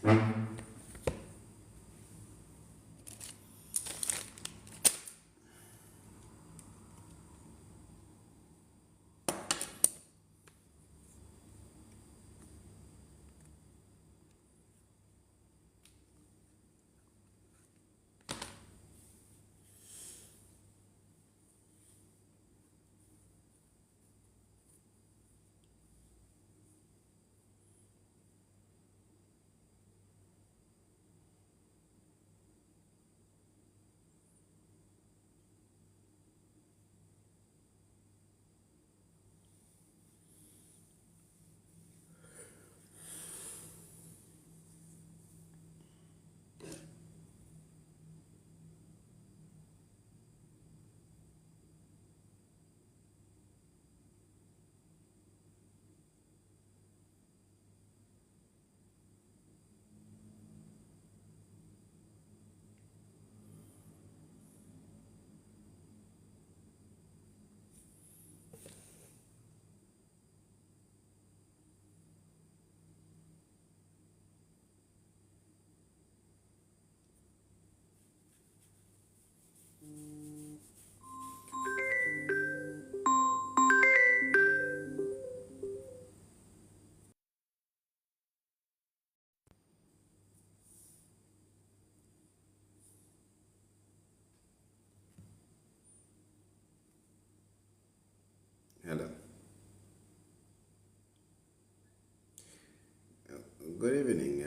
Hello. Good evening.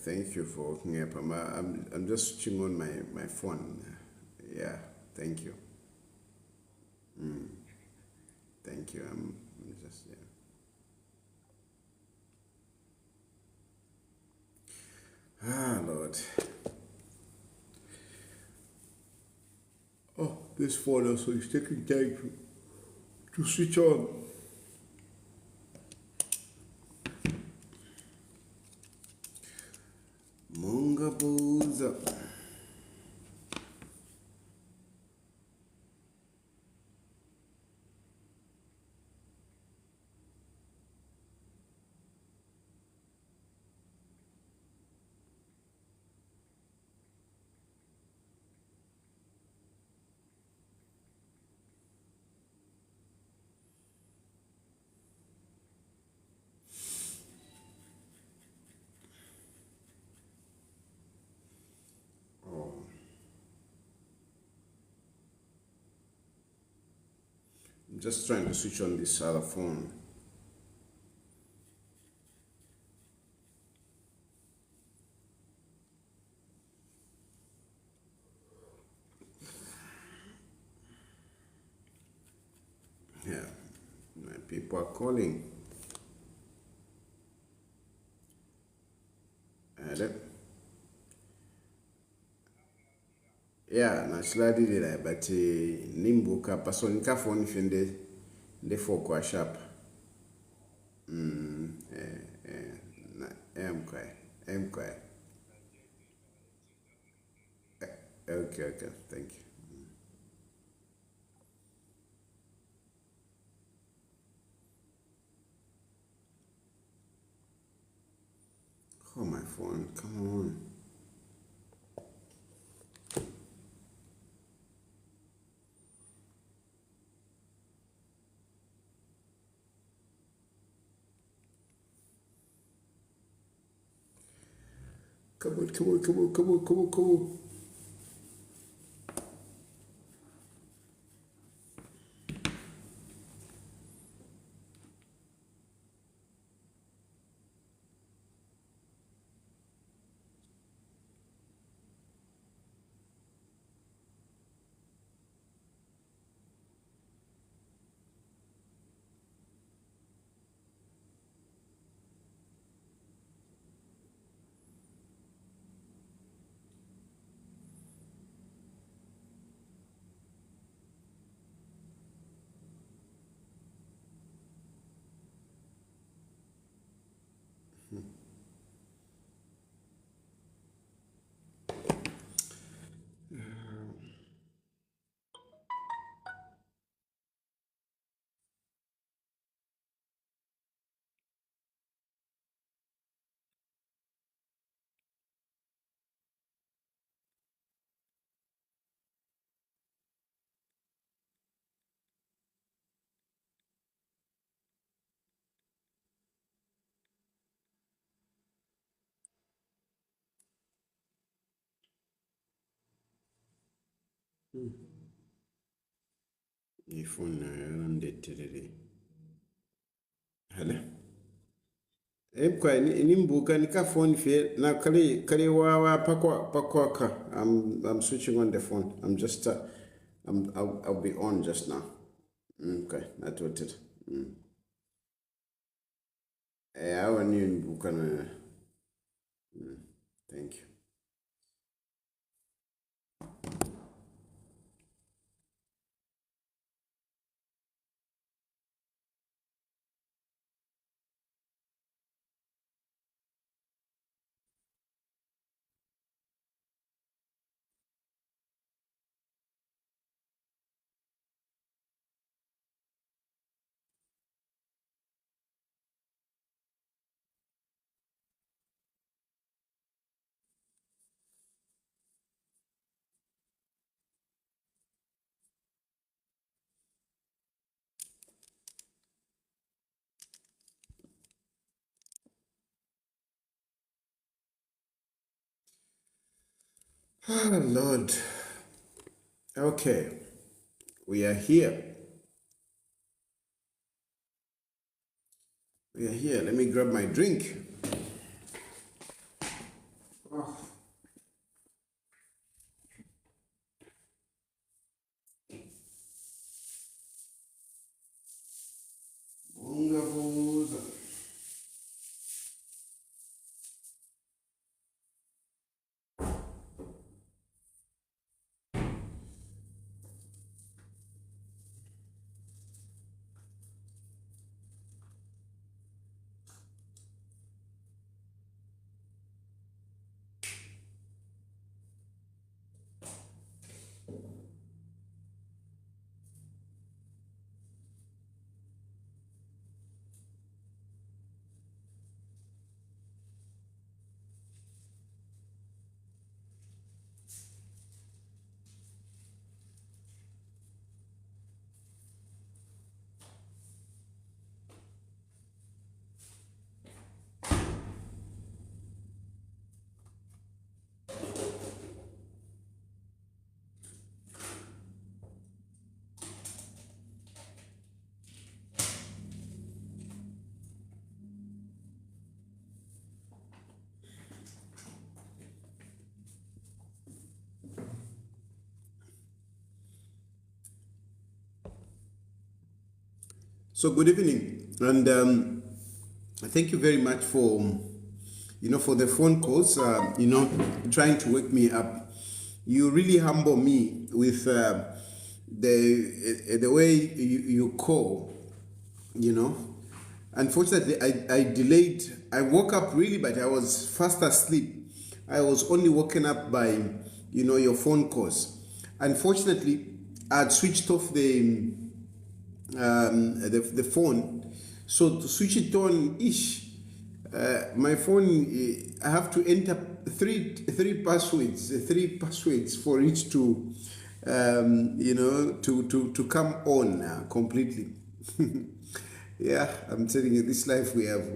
Thank you for waking up. I'm just switching on my phone. Yeah, thank you. Thank you. I'm just, yeah. Ah, Lord. Oh, this phone also is taking time to switch on. Munga Booza. Oh, I'm just trying to switch on this other phone. Yeah, my people are calling. Hello. Yeah, na slide de but nimbo ka person ka phone fende de for kwa sharp. Na em kwa. Em kwa. Okay, okay. Thank you. Oh, my phone. Come on. Come on, come on, come on, come on, come on, come on. Ifuna yondeterere. Hala. Epkwa nimbuka nika phone fe na kale wa pakwa ka. I'm switching on the phone. I'm just I'll be on just now. Okay, that's what it. I want you nimbuka na. Thank you. Oh, Lord. Okay, we are here. We are here. Let me grab my drink. Oh. So good evening, and thank you very much for for the phone calls. Trying to wake me up. You really humble me with the way you call. Unfortunately, I delayed. I woke up really, but I was fast asleep. I was only woken up by your phone calls. Unfortunately, I'd switched off the phone. So to switch it on my phone, I have to enter three passwords for it to to come on completely. Yeah, I'm telling you, this life we have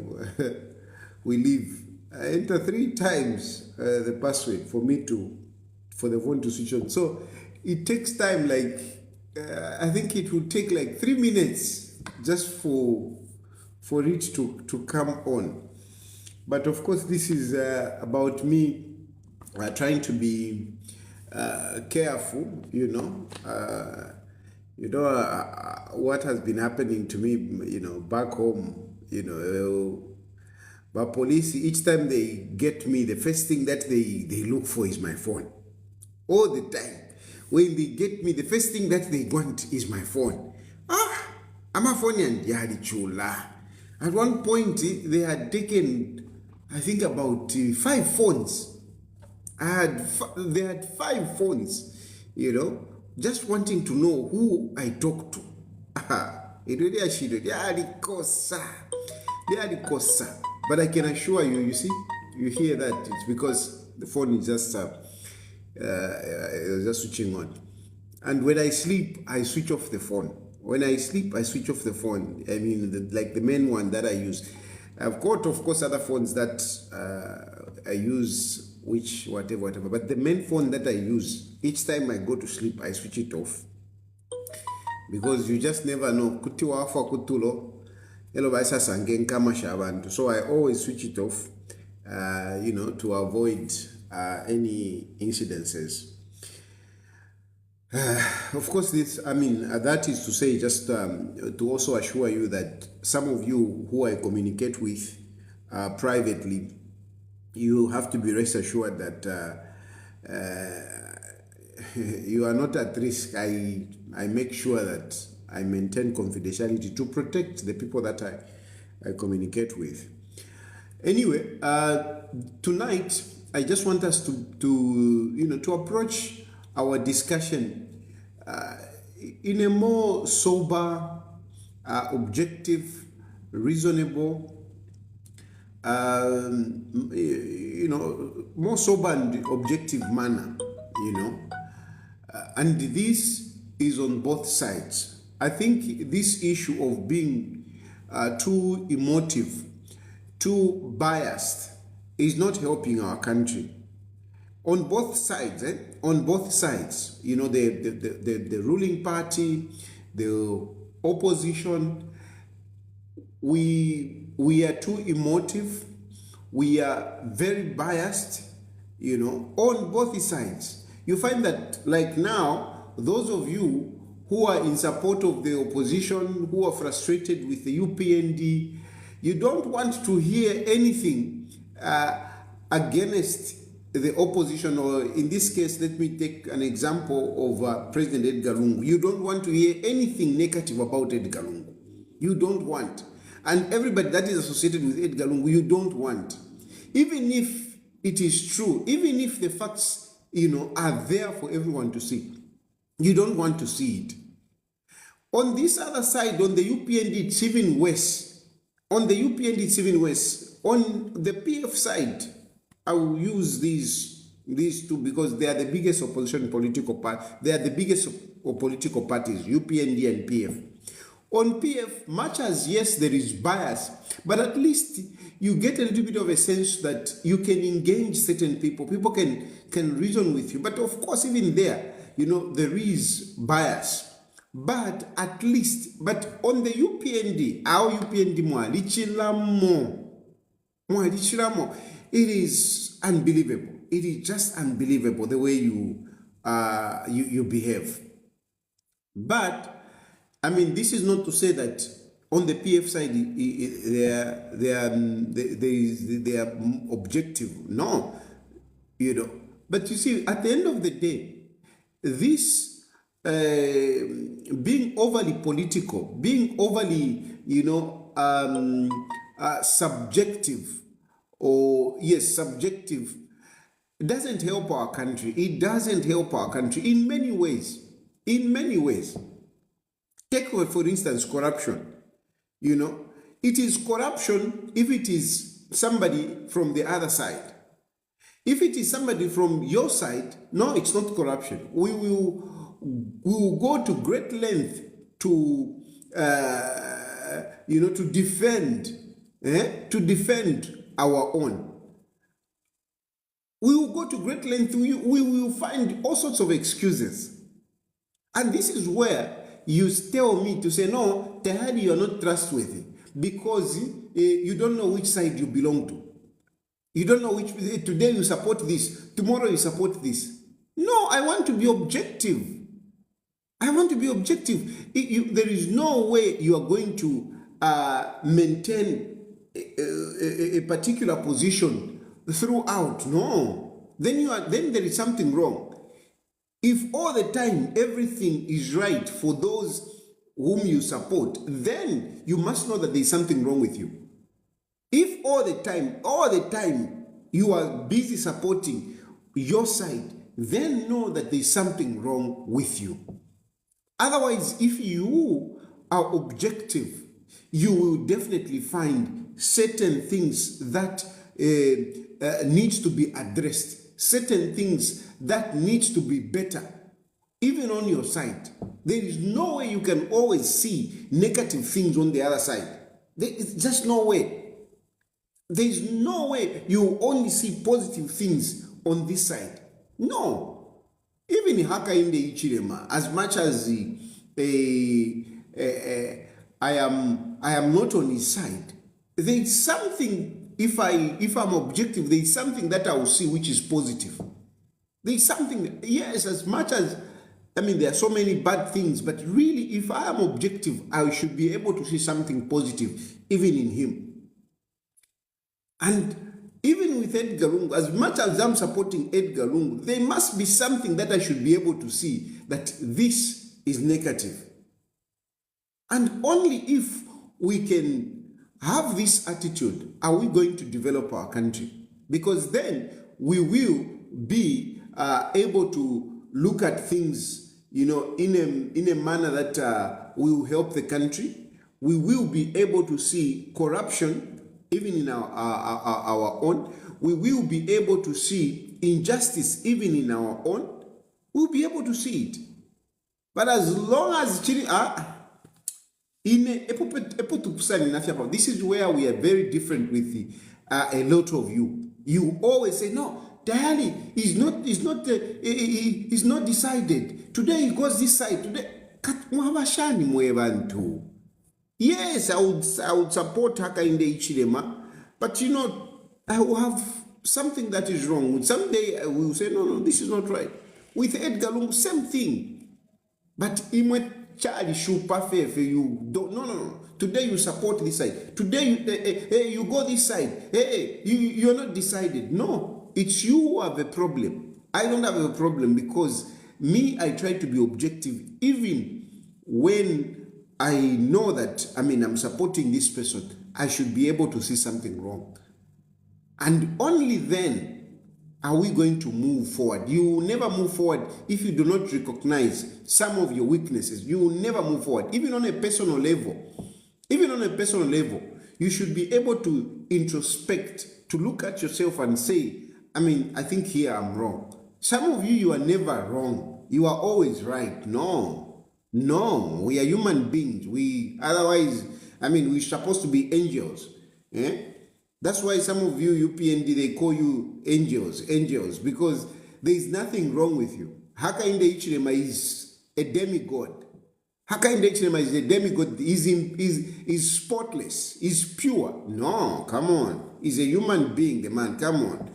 we live. I enter 3 times the password for the phone to switch on. So it takes time, like I think it will take like 3 minutes just for it to come on. But of course, this is about me trying to be careful, what has been happening to me, back home, but police, each time they get me, the first thing that they look for is my phone. All the time. When they get me, the first thing that they want is my phone. I'm a phone and chula. At one point, they had taken, I think, about 5 phones. They had 5 phones, just wanting to know who I talk to. But I can assure you, you hear that it's because the phone is just switching on. And when I sleep, I switch off the phone. When I sleep, I switch off the phone. I mean, like the main one that I use. I've got, of course, other phones that I use which whatever. But the main phone that I use, each time I go to sleep, I switch it off. Because you just never know. Kuti wafa kutulo. So I always switch it off, to avoid any incidences. Of course, that is to say, just to also assure you that some of you who I communicate with privately, you have to be rest assured that you are not at risk. I make sure that I maintain confidentiality to protect the people that I communicate with. Anyway, tonight I just want us to approach our discussion in a more sober, objective, reasonable, more sober and objective manner, and this is on both sides. I think this issue of being too emotive, too biased, is not helping our country. On both sides, on both sides, the ruling party, the opposition, we are too emotive, we are very biased, on both sides. You find that, like now, those of you who are in support of the opposition, who are frustrated with the UPND, you don't want to hear anything against the opposition, or in this case, let me take an example of President Edgar Lungu. You don't want to hear anything negative about Edgar Lungu. You don't want. And everybody that is associated with Edgar Lungu, you don't want. Even if it is true, even if the facts, are there for everyone to see, you don't want to see it. On this other side, on the UPND, it's even worse. On the UPND, it's even worse. On the PF side, I will use these two because they are the biggest opposition political party. They are the biggest political parties, UPND and PF. On PF, much as yes, there is bias, but at least you get a little bit of a sense that you can engage certain people. People can reason with you. But of course, even there, there is bias. But at least, but on the UPND, our UPND it is unbelievable. It is just unbelievable the way you behave. But this is not to say that on the PF side they are objective. No, But you see, at the end of the day, this being overly political, being overly, subjective, subjective, doesn't help our country. It doesn't help our country in many ways. In many ways. Take, for instance, corruption. It is corruption if it is somebody from the other side. If it is somebody from your side, no, it's not corruption. We will go to great length to defend our own. We will go to great length. We will find all sorts of excuses, and this is where you tell me to say, no, Tehadi, you are not trustworthy because you don't know which side you belong to. You don't know which. Today you support this, tomorrow you support this. No, I want to be objective. I want to be objective. There is no way you are going to maintain a particular position throughout. No. Then there is something wrong. If all the time everything is right for those whom you support, then you must know that there is something wrong with you. If all the time you are busy supporting your side, then know that there is something wrong with you. Otherwise, if you are objective, you will definitely find certain things that needs to be addressed, certain things that needs to be better, even on your side. There is no way you can always see negative things on the other side. There is just no way. There is no way you only see positive things on this side. No. Even Hakainde Hichilema, as much as I am not on his side, there is something, if I'm objective, there is something that I will see which is positive. There is something, yes, as much as, there are so many bad things, but really, if I am objective, I should be able to see something positive, even in him. And even with Edgar Lungu, as much as I'm supporting Edgar Lungu, there must be something that I should be able to see that this is negative. And only if we can have this attitude are we going to develop our country. Because then we will be able to look at things, in a manner that will help the country. We will be able to see corruption even in our own. We will be able to see injustice even in our own. We'll be able to see it. But as long as this is where we are very different with a lot of you. You always say, no, Diali is not decided. Today he goes this side. Today, yes, I would support Hakainde Hichilema, but I will have something that is wrong. Someday I will say, no, this is not right. With Edgar Lungu, same thing. But Charlie you don't. No. Today you support this side. Today you go this side. You're not decided. No, it's you who have a problem. I don't have a problem because I try to be objective even when I know that I'm supporting this person. I should be able to see something wrong, and only then are we going to move forward. You will never move forward if you do not recognize some of your weaknesses. You will never move forward. Even on a personal level, you should be able to introspect, to look at yourself and say, I think here I'm wrong. Some of you are never wrong. You are always right. No, we are human beings. We're supposed to be angels. That's why some of you, UPND, they call you angels, because there is nothing wrong with you. Hakainde Hichilema is a demigod. Hakainde Hichilema is a demigod. He's spotless. He's pure. No, come on. He's a human being, the man. Come on.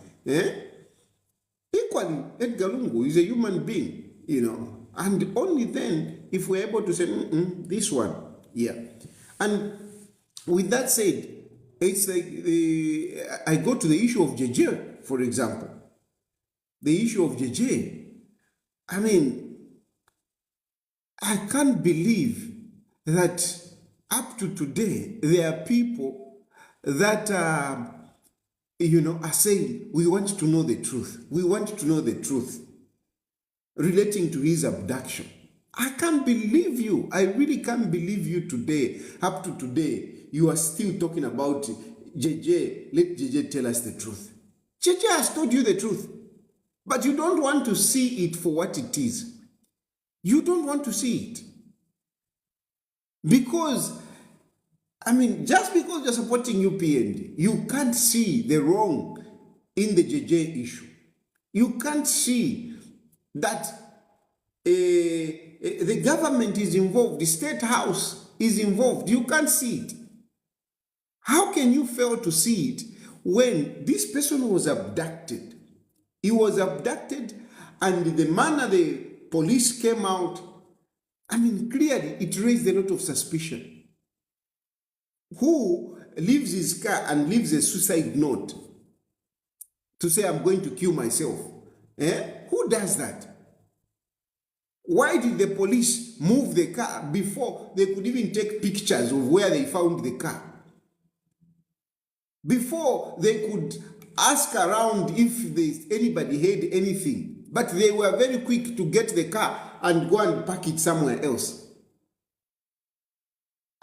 Equally, Edgar Lungu is a human being, And only then, if we're able to say, this one, yeah. And with that said, it's like I go to the issue of JJ, for example. The issue of JJ. I can't believe that up to today, there are people that, are saying, we want to know the truth. We want to know the truth relating to his abduction. I can't believe you. I really can't believe you today. Up to today, you are still talking about JJ. Let JJ tell us the truth. JJ has told you the truth, but you don't want to see it for what it is. You don't want to see it. Because, just because you're supporting UPND, you can't see the wrong in the JJ issue. You can't see that the government is involved, the State House is involved. You can't see it. How can you fail to see it when this person was abducted? He was abducted, and the manner the police came out, clearly it raised a lot of suspicion. Who leaves his car and leaves a suicide note to say, I'm going to kill myself? Who does that? Why did the police move the car before they could even take pictures of where they found the car? Before they could ask around if anybody heard anything. But they were very quick to get the car and go and park it somewhere else.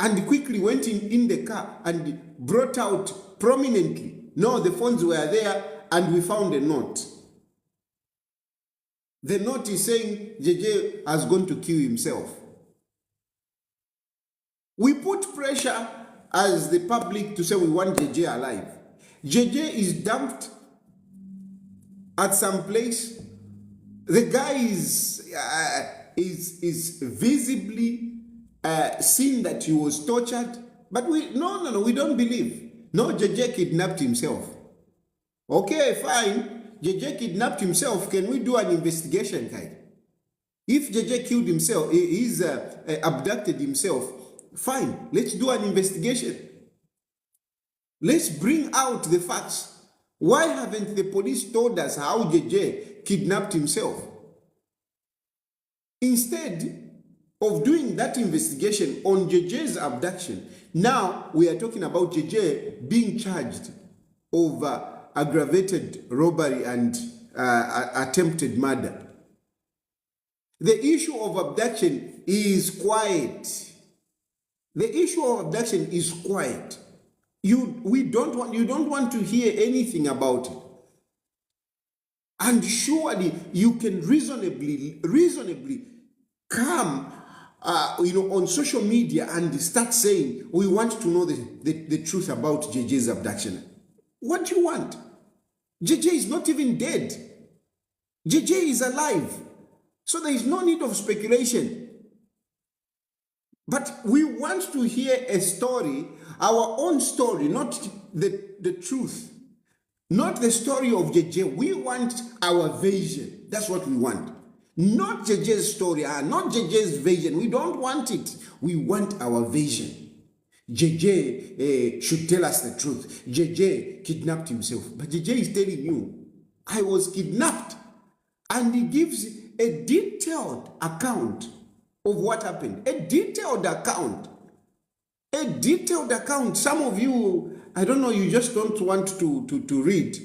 And quickly went in the car and brought out prominently, no, the phones were there and we found a note. The note is saying JJ has gone to kill himself. We put pressure as the public to say we want JJ alive. JJ is dumped at some place. The guy is visibly seen that he was tortured, but we don't believe. No, JJ kidnapped himself. Okay, fine. JJ kidnapped himself. Can we do an investigation, guy? If JJ killed himself, he's abducted himself, fine. Let's do an investigation. Let's bring out the facts. Why haven't the police told us how JJ kidnapped himself? Instead of doing that investigation on JJ's abduction, now we are talking about JJ being charged over aggravated robbery and attempted murder. The issue of abduction is quiet. The issue of abduction is quiet. You don't want to hear anything about it. And surely you can reasonably come on social media and start saying, we want to know the truth about JJ's abduction. What do you want? JJ is not even dead. JJ is alive. So there is no need of speculation. But we want to hear a story, our own story, not the truth. Not the story of JJ. We want our version. That's what we want. Not JJ's story, not JJ's vision. We don't want it. We want our vision. JJ should tell us the truth. JJ kidnapped himself. But JJ is telling you, I was kidnapped. And he gives a detailed account of what happened. A detailed account. A detailed account. Some of you, I don't know, you just don't want to read,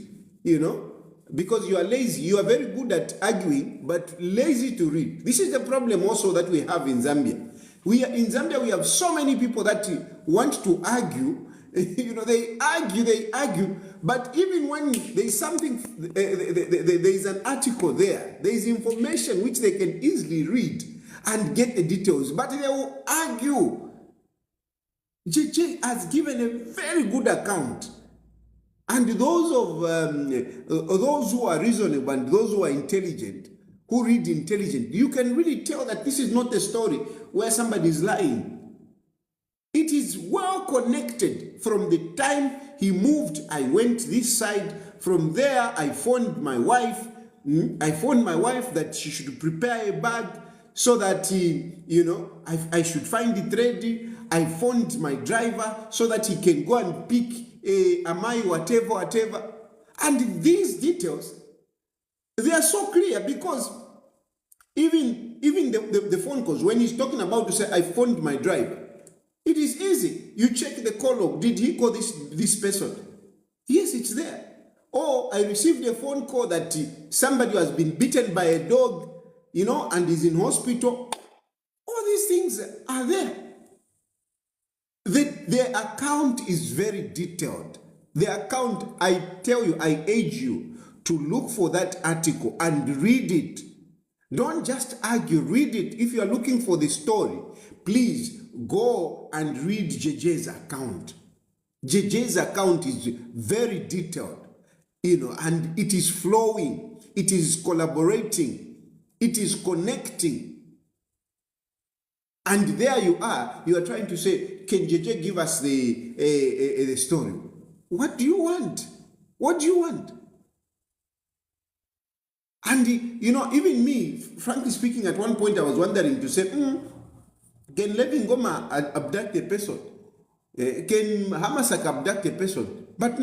because you are lazy. You are very good at arguing, but lazy to read. This is the problem also that we have in Zambia. In Zambia, we have so many people that want to argue. They argue, but even when there is something, there is an article there is information which they can easily read and get the details, but they will argue. JJ has given a very good account. And those who are reasonable and those who are intelligent, who read intelligent, you can really tell that this is not a story where somebody is lying. It is well connected. From the time he moved, I went this side. From there, I phoned my wife. I phoned my wife that she should prepare a bag so that, I should find it ready. I phoned my driver so that he can go and pick Amai, whatever. And these details, they are so clear because even the phone calls, when he's talking about to say, I phoned my driver, it is easy. You check the call log. Did he call this person? Yes, it's there. Or I received a phone call that somebody has been bitten by a dog, and is in hospital. All these things are there. The account is very detailed. The account, I tell you, I urge you to look for that article and read it. Don't just argue, read it. If you are looking for the story, please go and read JJ's account. JJ's account is very detailed, and it is flowing, it is collaborating, it is connecting. And there you are trying to say, can JJ give us the story? What do you want? What do you want? And, even me, frankly speaking, at one point I was wondering to say, can Levi Ngoma abduct a person? Can Hamasak abduct a person? But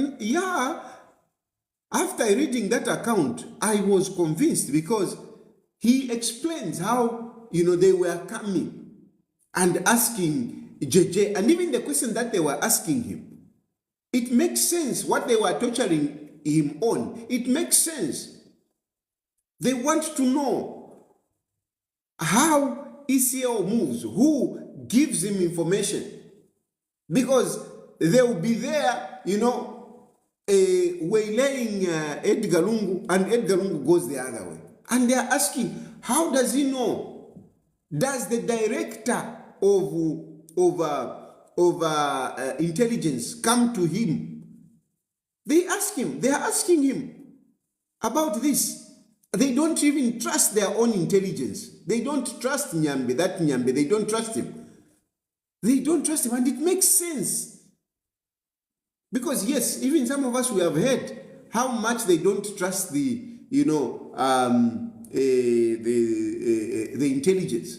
after reading that account, I was convinced because he explains how, they were coming and asking JJ, and even the question that they were asking him, it makes sense. What they were torturing him on, it makes sense. They want to know how ECL moves, who gives him information, because they will be there, waylaying Edgar Lungu, and Edgar Lungu goes the other way. And they are asking, how does he know? Does the director of intelligence come to him? They are asking him. about this. They don't even trust their own intelligence. They don't trust Nyambe, that Nyambe, they don't trust him. They don't trust him, and it makes sense. Because yes, even some of us, we have heard how much they don't trust the, the intelligence.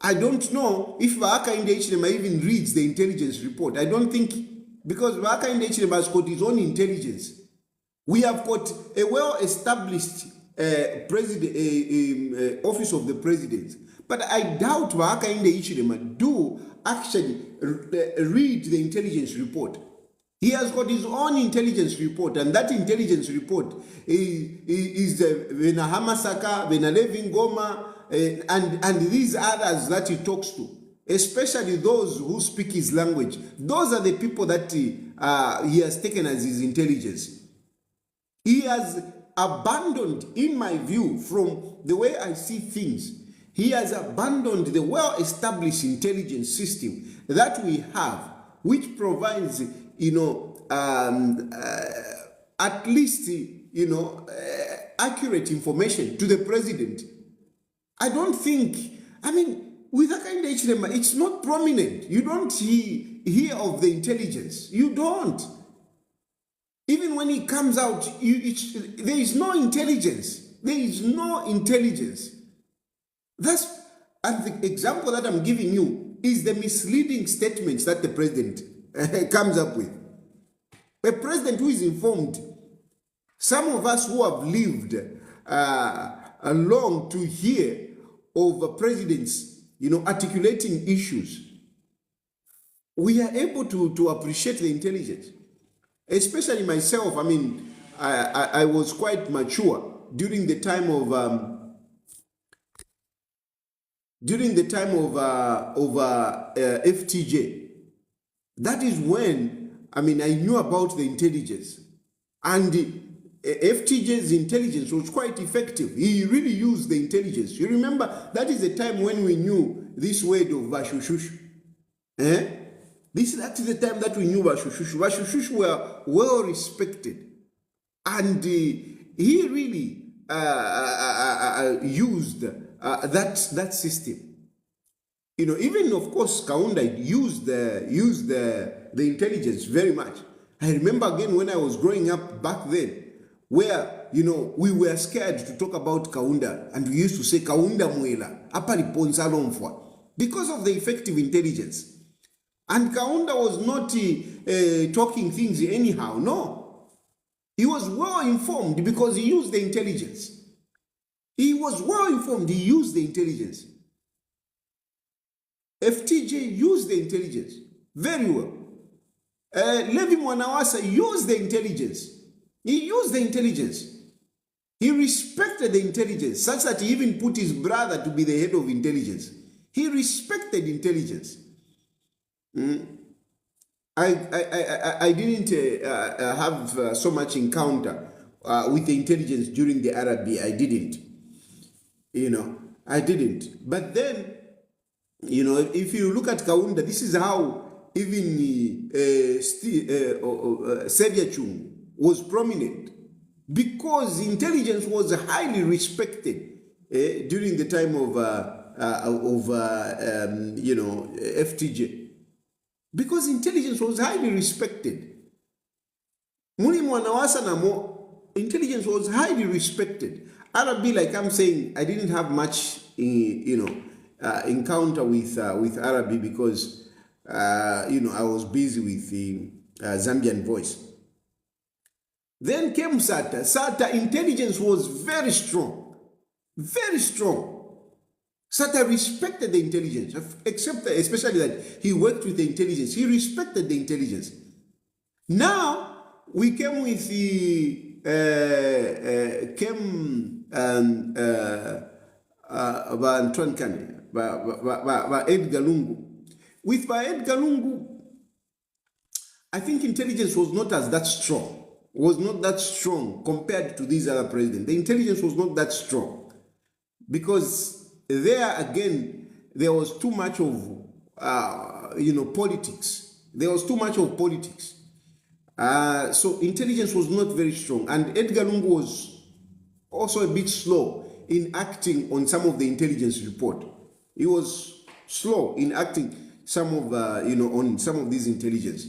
I don't know if Hakainde Hichilema even reads the intelligence report. I don't think, because Hakainde Hichilema has got his own intelligence. We have got a well-established office of the president. But I doubt Hakainde Hichilema do actually read the intelligence report. He has got his own intelligence report, and that intelligence report is Vena Hamasaka, Vena Levin Goma, and these others that he talks to, especially those who speak his language. Those are the people that he has taken as his intelligence. He has abandoned, in my view, from the way I see things, he has abandoned the well-established intelligence system that we have, which provides, at least, accurate information to the president. I don't think, with Hakainde Hichilema, it's not prominent. You don't hear of the intelligence. You don't. Even when he comes out, there is no intelligence. There is no intelligence. And the example that I'm giving you is the misleading statements that the president comes up with. A president who is informed. Some of us who have lived long to hear of presidents, articulating issues, we are able to appreciate the intelligence. Especially myself, I was quite mature during the time of FTJ. That is when I knew about the intelligence, and FTJ's intelligence was quite effective. He really used the intelligence. You remember that is the time when we knew this word of Vashushushu. That is the time that we knew Vashushushu. Vashushushu were well respected, and he really used that system. Even of course Kaunda used the intelligence very much. I remember again when I was growing up back then, where we were scared to talk about Kaunda, and we used to say Kaunda Mwela, Apariponza Lomfwa, because of the effective intelligence. And Kaunda was not talking things anyhow. No. He was well informed because he used the intelligence. He was well informed. He used the intelligence. FTJ used the intelligence very well. Levi Mwanawasa used the intelligence. He used the intelligence. He respected the intelligence, such that he even put his brother to be the head of intelligence. He respected intelligence. I didn't have so much encounter with the intelligence during the RB. I didn't. I didn't. But then, if you look at Kaunda, this is how even Seviachung was prominent, because intelligence was highly respected during the time of FTJ. Because intelligence was highly respected. Muli Mwanawasa Namo, intelligence was highly respected. RB, like I'm saying, I didn't have much, encounter with RB because, I was busy with the Zambian Voice. Then came SATA. SATA intelligence was very strong. Very strong. SATA respected the intelligence, except especially that he worked with the intelligence. He respected the intelligence. Now we came with the Edgar Lungu. With Edgar Lungu, I think intelligence was not that strong. Was not that strong compared to these other presidents. The intelligence was not that strong because there again, there was too much of, politics. There was too much of politics. So intelligence was not very strong. And Edgar Lungu was also a bit slow in acting on some of the intelligence report. He was slow in acting some of, on some of these intelligence.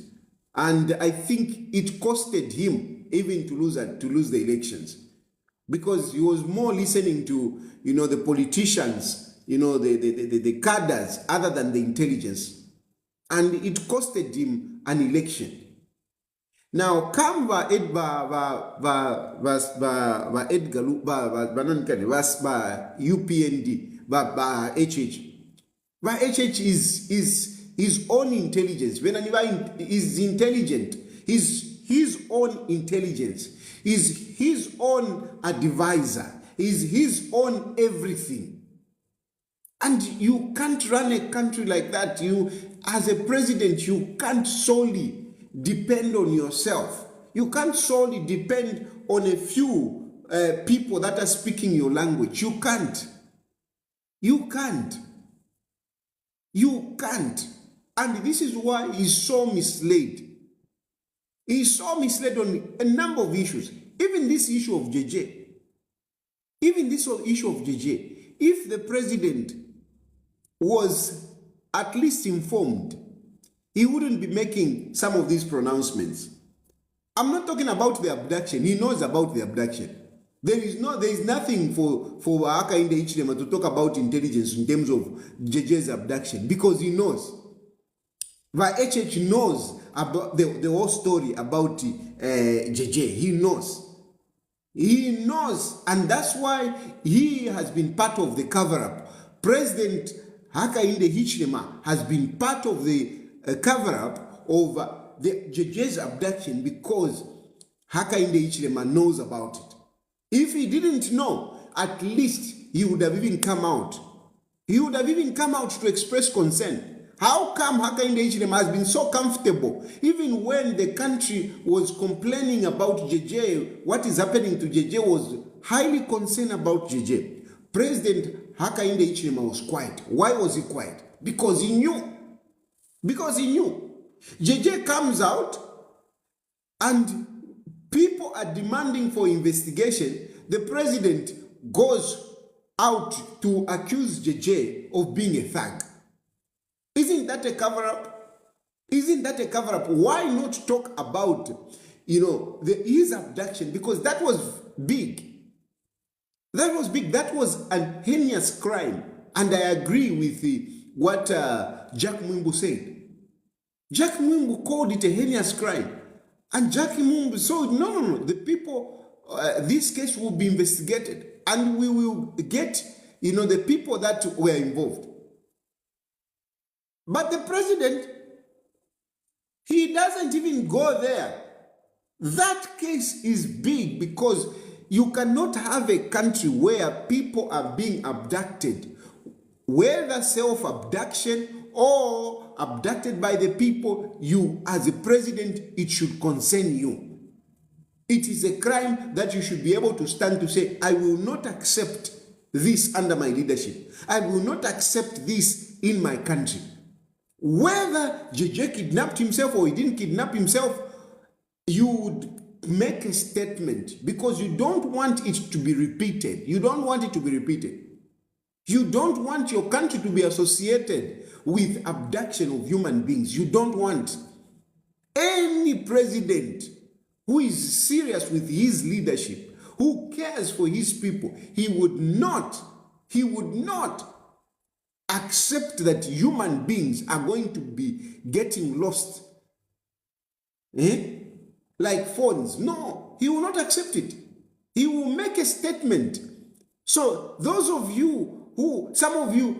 And I think it costed him even to lose the elections, because he was more listening to, the politicians, the cadres, other than the intelligence. And it costed him an election. Now, come Edgar UPND, HH. HH is his own intelligence. When is intelligent, his own intelligence, is his own advisor, is his own everything. And you can't run a country like that. You, as a president, you can't solely depend on yourself. You can't solely depend on a few people that are speaking your language. You can't. You can't. You can't. And this is why he's so misled. He's so misled on a number of issues. Even this issue of JJ. If the president was at least informed, he wouldn't be making some of these pronouncements. I'm not talking about the abduction. He knows about the abduction. There is nothing for Hakainde Hichilema to talk about intelligence in terms of JJ's abduction, because he knows. HH knows about the whole story about JJ. He knows. He knows, and that's why he has been part of the cover-up. President Hakainde Hichilema has been part of the cover-up of the JJ's abduction, because Hakainde Hichilema knows about it. If he didn't know, at least he would have even come out. He would have even come out to express concern. How come Hakainde Hichilema has been so comfortable, even when the country was complaining about JJ, what is happening to JJ, was highly concerned about JJ. President Hakainde Hichilema was quiet. Why was he quiet? Because he knew. Because he knew. JJ comes out and people are demanding for investigation. The president goes out to accuse JJ of being a thug. Isn't that a cover-up? Isn't that a cover-up? Why not talk about, his abduction? Because that was big. That was big. That was a heinous crime. And I agree with what Jack Mwimbu said. Jack Mwimbu called it a heinous crime. And Jack Mwimbu, so no. The people, this case will be investigated. And we will get, the people that were involved. But the president, he doesn't even go there. That case is big, because you cannot have a country where people are being abducted, whether self-abduction or abducted by the people. You, as a president, it should concern you. It is a crime that you should be able to stand to say, I will not accept this under my leadership. I will not accept this in my country. Whether JJ kidnapped himself or he didn't kidnap himself, you would make a statement, because you don't want it to be repeated. You don't want it to be repeated. You don't want your country to be associated with abduction of human beings. You don't want. Any president who is serious with his leadership, who cares for his people, he would not accept that human beings are going to be getting lost. Like phones. No, he will not accept it. He will make a statement. So those of you who, some of you,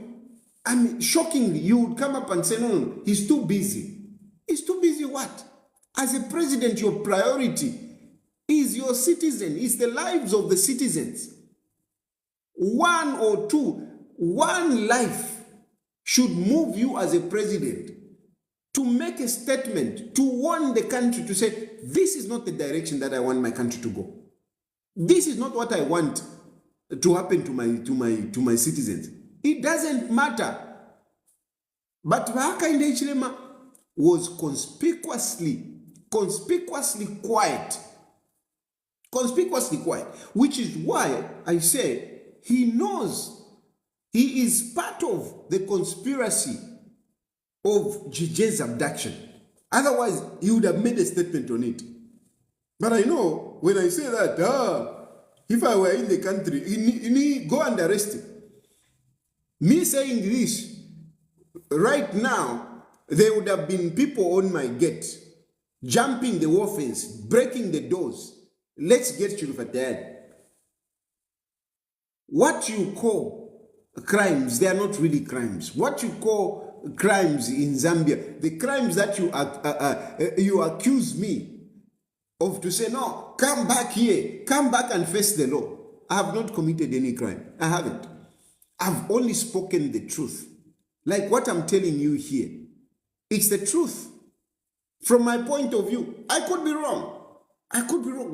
shockingly, you would come up and say, no, he's too busy. He's too busy what? As a president, your priority is your citizen, is the lives of the citizens. One or two, one life should move you as a president to make a statement, to warn the country, to say, this is not the direction that I want my country to go. This is not what I want to happen to my citizens. It doesn't matter. But Hakainde Hichilema was conspicuously conspicuously quiet. Conspicuously quiet. Which is why I say he knows he is part of the conspiracy of JJ's abduction. Otherwise, he would have made a statement on it. But I know when I say that, if I were in the country, he go and arrest him. Me saying this, right now, there would have been people on my gate, jumping the wall fence, breaking the doors. Let's get you for that. What you call crimes, they are not really crimes. What you call crimes in Zambia, the crimes that you accuse me of to say, no, come back here, come back and face the law. I have not committed any crime. I haven't. I've only spoken the truth. Like what I'm telling you here. It's the truth. From my point of view, I could be wrong.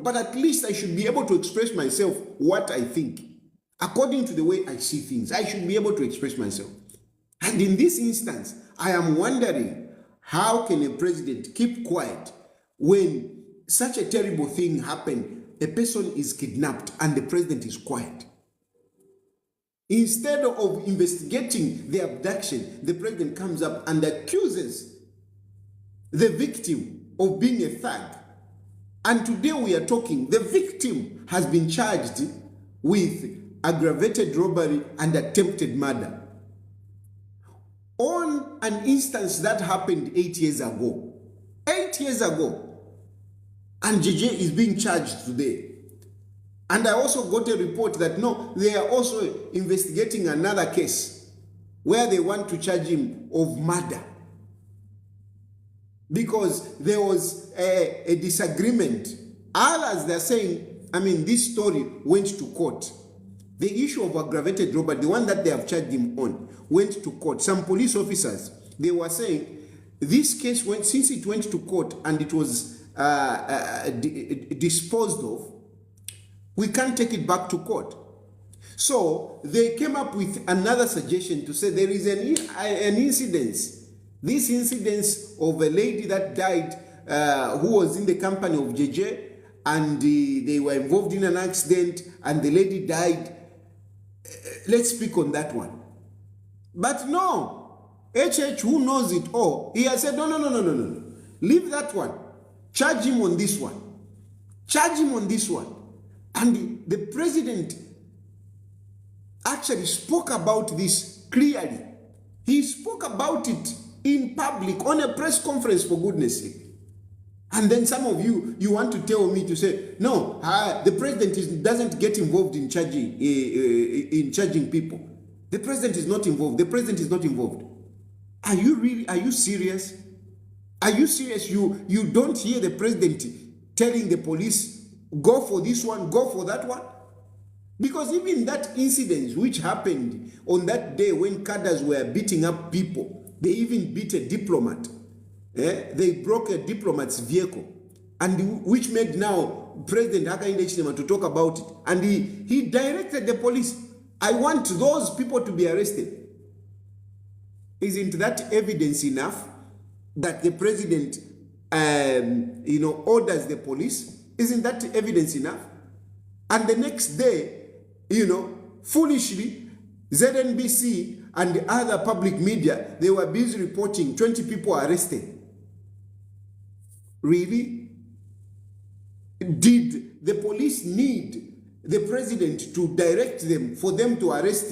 But at least I should be able to express myself what I think. According to the way I see things, I should be able to express myself. And in this instance, I am wondering, how can a president keep quiet when such a terrible thing happened? A person is kidnapped and the president is quiet. Instead of investigating the abduction, the president comes up and accuses the victim of being a thug. And today we are talking, the victim has been charged with aggravated robbery and attempted murder. On an instance that happened 8 years ago. 8 years ago. And JJ is being charged today. And I also got a report that no, they are also investigating another case where they want to charge him of murder. Because there was a disagreement. Others, they're saying, this story went to court. The issue of aggravated robbery, the one that they have charged him on, went to court. Some police officers, they were saying, this case went, since it went to court and it was disposed of, we can't take it back to court. So they came up with another suggestion to say there is an incident. This incident of a lady that died who was in the company of JJ, and they were involved in an accident and the lady died. Let's speak on that one. But no, HH, who knows it all, he has said, no. Leave that one. Charge him on this one. Charge him on this one. And the president actually spoke about this clearly. He spoke about it in public on a press conference, for goodness sake. And then some of you want to tell me to say, no, the president doesn't get involved in charging people. The president is not involved. The president is not involved. Are you serious? Are you serious? You don't hear the president telling the police, go for this one, go for that one? Because even that incident which happened on that day when cadres were beating up people, they even beat a diplomat. They broke a diplomat's vehicle, and which made now President Hakainde Hichilema to talk about it. And he directed the police, I want those people to be arrested. Isn't that evidence enough that the president orders the police? Isn't that evidence enough? And the next day, foolishly, ZNBC and the other public media, they were busy reporting 20 people arrested. Really? Did the police need the president to direct them, for them to arrest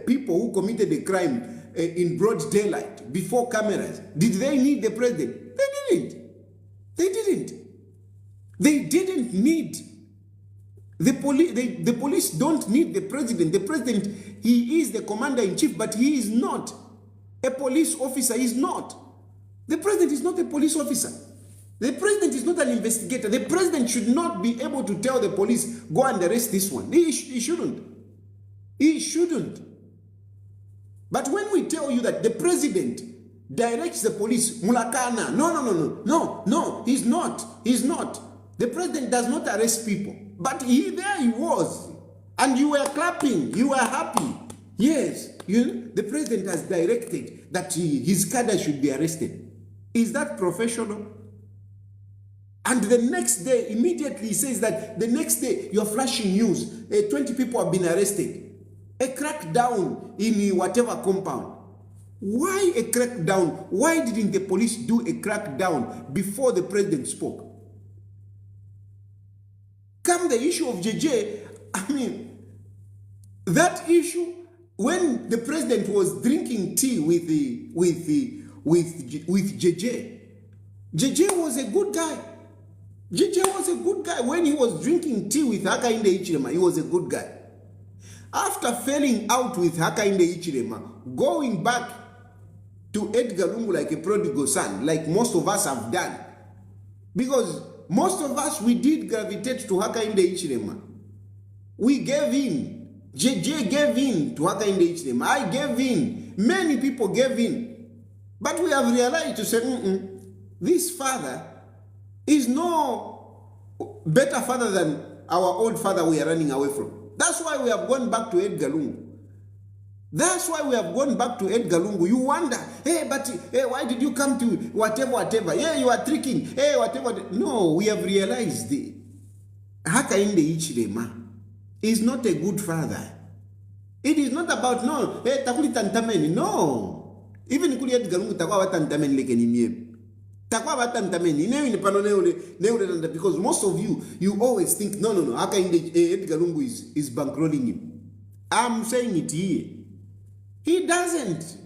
people who committed a crime in broad daylight before cameras? Did they need the president? They didn't. They didn't. They didn't need the police. The police don't need the president. The president, he is the commander-in-chief, but he is not a police officer. He's not. The president is not a police officer. The president is not an investigator. The president should not be able to tell the police, go and arrest this one. He shouldn't. He shouldn't. But when we tell you that the president directs the police, mulakana, no, he's not. He's not. The president does not arrest people. But there he was. And you were clapping. You were happy. Yes, the president has directed that his cadre should be arrested. Is that professional? And the next day, immediately he says that the next day you're flashing news, 20 people have been arrested. A crackdown in whatever compound. Why a crackdown? Why didn't the police do a crackdown before the president spoke? Come the issue of JJ, I mean, that issue, when the president was drinking tea with JJ, JJ was a good guy. JJ was a good guy. When he was drinking tea with Hakainde Hichilema, he was a good guy. After falling out with Hakainde Hichilema, going back to Edgar Lungu like a prodigal son, like most of us have done. Because most of us, we did gravitate to Hakainde Hichilema. We gave in. JJ gave in to Hakainde Hichilema. I gave in. Many people gave in. But we have realized to say, this father is no better father than our old father we are running away from. That's why we have gone back to Edgar Lungu. That's why we have gone back to Edgar Lungu. You wonder, why did you come to whatever? Yeah, you are tricking. Hey, whatever. No, we have realized Hakainde Hichilema is not a good father. It is not about, no, takuli tantameni. No. Even kuli Edgar Lungu takwa tantameni leke ni miye. Because most of you always think, no, Edgar Lungu is bankrolling him. I'm saying it here. He doesn't.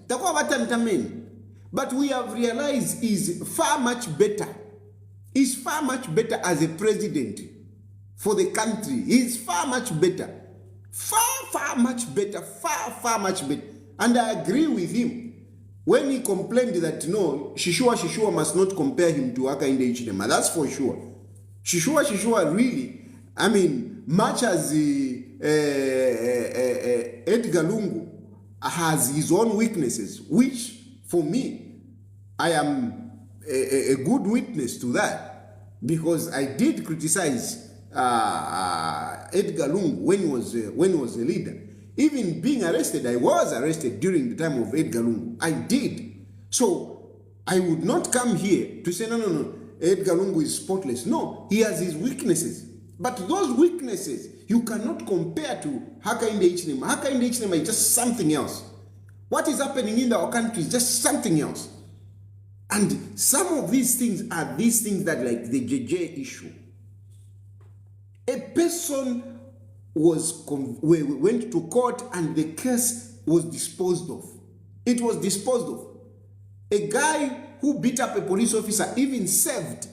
But we have realized he's far much better. He's far much better as a president for the country. He's far much better. Far much better. Far much better. And I agree with him. When he complained that, no, Shishua must not compare him to Hakainde Hichilema. That's for sure. Shishua really, I mean, much as Edgar Lungu has his own weaknesses, which, for me, I am a good witness to that. Because I did criticize Edgar Lungu when he was a leader. Even being arrested, I was arrested during the time of Edgar Lungu. I did. So I would not come here to say, no, Edgar Lungu is spotless. No, he has his weaknesses. But those weaknesses, you cannot compare to Hakainde Hichilema. Hakainde Hichilema is just something else. What is happening in our country is just something else. And some of these things are these things that, like the JJ issue. A person went to court and the case was disposed of. It was disposed of. A guy who beat up a police officer even served.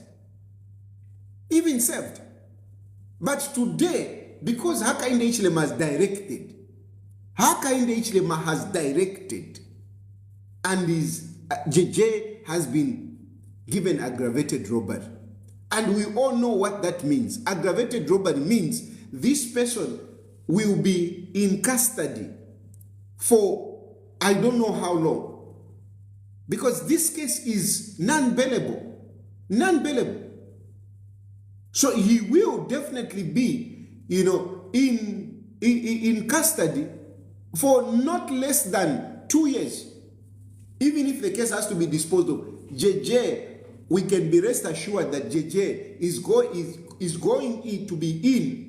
But today, because Hakainde Hichilema has directed, and JJ has been given aggravated robbery. And we all know what that means. Aggravated robbery means this person will be in custody for I don't know how long. Because this case is non-bailable. So he will definitely be, in custody for not less than 2 years. Even if the case has to be disposed of. JJ, we can be rest assured that JJ is going to be in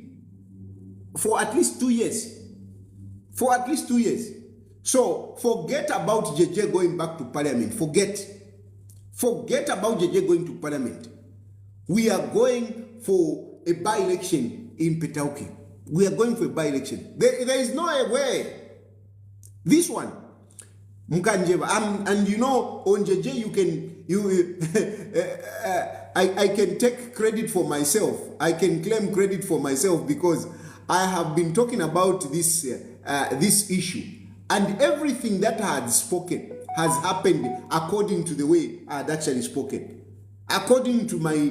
for at least 2 years. So forget about JJ going back to parliament. Forget about JJ going to parliament. We are going for a by-election in Petauke. We are going for a by-election. There is no way. This one, Mkanjeva, and on JJ I can take credit for myself. I can claim credit for myself because I have been talking about this issue, and everything that I had spoken has happened according to the way I had actually spoken, according to my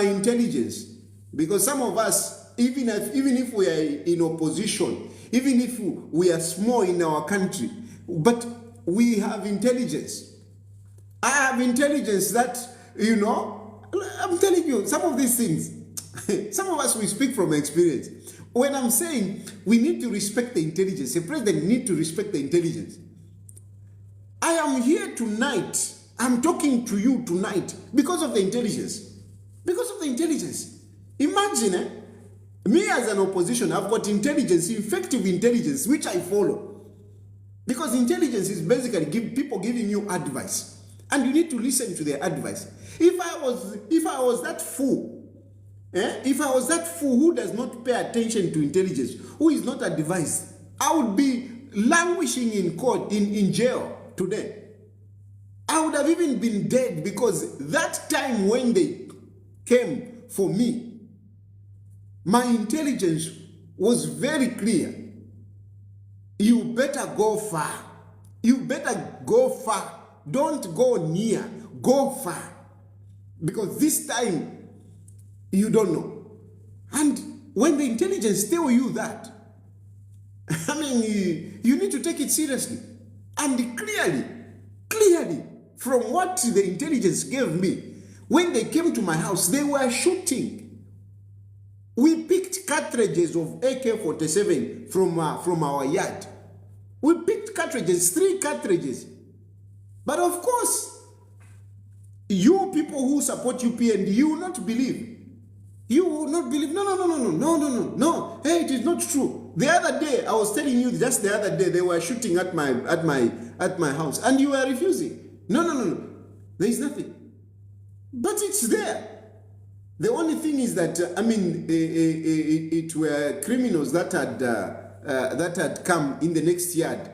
intelligence. Because some of us, even if we are in opposition, even if we are small in our country, but we have intelligence. I have intelligence that, I'm telling you, some of these things, some of us, we speak from experience. When I'm saying we need to respect the intelligence, the president needs to respect the intelligence. I am here tonight, I'm talking to you tonight because of the intelligence. Because of the intelligence. Imagine, me as an opposition, I've got intelligence, effective intelligence, which I follow. Because intelligence is basically people giving you advice. And you need to listen to their advice. If I was that fool, if I was that fool who does not pay attention to intelligence, who is not advised, I would be languishing in court, in jail today. I would have even been dead, because that time when they came for me, my intelligence was very clear. You better go far. You better go far. Don't go near. Go far. Because this time, you don't know. And when the intelligence tell you that, I mean, you need to take it seriously. And clearly, from what the intelligence gave me, when they came to my house, they were shooting. We picked cartridges of AK-47 from our yard. We picked cartridges, 3 cartridges. But of course, you people who support UPND, you will not believe. You will not believe. No. Hey, it is not true. The other day, I was telling you, just the other day, they were shooting at my house, and you were refusing. No. There is nothing. But it's there. The only thing is that it were criminals that had come in the next yard.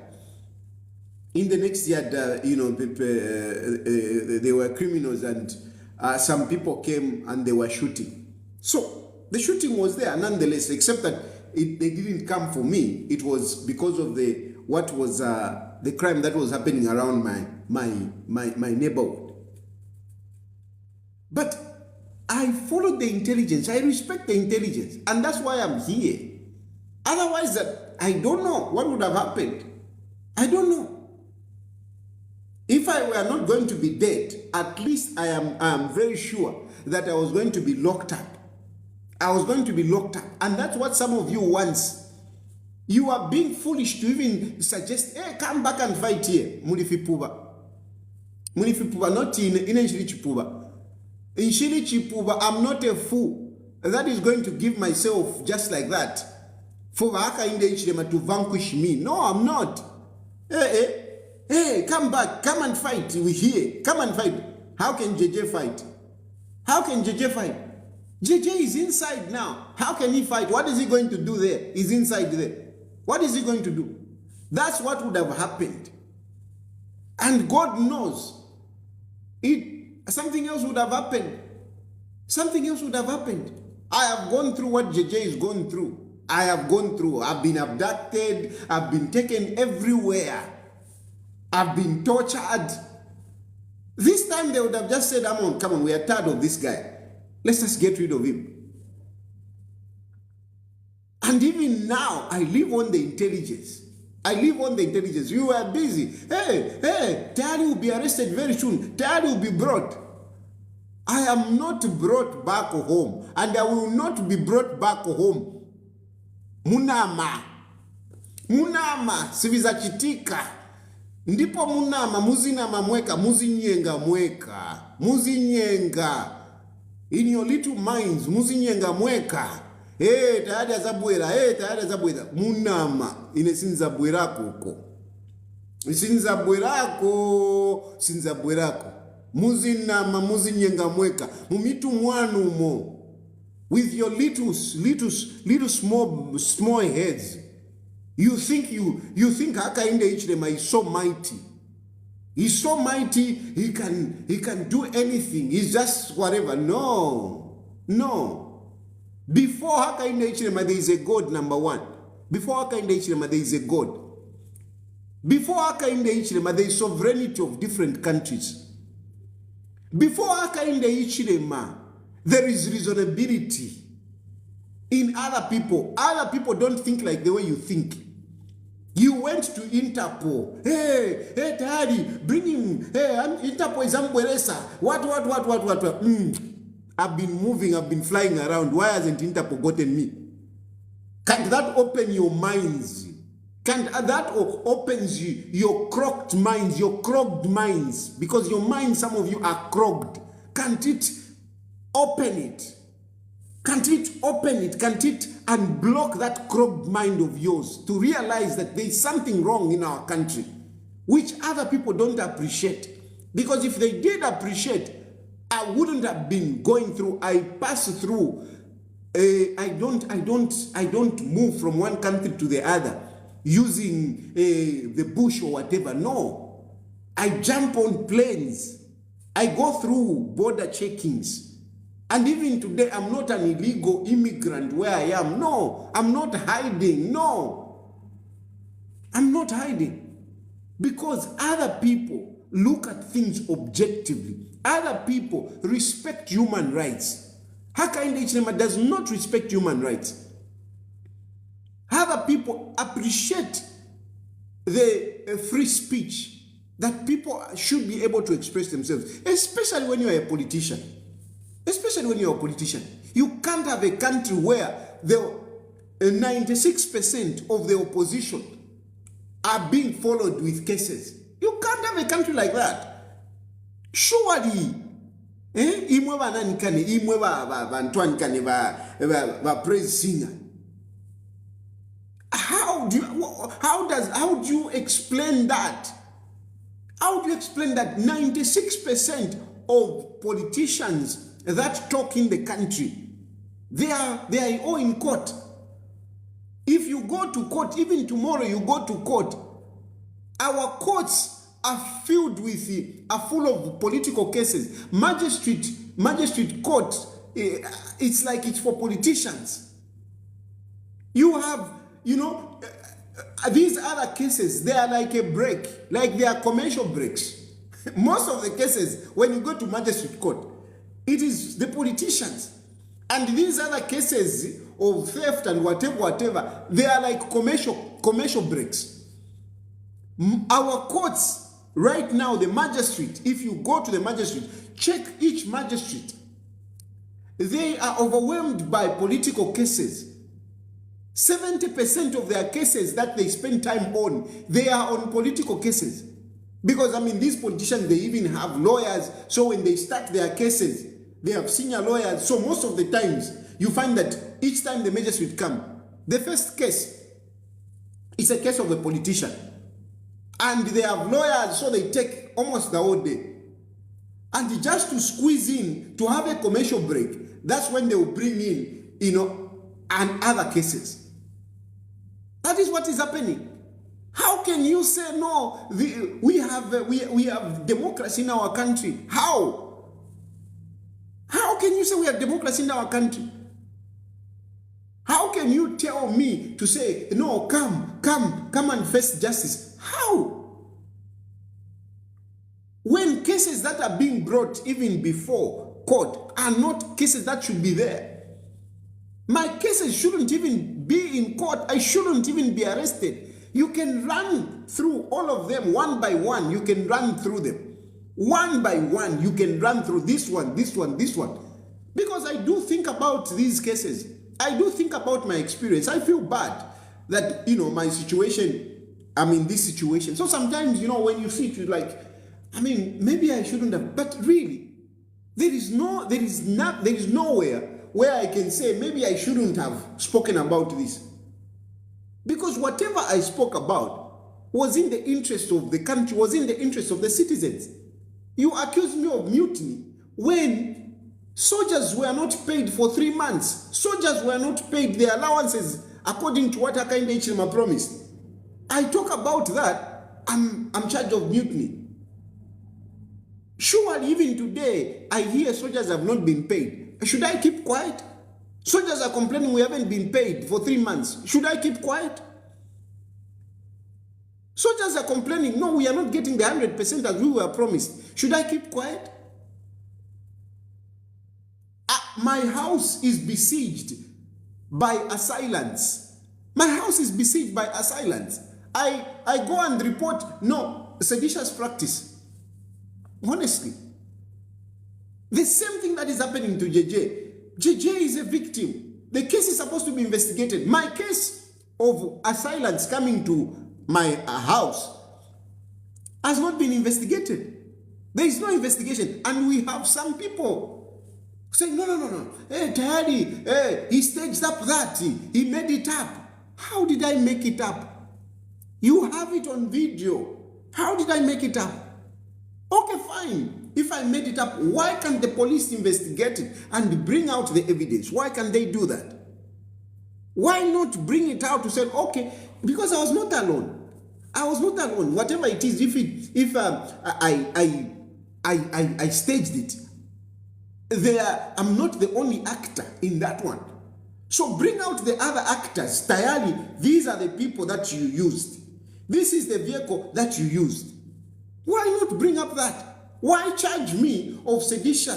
In the next yard, they were criminals, and some people came and they were shooting. So the shooting was there nonetheless, except that they didn't come for me. It was because of the crime that was happening around my neighborhood. But I followed the intelligence. I respect the intelligence, and that's why I'm here. Otherwise, I don't know what would have happened. I don't know. If I were not going to be dead, at least I am very sure that I was going to be locked up. I was going to be locked up. And that's what some of you want. You are being foolish to even suggest, hey, come back and fight here. Mulifipuba, not in Inshili Chipuba. In Shili Chipuba, I'm not a fool that is going to give myself just like that for Hakainde Hichilema to vanquish me. No, I'm not. Hey, come back, come and fight. We're here. Come and fight. How can JJ fight? How can JJ fight? JJ is inside now. How can he fight? What is he going to do there? He's inside there. What is he going to do? That's what would have happened. And God knows something else would have happened. Something else would have happened. I have gone through what JJ is going through. I have gone through. I've been abducted. I've been taken everywhere. I've been tortured. This time they would have just said, come on, we are tired of this guy. Let's just get rid of him. And even now, I live on the intelligence. You were busy. Hey, Tayari will be arrested very soon. Tayari will be brought. I am not brought back home. And I will not be brought back home. Munama, siviza chitika. Ndipo munama, muzinama mweka, muzinyenga mweka. Muzinyenga. In your little minds, muzinyenga mweka. Tayari azabwera, tayari azabwera. Munama, inesinza bwerako uko. Sinza bwerako. Muzinama, muzinyenga mweka. Mumitu mwanu mo. With your little small heads. You think Hakainde Hichilema is so mighty. He's so mighty, he can do anything. He's just whatever. No. Before Hakainde Hichilema, there is a God, number one. Before Hakainde Hichilema, there is a God. Before Hakainde Hichilema, there is sovereignty of different countries. Before Hakainde Hichilema, there is reasonability in other people. Other people don't think like the way you think. You went to Interpol. Hey, Tayari, bring him. Hey, Interpol is Ambweresa. What? I've been moving, I've been flying around. Why hasn't Interpol gotten me? Can't that open your minds? Can't that opens your crocked minds, your clogged minds? Because your minds, some of you are clogged. Can't it open it? Can't it open it? Can't it unblock that clogged mind of yours to realize that there is something wrong in our country, which other people don't appreciate? Because if they did appreciate, I wouldn't have been going through. I pass through. I don't move from one country to the other using the bush or whatever. No, I jump on planes. I go through border checkings. And even today, I'm not an illegal immigrant where I am. No, I'm not hiding. No, I'm not hiding. Because other people look at things objectively. Other people respect human rights. Hakainde Hichilema does not respect human rights. Other people appreciate the free speech, that people should be able to express themselves, especially when you are a politician. Especially when you're a politician. You can't have a country where the 96% of the opposition are being followed with cases. You can't have a country like that. Surely, imwe bananikane, imwe bantwanikane ba praise singer. How do you explain that? How do you explain that 96% of politicians that talk in the country, they are all in court? If you go to court, even tomorrow you go to court, our courts are filled with, are full of political cases. Magistrate court, it's like it's for politicians. You have, these other cases, they are like a break, like they are commercial breaks. Most of the cases, when you go to magistrate court, it is the politicians. And these other cases of theft and whatever, they are like commercial breaks. Our courts, right now, the magistrate, if you go to the magistrate, check each magistrate. They are overwhelmed by political cases. 70% of their cases that they spend time on, they are on political cases. Because, these politicians, they even have lawyers. So when they start their cases, they have senior lawyers. So most of the times, you find that each time the magistrate come, the first case is a case of a politician. And they have lawyers, so they take almost the whole day. And just to squeeze in, to have a commercial break, that's when they will bring in, and other cases. That is what is happening. How can you say no? We have democracy in our country. How? How can you say we have democracy in our country? How can you tell me to say no? Come and face justice? How? When cases that are being brought even before court are not cases that should be there. My cases shouldn't even be in court. I shouldn't even be arrested. You can run through all of them one by one. You can run through them. One by one, you can run through this one, this one, this one. Because I do think about these cases. I do think about my experience. I feel bad that, my situation, I'm in this situation. So sometimes, when you see it, you're like, maybe I shouldn't have. But really, there is nowhere where I can say maybe I shouldn't have spoken about this. Because whatever I spoke about was in the interest of the country, was in the interest of the citizens. You accuse me of mutiny when soldiers were not paid for 3 months. Soldiers were not paid their allowances according to what Hakainde Hichilema promised. I talk about that, I'm charged of mutiny. Surely even today, I hear soldiers have not been paid. Should I keep quiet? Soldiers are complaining we haven't been paid for 3 months. Should I keep quiet? Soldiers are complaining, no, we are not getting the 100% as we were promised. Should I keep quiet? My house is besieged by assailants. My house is besieged by assailants. I go and report, no, seditious practice. Honestly. The same thing that is happening to JJ. JJ is a victim. The case is supposed to be investigated. My case of assailants coming to my house has not been investigated. There is no investigation. And we have some people Saying, no. Hey, Tayari, hey, he staged up that. He made it up. How did I make it up? You have it on video. How did I make it up? Okay, fine. If I made it up, why can't the police investigate it and bring out the evidence? Why can't they do that? Why not bring it out to say, okay, because I was not alone. I was not alone. Whatever it is, if I staged it, I'm not the only actor in that one. So bring out the other actors. Tayari, these are the people that you used. This is the vehicle that you used. Why not bring up that? Why charge me of sedition?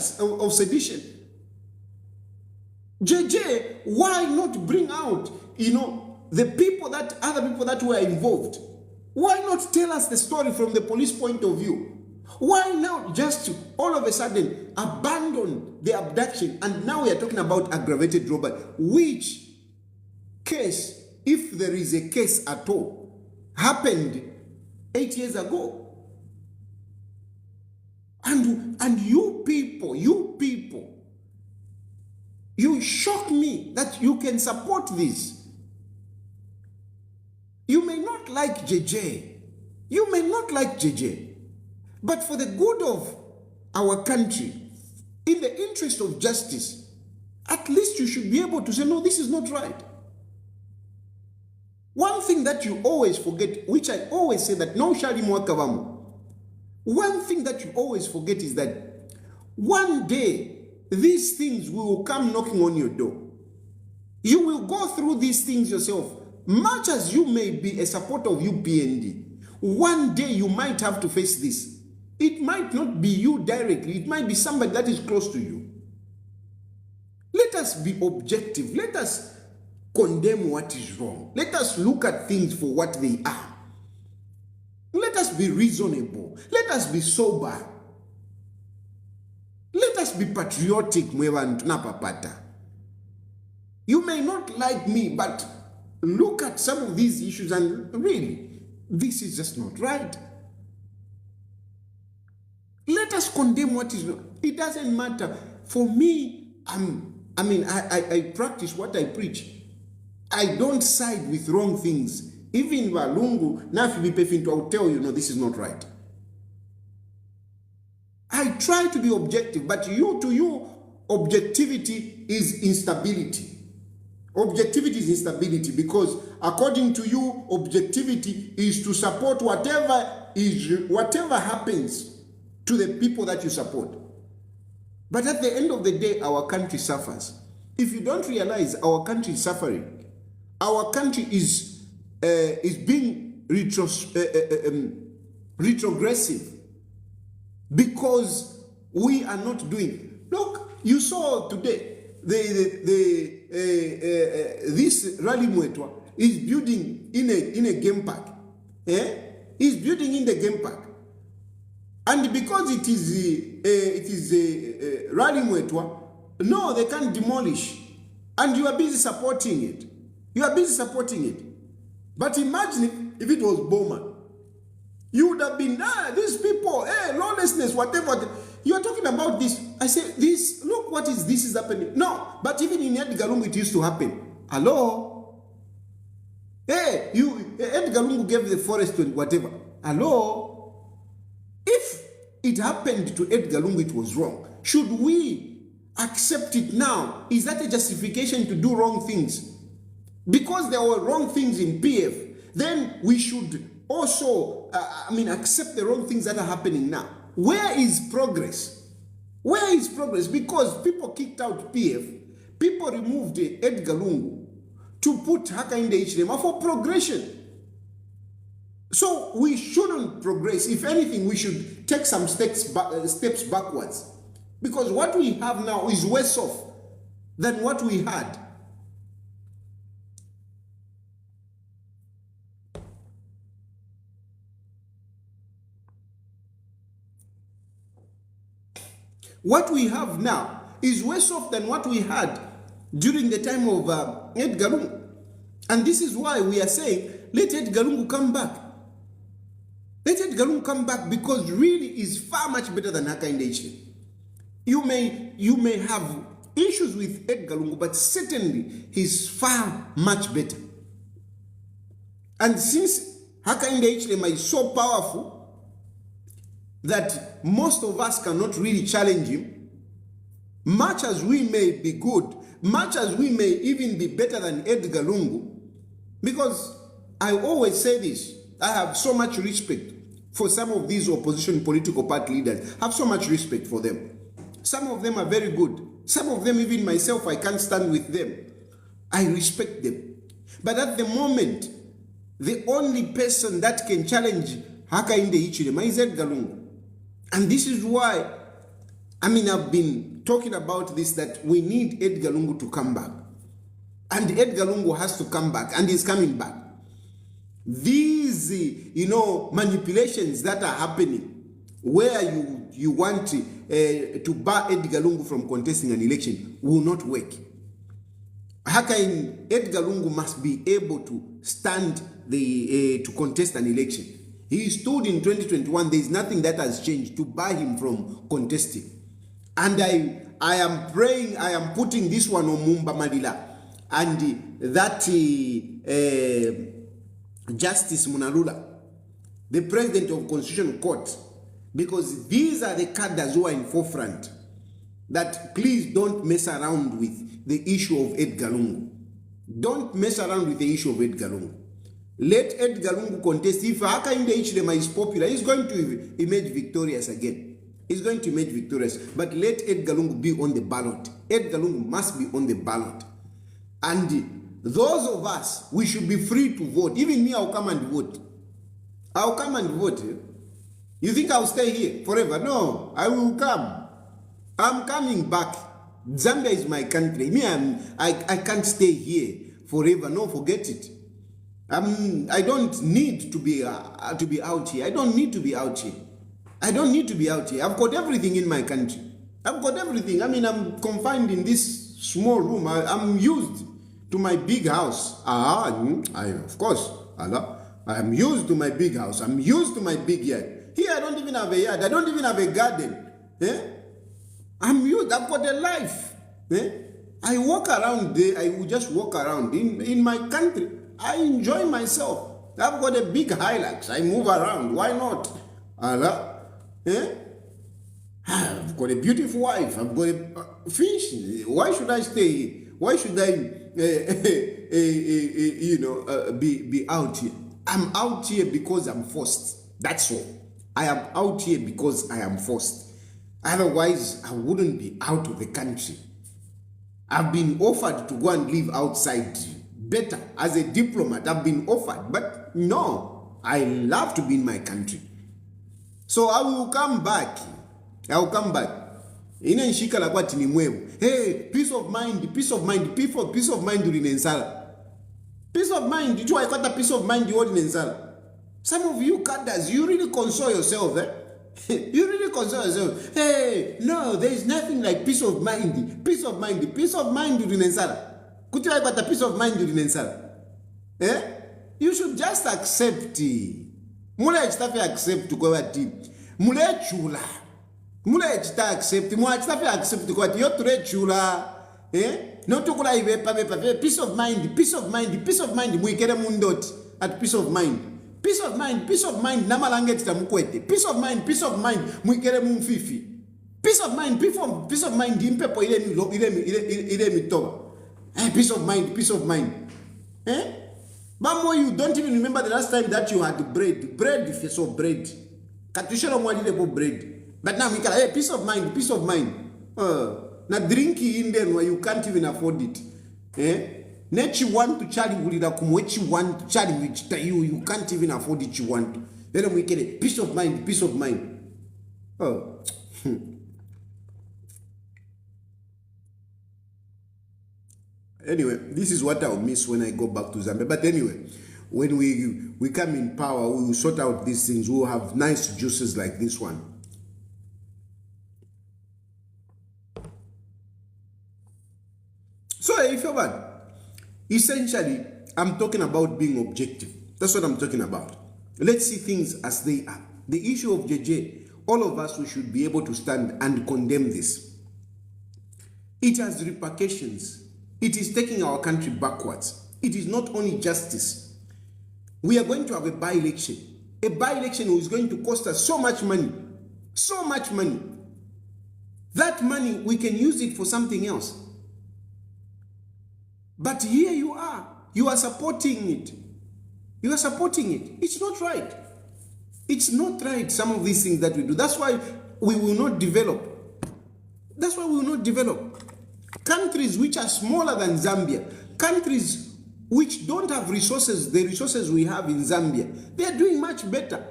JJ, why not bring out, the other people that were involved? Why not tell us the story from the police point of view? Why now just all of a sudden abandon the abduction, and now we are talking about aggravated robbery, which case, if there is a case at all, happened 8 years ago. And you people, you shock me that you can support this. You may not like JJ. You may not like JJ. But for the good of our country, in the interest of justice, at least you should be able to say, no, this is not right. One thing that you always forget, which I always say that no shali mwakavamu. One thing that you always forget is that one day these things will come knocking on your door. You will go through these things yourself. Much as you may be a supporter of UPND, one day you might have to face this. It might not be you directly. It might be somebody that is close to you. Let us be objective. Let us condemn what is wrong. Let us look at things for what they are. Let us be reasonable. Let us be sober. Let us be patriotic. You may not like me, but look at some of these issues and really, this is just not right. Let us condemn what is wrong. It doesn't matter. For me, I practice what I preach. I don't side with wrong things. Even Lungu, I will tell you, no, this is not right. I try to be objective, but to you, objectivity is instability. Objectivity is instability because according to you, objectivity is to support whatever happens to the people that you support. But at the end of the day, our country suffers. If you don't realize our country is suffering, our country is being retrogressive because we are not doing. Look, you saw today this Rally Mwetwa is building in a game park. He's building in the game park. And because it is Rally Mwetwa, no, they can't demolish. And you are busy supporting it. You are busy supporting it. But imagine if it was Bowman. You would have been, these people, lawlessness, whatever. You are talking about this. I say, this, look what this is happening. No, but even in Edgar Lungu, it used to happen. Hello? Hey, Edgar Lungu gave the forest to whatever. Hello? If it happened to Edgar Lungu, it was wrong. Should we accept it now? Is that a justification to do wrong things? Because there were wrong things in PF, then we should also, accept the wrong things that are happening now. Where is progress? Where is progress? Because people kicked out PF, people removed Edgar Lungu to put Hakainde Hichilema for progression. So we shouldn't progress. If anything, we should take some steps backwards. Because what we have now is worse off than what we had. What we have now is worse off than what we had during the time of Edgar Lungu. And this is why we are saying, let Edgar Lungu come back. Let Edgar Lungu come back because really is far much better than Hakainde Hichilema. You may have issues with Edgar Lungu, but certainly he's far much better. And since Hakainde Hichilema is so powerful that most of us cannot really challenge him, much as we may be good, much as we may even be better than Edgar Lungu, because I always say this, I have so much respect for some of these opposition political party leaders. I have so much respect for them. Some of them are very good. Some of them, even myself, I can't stand with them. I respect them. But at the moment, the only person that can challenge Hakainde Hichilema is Edgar Lungu. And this is why, I've been talking about this, that we need Edgar Lungu to come back. And Edgar Lungu has to come back, and he's coming back. These, manipulations that are happening, where you want to bar Edgar Lungu from contesting an election, will not work. Edgar Lungu must be able to stand to contest an election. He stood in 2021. There is nothing that has changed to bar him from contesting. And I am praying, I am putting this one on Mumba Malila, and that Justice Munarula, the President of Constitutional Court, because these are the cadres who are in forefront, that please don't mess around with the issue of Edgar Lungu. Don't mess around with the issue of Edgar Lungu. Let Edgar Lungu contest. If Hakainde Hichilema is popular, he's going to emerge victorious again. He's going to emerge victorious. But let Edgar Lungu be on the ballot. Edgar Lungu must be on the ballot. And those of us, we should be free to vote. Even me, I'll come and vote. I'll come and vote. You think I'll stay here forever? No, I will come. I'm coming back. Zambia is my country. Me, I can't stay here forever. No, forget it. I don't need to be out here. I don't need to be out here. I don't need to be out here. I've got everything in my country. I've got everything. I'm confined in this small room. I'm used to my big house. Of course, Allah. I am used to my big house. I'm used to my big yard. Here, I don't even have a yard. I don't even have a garden. I'm used. I've got a life. I walk around there. I will just walk around in my country. I enjoy myself. I've got a big Hilux. I move around. Why not? Allah. I've got a beautiful wife. I've got a fish. Why should I stay? Why should I, be out here? I'm out here because I'm forced. That's all. I am out here because I am forced. Otherwise, I wouldn't be out of the country. I've been offered to go and live outside better. As a diplomat, I've been offered. But no, I love to be in my country. So I will come back. I will come back. Inanshika la kwati ni mwevu. Hey, peace of mind, peace of mind, peace of mind ulinensala. Peace of mind, you got a peace of mind you ulinensala. Some of you cadres, you really console yourself, You really console yourself. Hey, no, there is nothing like peace of mind. Peace of mind, peace of mind ulinensala. Kuti I got a peace of mind ulinensala. You should just accept. Mule chitafe accept kwa ti. Mule chula. Mule chita accept. Mule chitafe accept kwa ti. Yoture chula. No tukula ivepa. Peace of mind. Peace of mind. Peace of mind. Muikere mundot at peace of mind. Peace of mind. Peace of mind. Namalange chita mukwete. Peace of mind. Peace of mind. Muikere mumfifi. Peace of mind. Peace of mind. Impepo ile mitoba. Peace of mind. Peace of mind. Mamo, you don't even remember the last time that you had bread. Bread, if you saw bread. Katusha mwali lebo bread. But now we can, peace of mind, peace of mind. Na drinki in there where you can't even afford it. Nechi want to charge ulida kumwechi want to charge which you can't even afford it you want. Then we get peace of mind, peace of mind. Anyway, this is what I'll miss when I go back to Zambia. But anyway, when we come in power, we will sort out these things. We will have nice juices like this one. So, if you're bad, essentially, I'm talking about being objective. That's what I'm talking about. Let's see things as they are. The issue of JJ, all of us, we should be able to stand and condemn this. It has repercussions. It is taking our country backwards. It is not only justice. We are going to have a by-election. A by-election is going to cost us so much money. So much money. That money, we can use it for something else. But here you are supporting it. You are supporting it. It's not right. It's not right, some of these things that we do. That's why we will not develop. That's why we will not develop. Countries which are smaller than Zambia, countries which don't have resources, the resources we have in Zambia, they are doing much better.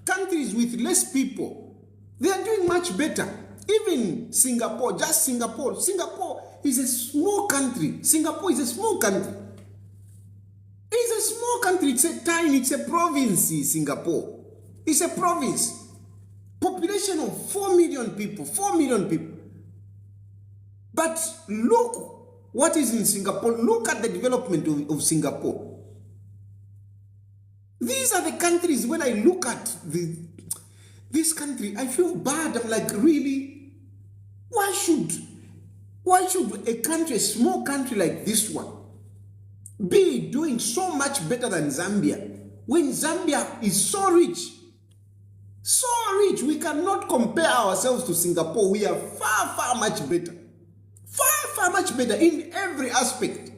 Countries with less people, they are doing much better. Even Singapore, just Singapore. Singapore is a small country. Singapore is a small country. It's a small country. It's a province, Singapore. It's a province. Population of 4 million people. 4 million people. But look what is in Singapore. Look at the development of Singapore. These are the countries, when I look at this country, I feel bad. I'm like, really? Why should a country, a small country like this one, be doing so much better than Zambia, when Zambia is so rich? So rich, we cannot compare ourselves to Singapore. We are far, far much better. Far, far much better in every aspect.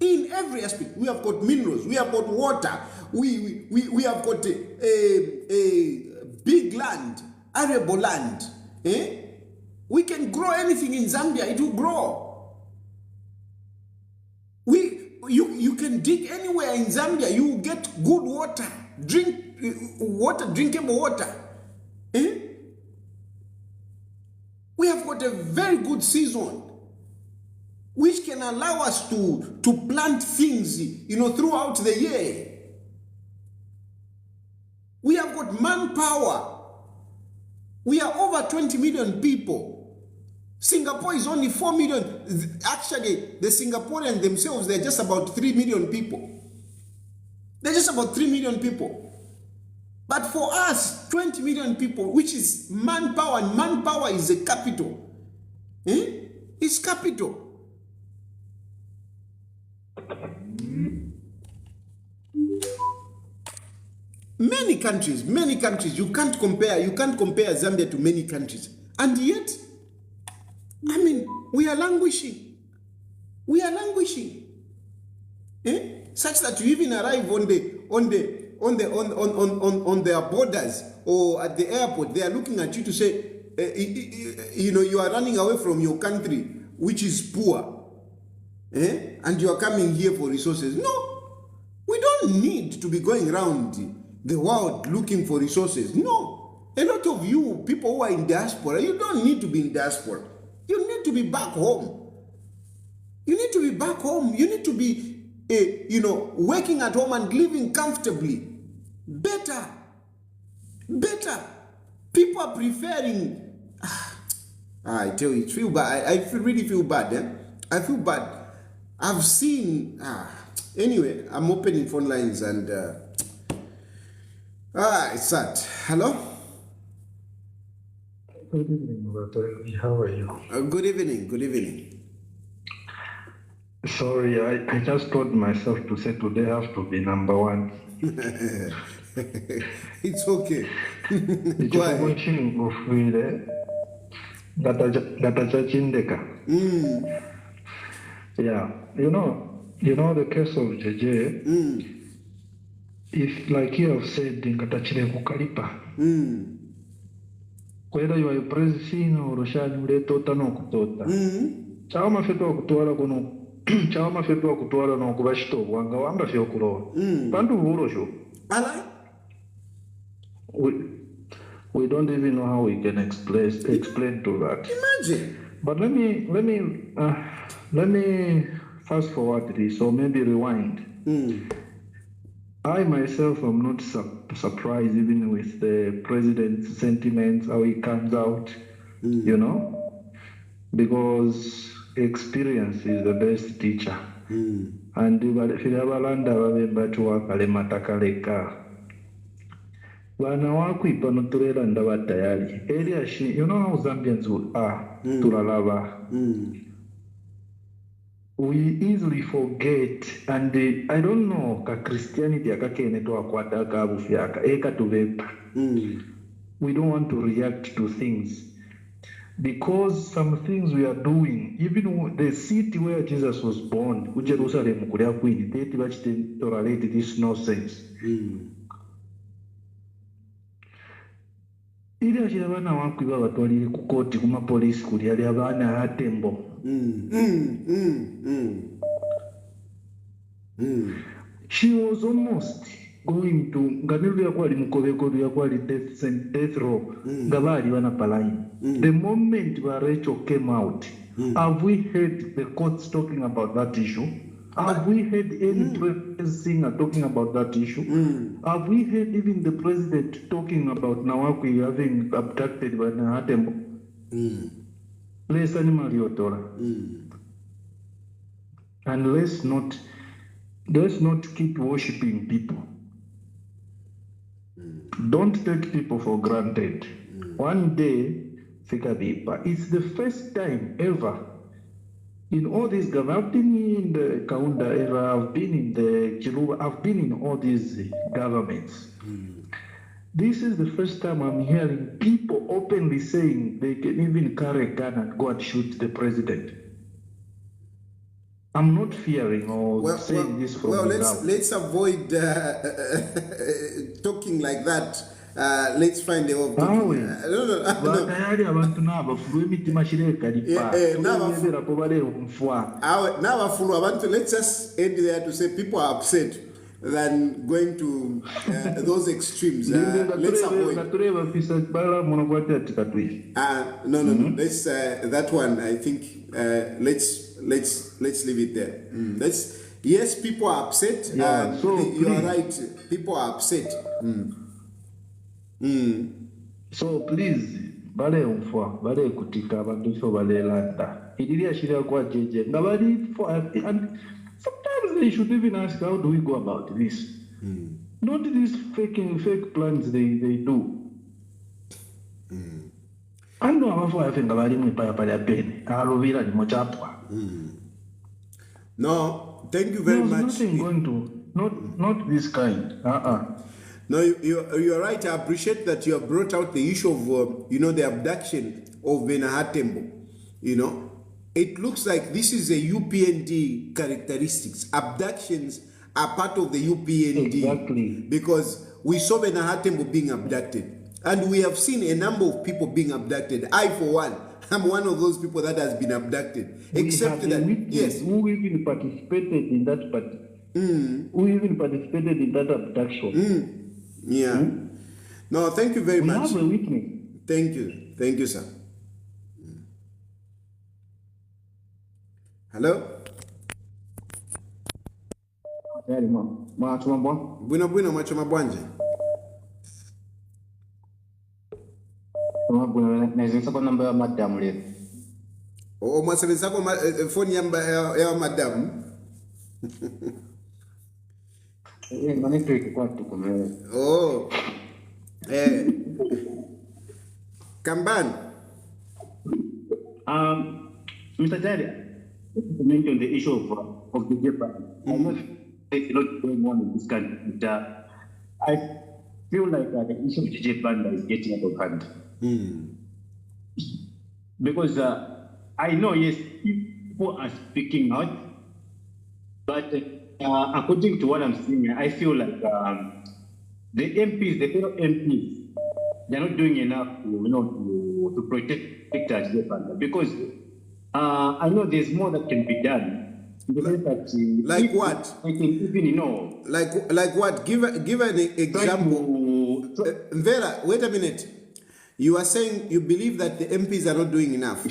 In every aspect. We have got minerals, we have got water, we have got a big land, arable land. We can grow anything in Zambia, it will grow. You can dig anywhere in Zambia, you will get good water, drinkable water. We have got a very good season, which can allow us to plant things, throughout the year. We have got manpower. We are over 20 million people. Singapore is only 4 million. Actually, the Singaporeans themselves, they're just about 3 million people. They're just about 3 million people. But for us, 20 million people, which is manpower, and manpower is a capital. It's capital. Many countries, you can't compare Zambia to many countries. And yet, we are languishing. We are languishing. Such that you even arrive on their borders or at the airport, they are looking at you to say, you are running away from your country, which is poor, and you are coming here for resources. No, we don't need to be going around the world looking for resources. No, a lot of you people who are in diaspora, you don't need to be in diaspora. You need to be back home. You need to be back home. You need to be working at home and living comfortably. Better. People are preferring. I tell you, feel bad. I really feel bad. I feel bad. I've seen. Anyway, I'm opening phone lines and. It's sad. Hello. Good evening, Brother. How are you? Good evening. Sorry, I just told myself to say today have to be number one. It's okay. Go ahead. Yeah, you know the case of JJ. If, like you have said, Nkatachile kukalipa. Kwenda you are president or Roshani Retota no Kutota. Chama fetu kutwala kono. Chama fetu kutwala no kubashito wanga wanga fyo kulo. Bandu burosho. Ala. We don't even know how we can explain to that. Imagine. But let me fast forward this, or maybe rewind. I myself am not surprised even with the president's sentiments, how he comes out, because experience is the best teacher. And Bana wakwipa no turera ndaba tayari. Area she, you know how Zambians are, tulalaba. We easily forget, and I don't know, ka Christianity akakene to akwata ka bufyaka, eka tuvepa. We don't want to react to things. Because some things we are doing, even the city where Jesus was born, Jerusalem, they tolerate this nonsense. Ili achira bana wakwiba batwalire ku koti kuma police kuli ali abana hatembo. She was almost going to ngamiru yakwali mukobeko yakwali death row ngabali bana palai. The moment Rachel came out, have we heard the courts talking about that issue? Have we heard any press singer talking about that issue? Have we heard even the president talking about Nawakwi having abducted by Nahatembo? Let's animal yotora. And let's not keep worshipping people. Don't take people for granted. One day, it's the first time ever in all these governments. I've been in the Kaunda era, I've been in the Chiluba, I've been in all these governments. This is the first time I'm hearing people openly saying they can even carry a gun and go and shoot the president. I'm not fearing or saying this from let's avoid talking like that. Let's find a way of talking. Let's just end there to say people are upset than going to those extremes. Let's avoid. No. Let's that one. I think let's leave it there. Yes, people are upset. So you are right. People are upset. So please, bale umfwa, bale kutika, banduso bale landa. Idilia shiria kwa JJ. And sometimes they should even ask, how do we go about this? Not these fake plans they do. And no, I'm for having a very pen. Alovira ni mochapwa. No, thank you very much. Nothing going to, not this kind. No, you're right. I appreciate that you have brought out the issue of, the abduction of Nahatembo. It looks like this is a UPND characteristics. Abductions are part of the UPND. Exactly. Because we saw Nahatembo being abducted. And we have seen a number of people being abducted. I, for one, I'm one of those people that has been abducted. Except that, yes. Who even participated in that Who even participated in that abduction? Yeah. No, thank you very much. We have a witness. Thank you. Thank you, sir. Hello? Bueno, macho mabwanje. Nazisa kwa namba ya madam leo. Mwaseleza kwa phone ya madam. Kambani. Mr. Jari, comment on the issue of the Japan. I know there's a lot going on in this country. I feel like the issue of JJ Banda is getting out of hand. Because I know, yes, people are speaking out, but according to what I'm seeing, I feel like the MPs, the fellow MPs, they're not doing enough to protect JJ Banda. Because I know there's more that can be done. Like what? I can even, Like what? Give an example. Vera, wait a minute. You are saying you believe that the MPs are not doing enough.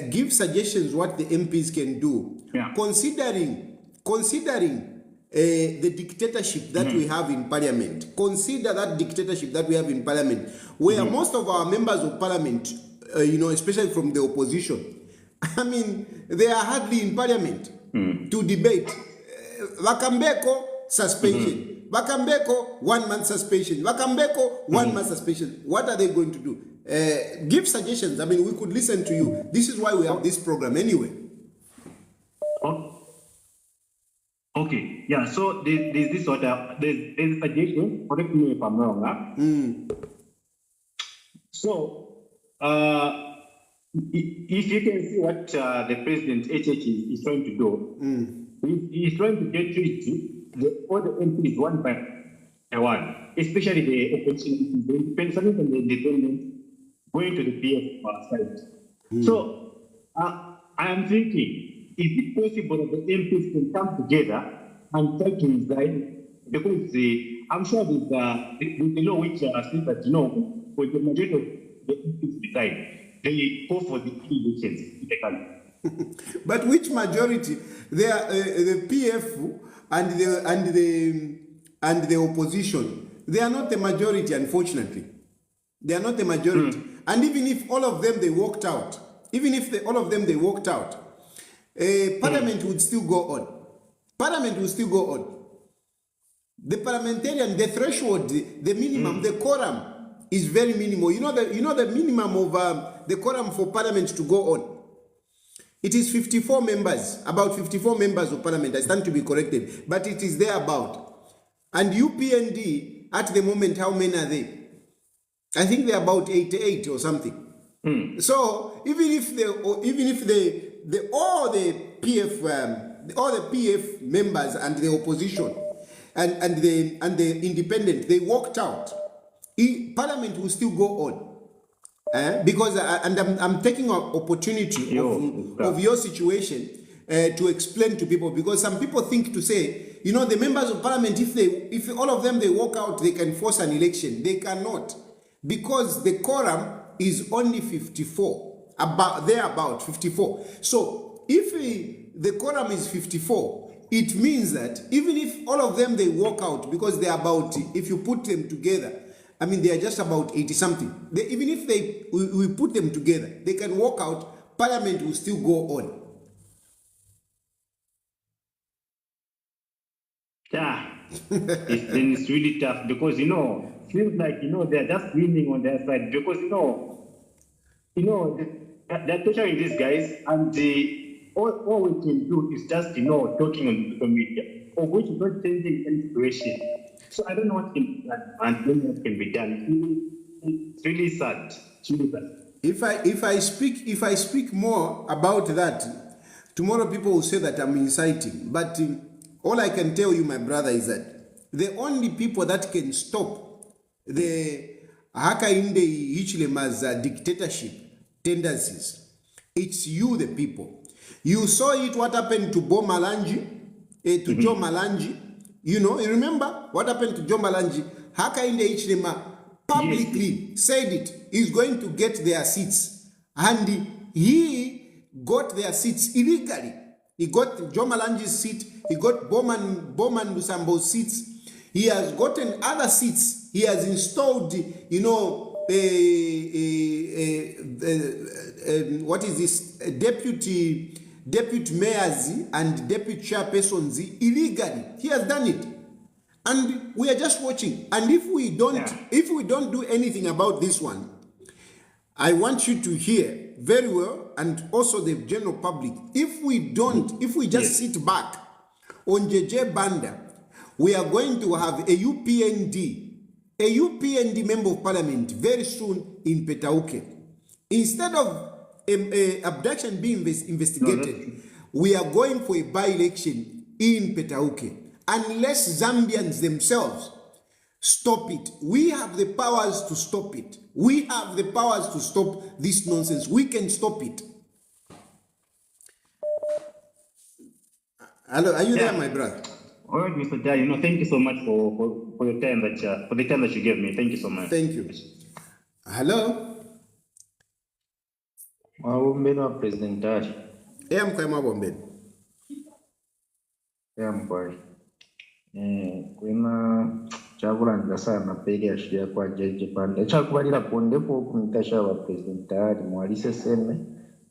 Give suggestions what the MPs can do. Yeah. Considering the dictatorship that we have in Parliament. Consider that dictatorship that we have in Parliament, where most of our members of Parliament, especially from the opposition, I mean, they are hardly in Parliament to debate. Wakambeko, suspension. Wakambeko, 1 month suspension. Wakambeko, 1 month suspension. What are they going to do? Give suggestions. I mean, we could listen to you. This is why we have this program anyway. Okay, yeah, so there's this sort of, there's a suggestion, correct me if I'm wrong, huh? So, if you can see what the president HH is trying to do, he's trying to get rid all the MPs one by one, especially the opposition, the independent and the independent, going to the PF side. So, I am thinking, is it possible that the MPs can come together and try to resign? Because I'm sure with the law which says that, when the majority of the MPs decide, they go for the elections in the country. But which majority? They are the PF and the opposition. They are not the majority, unfortunately. They are not the majority. And even if all of them they walked out, Parliament would still go on. Parliament will still go on. The parliamentarian, the threshold, the minimum, the quorum is very minimal. You know the minimum of the quorum for Parliament to go on. It is 54 members, about 54 members of Parliament. I stand to be corrected, but it is there about. And UPND at the moment, how many are they? I think they're about 88 or something. So even if all the PF members and the opposition and the independent, they walked out, Parliament will still go on. Because I'm taking an opportunity of your situation to explain to people, because some people think to say, the members of Parliament, if all of them they walk out, they can force an election. They cannot, because the quorum is only 54, about 54. So if the quorum is 54, it means that even if all of them they walk out, because they're about, if you put them together, I mean, they are just about 80 something. Even if we put them together, they can walk out, Parliament will still go on. Yeah, it's really tough because, feels like, they're just winning on their side because, they're torturing these guys, and all we can do is just, talking on the media, of which is not changing any situation. So I don't know what can be done, and then what can be done. It's really sad. It's really sad. If I speak more about that, tomorrow people will say that I'm inciting. But all I can tell you, my brother, is that the only people that can stop the Hakainde Hichilema's dictatorship tendencies, it's you, the people. You saw it, what happened to Bo Malanji, to Joe Malanji. You remember what happened to Joe Malanji? Hakainde Hichilema publicly said it. He's going to get their seats. And he got their seats illegally. He got Joe Malanji's seat. He got Bowman Lusambo's seats. He has gotten other seats. He has installed, what is this? Deputy mayors and deputy chairpersons illegally. He has done it. And we are just watching. And if we don't do anything about this one, I want you to hear very well, and also the general public, if we just sit back on JJ Banda, we are going to have a UPND member of parliament very soon in Petauke. Instead of abduction being investigated, we are going for a by-election in Petauke. Unless Zambians themselves stop it, we have the powers to stop it. We have the powers to stop this nonsense. We can stop it. Hello, are you there, my brother? All right, Mr. Jai, thank you so much for your time that you gave me. Thank you so much. Thank you. Hello. President Dash. I'm Bombay. Kuna chakulanda sana peli ashiria kwa JJ Banda chakubalira pondepo kumtasha wa President Dash mwalise seme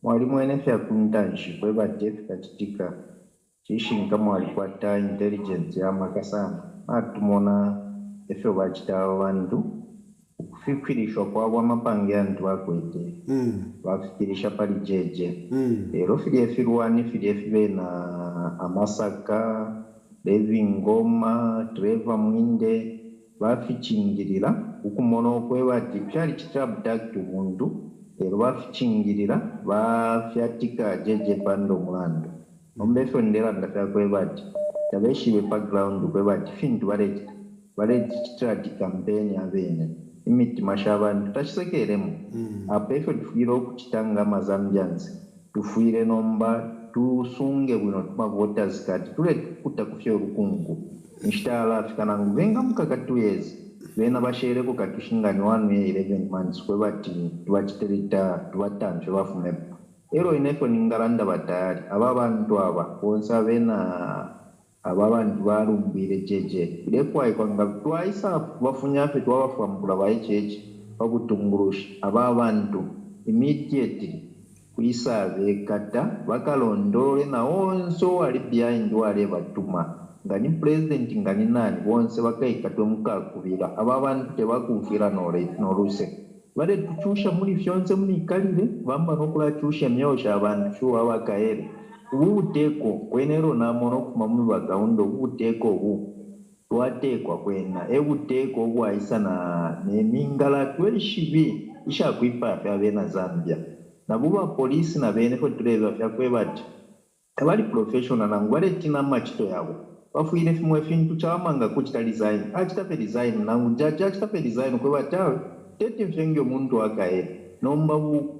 mwalimu enefe akuntanshi kweba jeff kachitika chishinga mwalikwata intelligence ya makasama atumona efyo bakitawo bantu okufikirishwa kwabwa amapange antu bakwete bafikirisha pali jeje rero fili efirwani fili efibe na amasaka Levi Ngoma Trevor Mwinde bafichingirira ukumona okwe bati kyali kitabudakti omuntu rero bafichingirira bafyatika JJ Banda omulandu ombefo ndera ndakakwe bati tabeshibe background kwe bati fintu baleti kitrati campaign abene imitima shabantu tachisekeremu apefo tufuyire okukitanga amazambians tufuyire nomba tusunge bwino tuma kati tule kuta kufya olukungu nshitala afikanangu venga mukaka 2 years vena bashereko katushingani 1 year 11 months kwe bati tubachiterita tubatamshe bafumepo ero inefo ningalanda batayari aba bantu aba bonsa bena aba bantu balumbire jeje lekwayi kwanga twaisa bafunyafe twabafambula bayecheche bakutungurusha aba bantu immediately kuisabe kata bakalondole na onso wali behind wale batuma ngani president ngani nani bonse bakaikatwe mukakubira aba bantu tebakufira noruse bale tuchusha muri fyonse muri kalire bamba nokula chusha myosha abantu shuwa bakaere ubuteko kwenero namono kumamu bagaundo ubuteko ubu twatekwa kwena ebuteko bwaisa na nemingala tweshibi ishakwipa abena Zambia nabuba polisi na bene ko tureba fyakwe bati abali professional nangu bale tina machito yabo bafuire fimwe fintu chamanga kuchita design achita pe design nangu jaji achita pe design kwe batawe tete mfengyo muntu akae nomba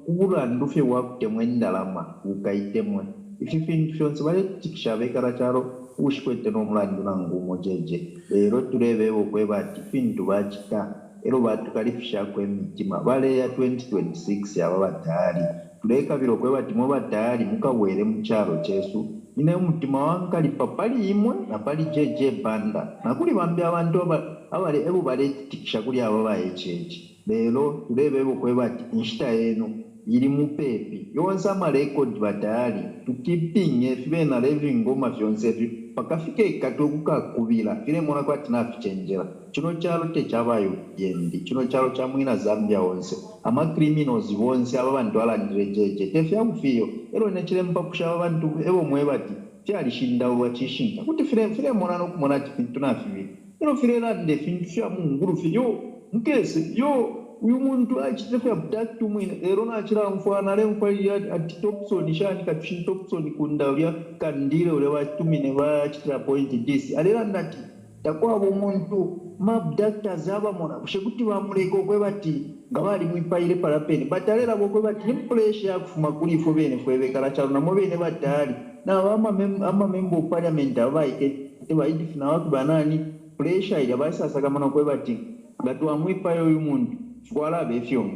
kubura ndufe wakute mwendalama ukaitemwe ififintu fyonse bale tikishabe karacharo ushikwete nomulandi nangu mojeje lero turebe kwe bati fintu bachita ero batukalifisha kwe mitima bale ya 2026 aba batari tuleka biro kwe bati mo batari mukawere mucharo chesu ine umutima wankali papali imwe na pali JJ Banda nakuli bambi abantu abale ebo bale tikisha kuli aba bayecheche lero tulebe kwe bati inshita yenu iri mupepi yonsa ma record batari tukipinge fibe na Levi Ngoma vyonse pakafike ikato kukakubira file mona kwa tinafichenjera chino chalo techabayo yendi chino chalo cha mwina Zambia onse ama criminals bonse aba bantu alandire jeje tefya kufiyo ero nechile mpakusha abantu ebo mwebati fyalishinda ulwachishinda kuti file mona no kumona tipintu nafibi ero file lande fintu sha munguru fiyo mkese yo uyu muntu achitefa abduct mwine ero na achira mfana le mfali ati Topson shani katushin Topson kunda ulia kandire ule watumine wachitira point this alera ndati takwa muntu mabdakta zaba mona kushekuti bamuleko kwe bati ngabali mwipaile parapeni batalera bokwe bati pressure yakufuma kuli fo bene fwebe kalacharo na mobene batali na ama member parliament abaike tebaidi fina watu banani pressure ile basasa kama nakwe bati ngatu amwipayo uyu muntu swala befyo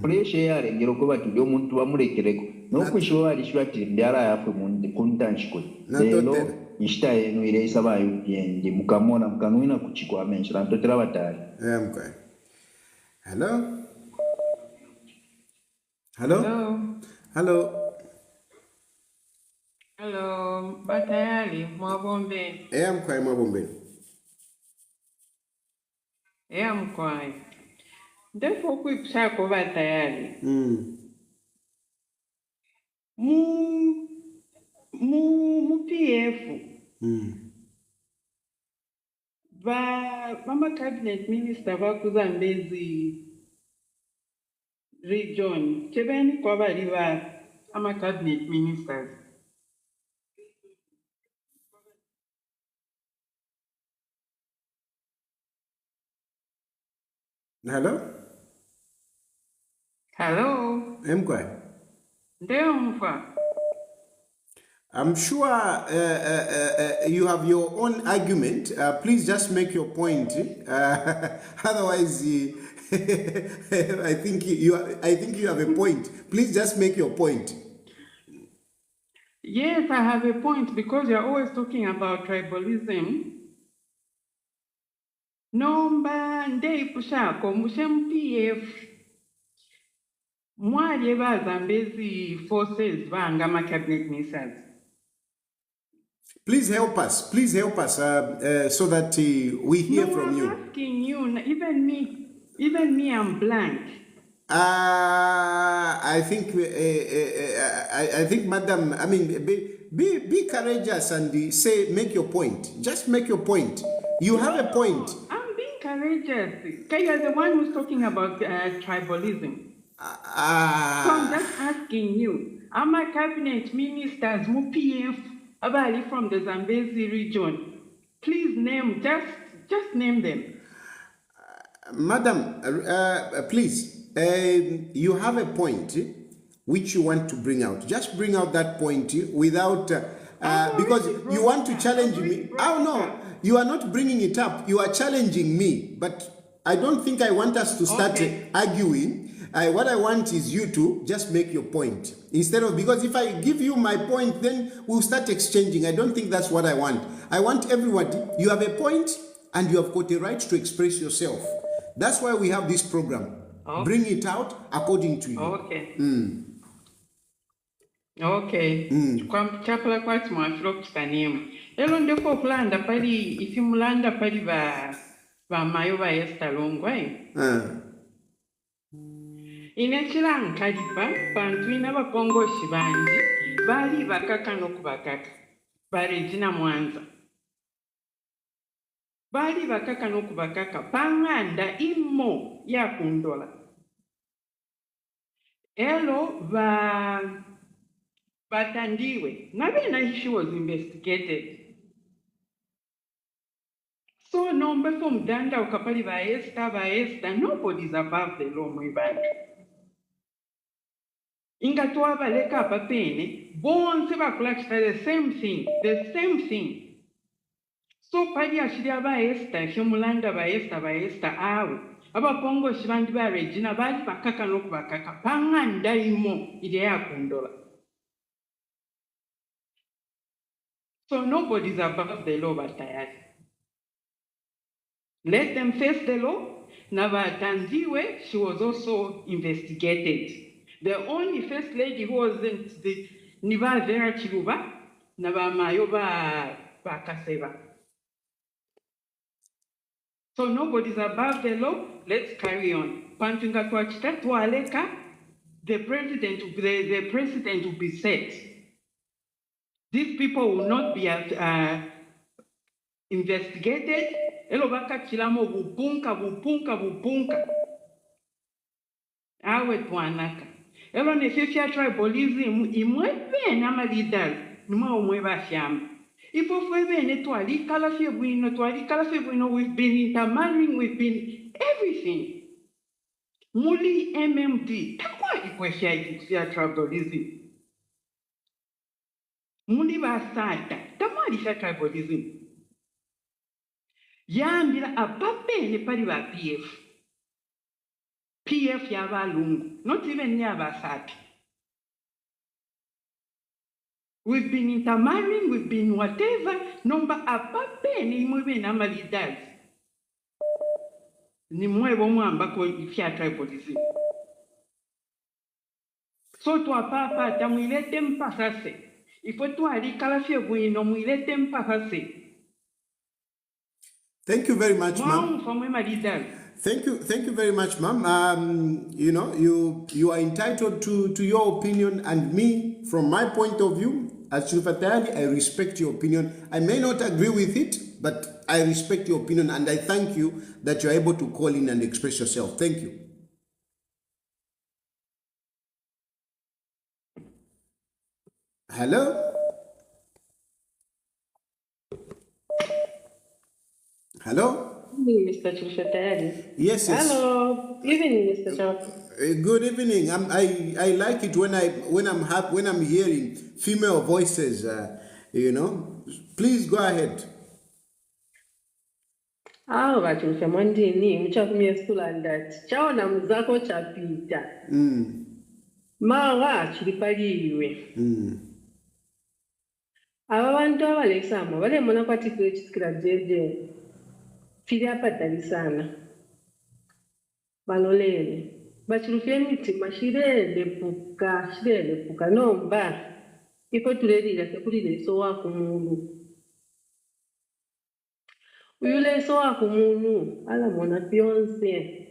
pressure yale ngero ko bati yo muntu bamulekereko no kwisho ali shwati ndara yafu muntu kuntanshiko lelo ishita yenu ile isaba yendi mukamona mukanwina kuchikwa menshi rantotera batali mkwe hello hello hello hello batayali mwabombe mkwe mwabombe mkwe ndefo kuipshako batayali mu PF mama cabinet minister bakuzambezi region chebeni kwa bali ama cabinet ministers hello mkwe ndio mfa. I'm sure you have your own argument. Please just make your point. Otherwise, I think you have a point. Please just make your point. Yes, I have a point because you're always talking about tribalism. Nomba ndei pushako mushem PF mwali bazambezi forces banga ma cabinet ministers. Please help us. Please help us so that we hear from you. I'm asking you. Even me, I'm blank. I think, Madam. I mean, be courageous and make your point. Just make your point. You have a point. I'm being courageous. You're the one who's talking about tribalism. So I'm just asking you. Am I cabinet ministers who PF abali from the Zambezi region? Please name, just name them. Madam, please. You have a point which you want to bring out. Just bring out that point without, because you want to challenge me. Oh no, you are not bringing it up. You are challenging me. But I don't think I want us to start arguing. What I want is you to just make your point. Instead of, because if I give you my point, then we'll start exchanging. I don't think that's what I want. I want everybody, you have a point and you have got a right to express yourself. That's why we have this program. Okay. Bring it out according to you. Okay. Okay. Kwa chapala kwa tumafilo kustanema. Elo ndeko kulanda pali, ifimulanda pali ba mayo ba Edgar Lungu. Inechila nkalipa, pantuina ba Kongo shibanji, bali bakaka no kubakaka. Barejina Mwanza. Bali bakaka no kubakaka, panganda imo ya kundola. Elo batandiwe. Nabena she was investigated. So number from Danda ukapali ba Esther, nobody's above the law mwibanda. Ingatwa baleka papene, bonse bakulakita the same thing. So pali ashiria ba Esther, shemulanda ba Esther awe. Aba Kongo shibandi ba Regina bali bakaka no kubakaka panganda imo ide ya kundola. So nobody's above the law batayari. Let them face the law. Nava Tandiwe, she was also investigated. The only first lady who wasn't the Niva Vera Chiluba, Nava Mayoba Bakaseva. So nobody's above the law. Let's carry on. Pantunga Kwachita Tualeka, the president will be set. These people will not be investigated. Elobaka chilamo bupunka. Awe tuanaka. Elo nefefia tribalism imwebe na leaders numa omweba shamba. Ifo fwebe ne twali kala febuino, we've been intermarrying, we've been everything. Muli MMD takwa ikwefia tribalism. Muli basata tamali tribalism. Yambira apape ne pali ba PF yaba Lungu, not even yaba Sati. We've been intermarrying, we've been whatever, number apape ni mwe na malidas. Ni mwe mwamba ko ifia tribalism. So to apapa tamwilete mpasase. Ifo tu alikala fie bwino mwilete mpasase. Thank you very much, ma'am. Thank you very much, ma'am. You are entitled to your opinion, and me, from my point of view, as Chilufatayali, I respect your opinion. I may not agree with it, but I respect your opinion, and I thank you that you're able to call in and express yourself. Thank you. Hello? Hello, Mr. Chilufatayali. Yes. Hello. Evening, Mr. Chap. Good evening. I like it when I'm hearing female voices. Please go ahead. Vachulusha mwandini mchakumia sulandati chaona mzako chapita mawa chilipaliwe ava vantu avalesama valemona kwatikile chisikila JJ fili apatalisana valolele vachilufye mitima shilelepuka nomba ifo tulelila sekulile iso waku mungu uyuleso wako munu alamona Beyonce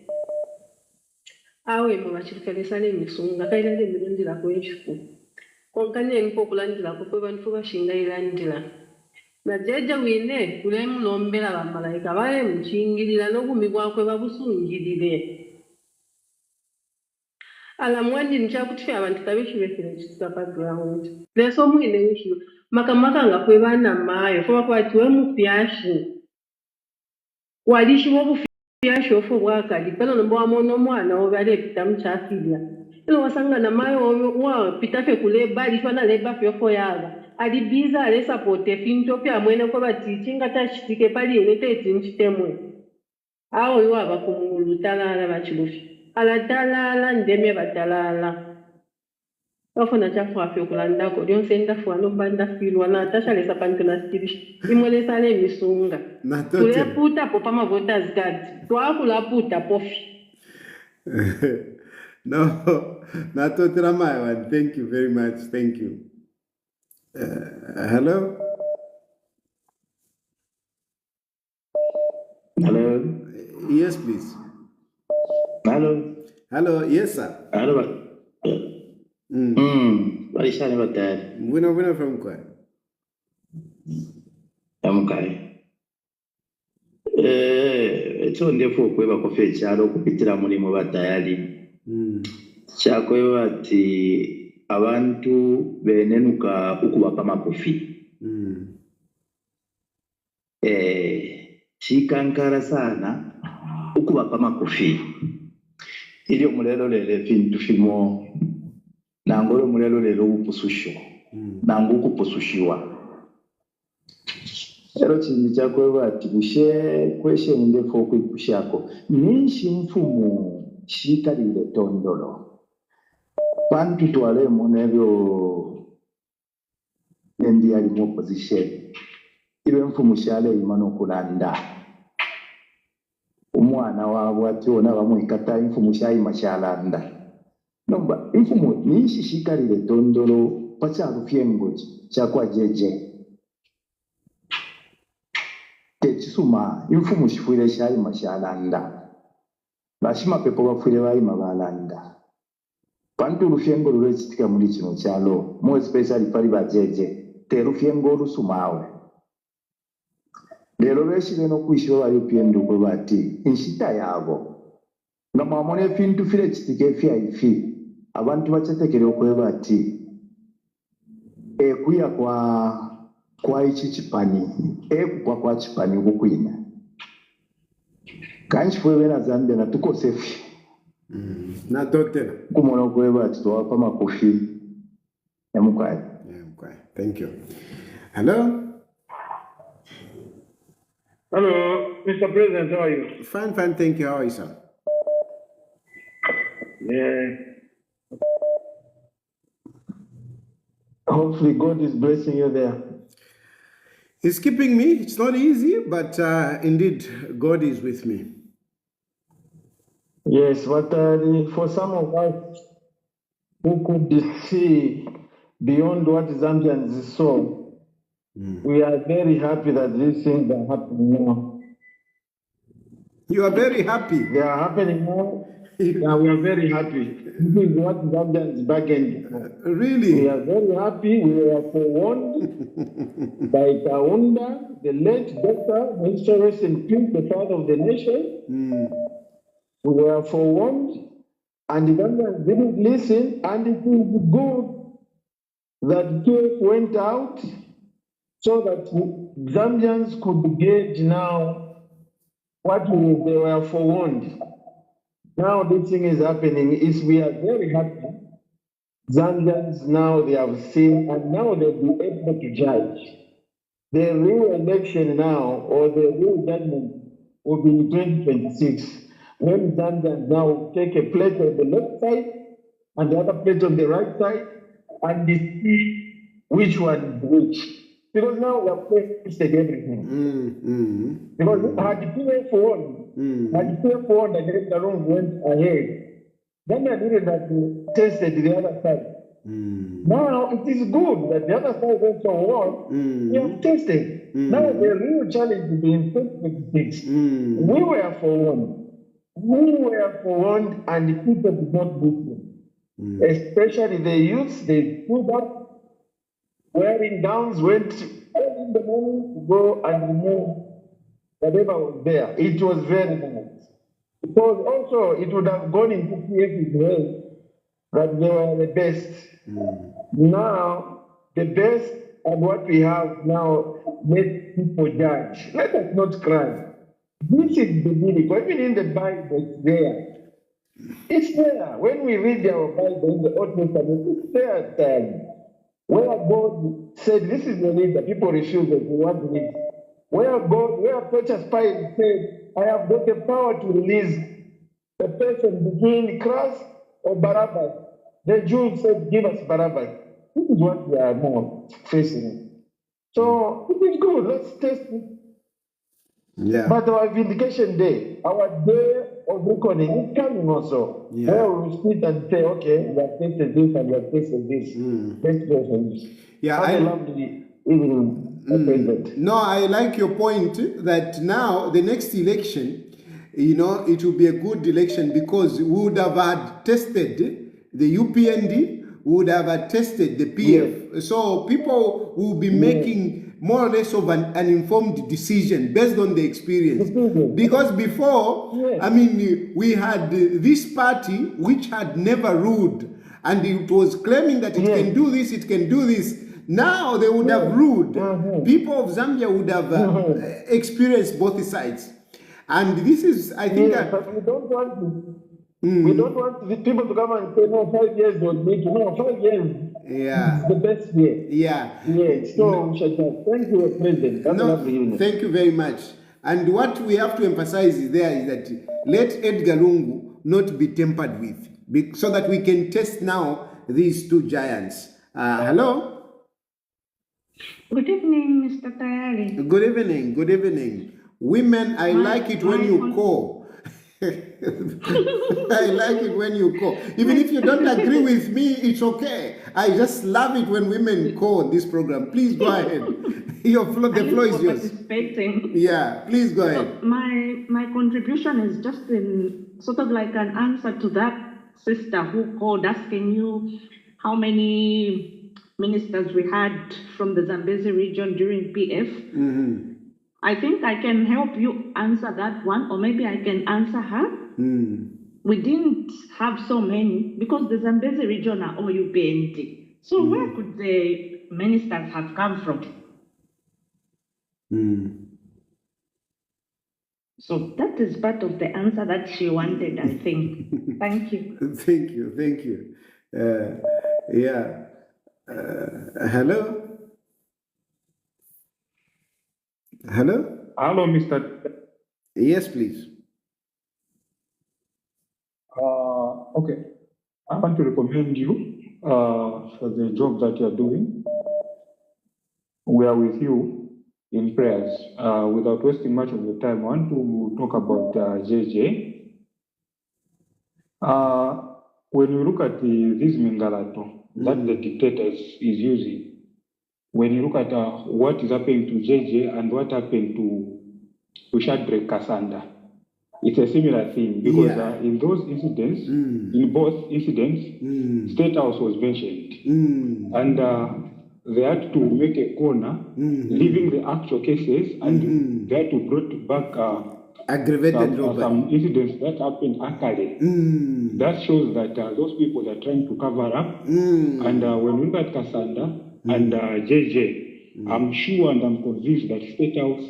awe mubachirikalesana emisunga kailale emirundi kwenchiku konkane empokulandila kwe bantu bashinga ilandila na jeje wine kule mulombela bamalayika baye muchingilila nokumi bwakwe babusungilile alamwandi nichakutifya abantu kabishibekele chisa background leso mwine wishiyo makamaka ngakwe bana mayo foba kwatiwe mufyashi walishi wobufyashi ofo bwakali pelo nombo wamono mwana obale pita mchafilya ilo wasangana mayo wa pitafe kule bali fana leba fyofo yaga alibiza alesa pote finto pya mwene kwa batichinga tashitike pali enete etinchitemwe awo yo abakumulu talala bachilufi ala talala ndeme batalala ofuna chafu afyo kulandako lyonse ndafu anobanda filwa na tasha lesa panto na stilish imwelesa le misunga tuleputa popa ma voters card twakulaputa pofi No, natotera my one. Thank you very much. Thank you. Hello? Hello? Yes, please. Hello? Hello, yes, sir. Hello? Walishani batari. Wina from kwa? Yamukai. Echo ndefu kweba kofe chalo kupitira mulimo batayali. Chakweba ati abantu benenuka ukubapa makofi. Chikankara sana ukubapa makofi. Ilio mulelo lele fintu fimo nangolo mulelo lelo upususho nangu kupusushiwa ero chini chakweba ati kushe kweshe ndefo kwikushako nishi mfumu shikalile tondolo bantu twale monebyo endi ali mu opposition ibe mfumu shale imano kulanda umwana wabo ationa bamwikata imfumu shayi mashalanda nomba imfumu nishi shikalile tondolo pacharu fyengoji chakwa jeje Techisuma imfumu shifuile shayi mashalanda bashima pepo bafuile bayi mabalanda bantu rufyengo rulechitika muri kino cyalo mo especially pali bajeje te rufyengo rusumawe lero beshi beno kwishyo bali pyendu ko bati inshita yabo ngamamone fintu file chitike fya ifi abantu bachetekere ko bati kuya kwa ichi chipani kwa chipani ukukwina kanchi fwe bena zambe na tuko safe Na doctor. Kumona kweba titowapa makofi yamukwai. Yamukwai. Thank you. Hello? Hello, Mr. President, how are you? Fine, thank you. How are you, sir? Yeah. Hopefully God is blessing you there. He's keeping me. It's not easy, but indeed, God is with me. Yes, but for some of us who could see beyond what Zambians saw, we are very happy that these things are happening now. You are very happy. They are happening now. Yeah, we are very happy. This is what Zambians bargained for. Really? We are very happy. We were forewarned by Kaunda, the late doctor, Mr. Rest in Peace, the father of the nation. We were forewarned, and the Zambians didn't listen, and it is good that case went out so that Zambians could gauge now what they were forewarned. Now this thing is happening. We are very happy. Zambians now they have seen, and now they'll be able to judge. The real election now, or the real judgment, will be in 2026. When Zambians now take a plate on the left side and the other plate on the right side, and they see which one is which. Because now we have tasted everything. Because had the people forward, and Edgar Lungu went ahead. Then I needed that we tested the other side. Now it is good that the other side also won. We have tested. Now the real challenge is in 2026. We were forewarned. We were forewarned, and the people did not listen. Especially the youths, they stood up, wearing gowns, went early in the morning to go and remove whatever was there. It was very nice. Because also it would have gone into PF's way that they were the best. Now, the best and what we have now, let people judge. Let us not cry. This is the biblical. Even in the Bible, it's there. It's there. When we read our Bible in the Old Testament, it's there. Where God said, this is the leader, people refuse it. We want this. Where Pontius Pilate said, I have got the power to release a person between Christ or Barabbas. The Jews said, give us Barabbas. This is what we are now facing. So it is good. Let's test it. Yeah. But our vindication day, our day of reckoning is coming also. Yeah. Where we will sit and say, okay, we have tasted this and we have tasted this. Let's go for this. Yeah, Have a lovely evening. No, I like your point that now the next election, it will be a good election because we would have had tested the UPND, would have tested the PF. Yes. So people will be making more or less of an informed decision based on the experience. Because before, we had this party which had never ruled, and it was claiming that it can do this, it can do this. Now they would have ruled. People of Zambia would have experienced both sides. And this is, I think... but we don't want to. We don't want the people to come and say, no, 5 years don't make it. No, 5 years is the best year. Yeah. So, thank you, President. Thank you very much. And what we have to emphasize is that let Edgar Lungu not be tampered with, so that we can test now these two giants. Hello? Good evening, Mr. Tayari. Good evening. Women, I like it when you call. I like it when you call. Even if you don't agree with me, it's okay. I just love it when women call on this program. Please go ahead. The floor is yours. Participating. Yeah, please go ahead. My contribution is just sort of like an answer to that sister who called asking you how many ministers we had from the Zambezi region during PF. I think I can help you answer that one, or maybe I can answer her. We didn't have so many because the Zambezi region are all UPND. So where could the ministers have come from? So that is part of the answer that she wanted, I think. Thank you. Thank you. Hello? Hello? Hello, Mr. Yes, please. Okay. I want to recommend you for the job that you're doing. We are with you in prayers. Without wasting much of the time, I want to talk about JJ. When you look at this Mingalato that the dictator is using, when you look at what is happening to JJ and what happened to Shadrach Kasanda, it's a similar thing because in those incidents, in both incidents, State House was mentioned. And they had to make a corner, leaving the actual cases, and they had to bring back aggravated some incidents that happened actually. That shows that those people are trying to cover up. And when we look at Kasanda, and JJ, I'm sure and I'm convinced that State House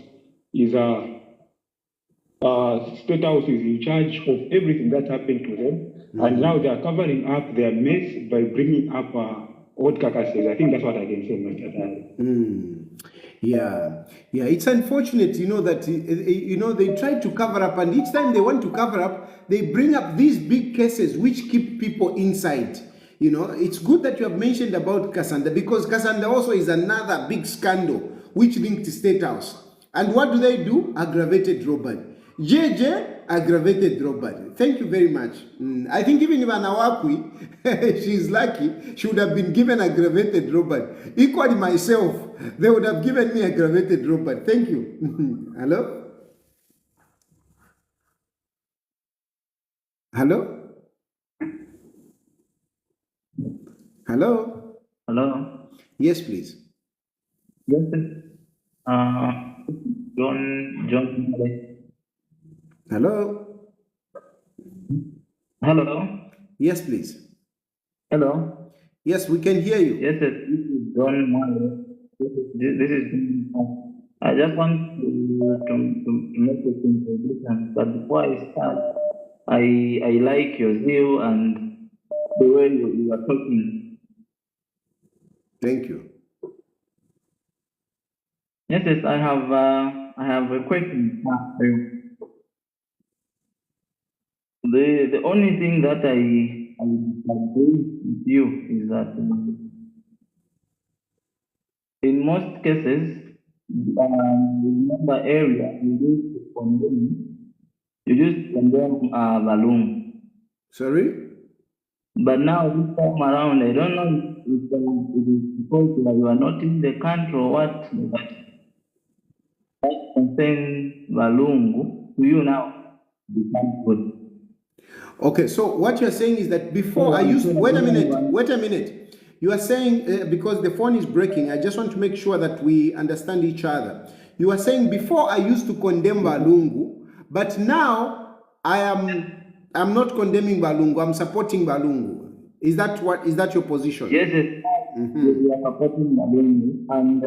is in charge of everything that happened to them, and now they are covering up their mess by bringing up old carcasses. I think that's what I can say, Mr. Tari. Yeah, it's unfortunate, that, they try to cover up, and each time they want to cover up, they bring up these big cases which keep people inside. It's good that you have mentioned about Kasanda, because Kasanda also is another big scandal which linked to State House. And what do? Aggravated robbery. JJ, aggravated robbery. Thank you very much. I think even Ivanawakwi, she's lucky, she would have been given aggravated robbery. Equally myself, they would have given me aggravated robbery. Thank you. Hello? Hello? Hello? Hello. Yes, please. Yes, sir. John. Hello? Hello. Yes, please. Hello. Yes, we can hear you. Yes, sir. This is John. This is. I just want to make a introduction, but before I start, I like your zeal and the way you are talking. Thank you. Yes, yes. I have a question for you. The only thing that I agree with you is that in most cases, in the area you used to condemn Balloon. Sorry? But now this time around, I don't know if it is because you are not in the country or what, but that concerns Balungu to you now becomes good. Okay, so what you're saying is that before I used... Wait a minute. You are saying, because the phone is breaking, I just want to make sure that we understand each other. You are saying before I used to condemn Balungu, but now I'm not condemning Balungu, I'm supporting Balungu. Is that your position? Yes, yes. We are supporting Balungu. And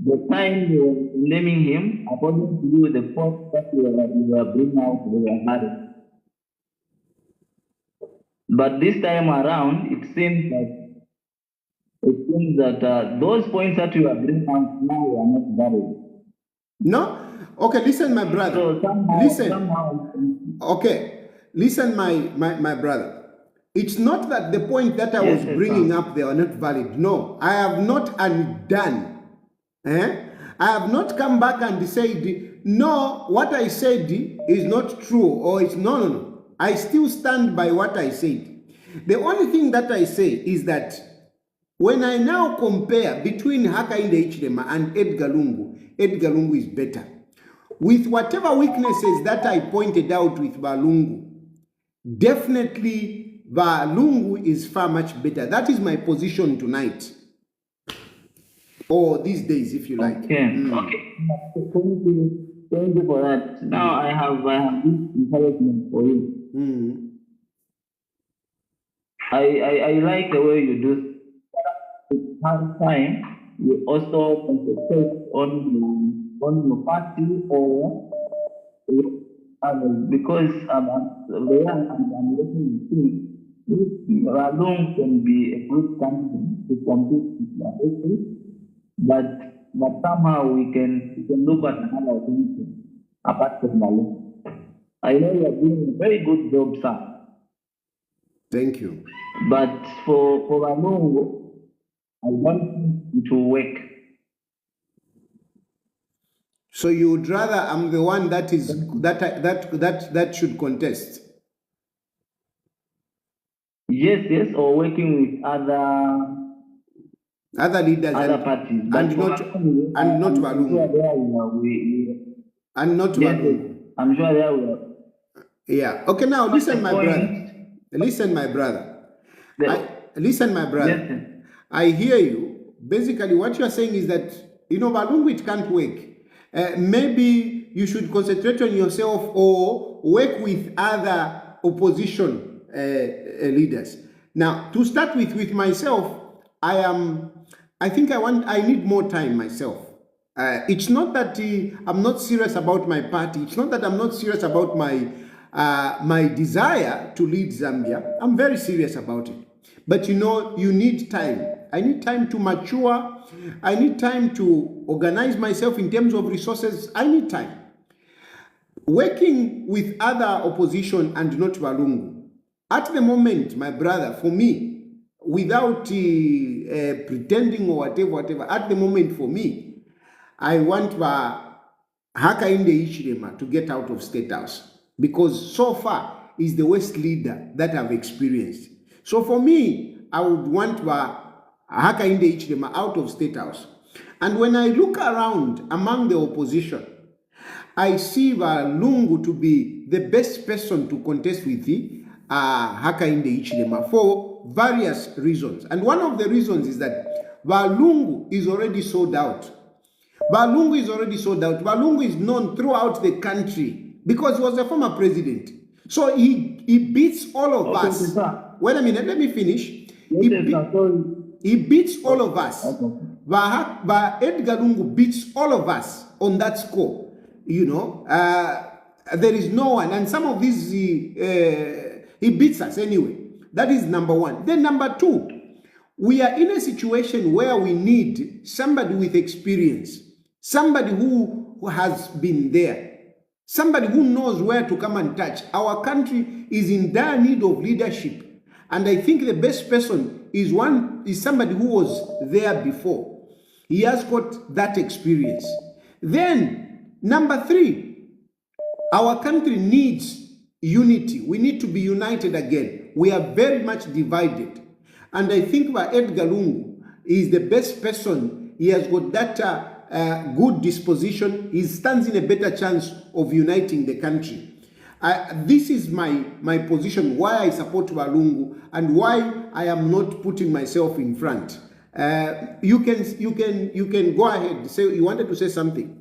the time you were condemning him, according to you, the post that you were bringing out, we were married. But this time around, it seems that those points that you are bringing out now are not valid. No? Okay, listen, my brother. So somehow, Okay, listen, my brother. It's not that the point that I was bringing up, they are not valid. No, I have not undone. I have not come back and said, no, what I said is not true, or it's no. I still stand by what I said. The only thing that I say is that when I now compare between Hakainde Hichilema and Edgar Lungu is better. With whatever weaknesses that I pointed out with Balungu, definitely Balungu is far much better. That is my position tonight. Or these days, if you like. Okay. Okay. Thank you for that. Now I have this encouragement for you. I like the way you do. At time, you also concentrate on your party or because the way I'm looking at it, Ralong can be a good candidate to compete with the but somehow we can look at another thing apart from Ralong. I know you are doing a very good job, sir. Thank you. But for Ralong, I want it to work. So you would rather I'm the one that should contest? Yes, or working with other leaders, other parties, and not Balungu. And not Balungu. I'm sure there will. Yeah. Okay. Now listen, my brother. Listen, my brother. Listen, my brother. Yes. I hear you. Basically, what you are saying is that Balungu, it can't work. Maybe you should concentrate on yourself or work with other opposition leaders. Now, to start with myself, I think I need more time myself. It's not that I'm not serious about my party. It's not that I'm not serious about my desire to lead Zambia. I'm very serious about it. But you need time. I need time to mature. I need time to organize myself in terms of resources. I need time. Working with other opposition and not Balungu. At the moment, my brother, for me, without pretending or whatever, at the moment for me, I want Hakainde Hichilema to get out of State House. because so far is the worst leader that I've experienced. So for me, I would want Hakainde Hichilema out of State House. And when I look around among the opposition, I see Lungu to be the best person to contest with Hakainde Hichilema for various reasons. And one of the reasons is that Lungu is already sold out. Lungu is already sold out. Lungu is known throughout the country because he was a former president. So he beats all of us. Wait a minute, let me finish. He beats all of us. Edgar Lungu beats all of us on that score. You know, there is no one, and some of these he beats us anyway. That is number one. Then number two, we are in a situation where we need somebody with experience, somebody who has been there, somebody who knows where to come and touch. Our country is in dire need of leadership, and I think the best person is somebody who was there before. He has got that experience. Then number three, our country needs unity. We need to be united again. We are very much divided. And I think that Edgar Lungu is the best person. He has got that good disposition. He stands in a better chance of uniting the country. This is my position, why I support Lungu and why I am not putting myself in front. You can go ahead. Say you wanted to say something.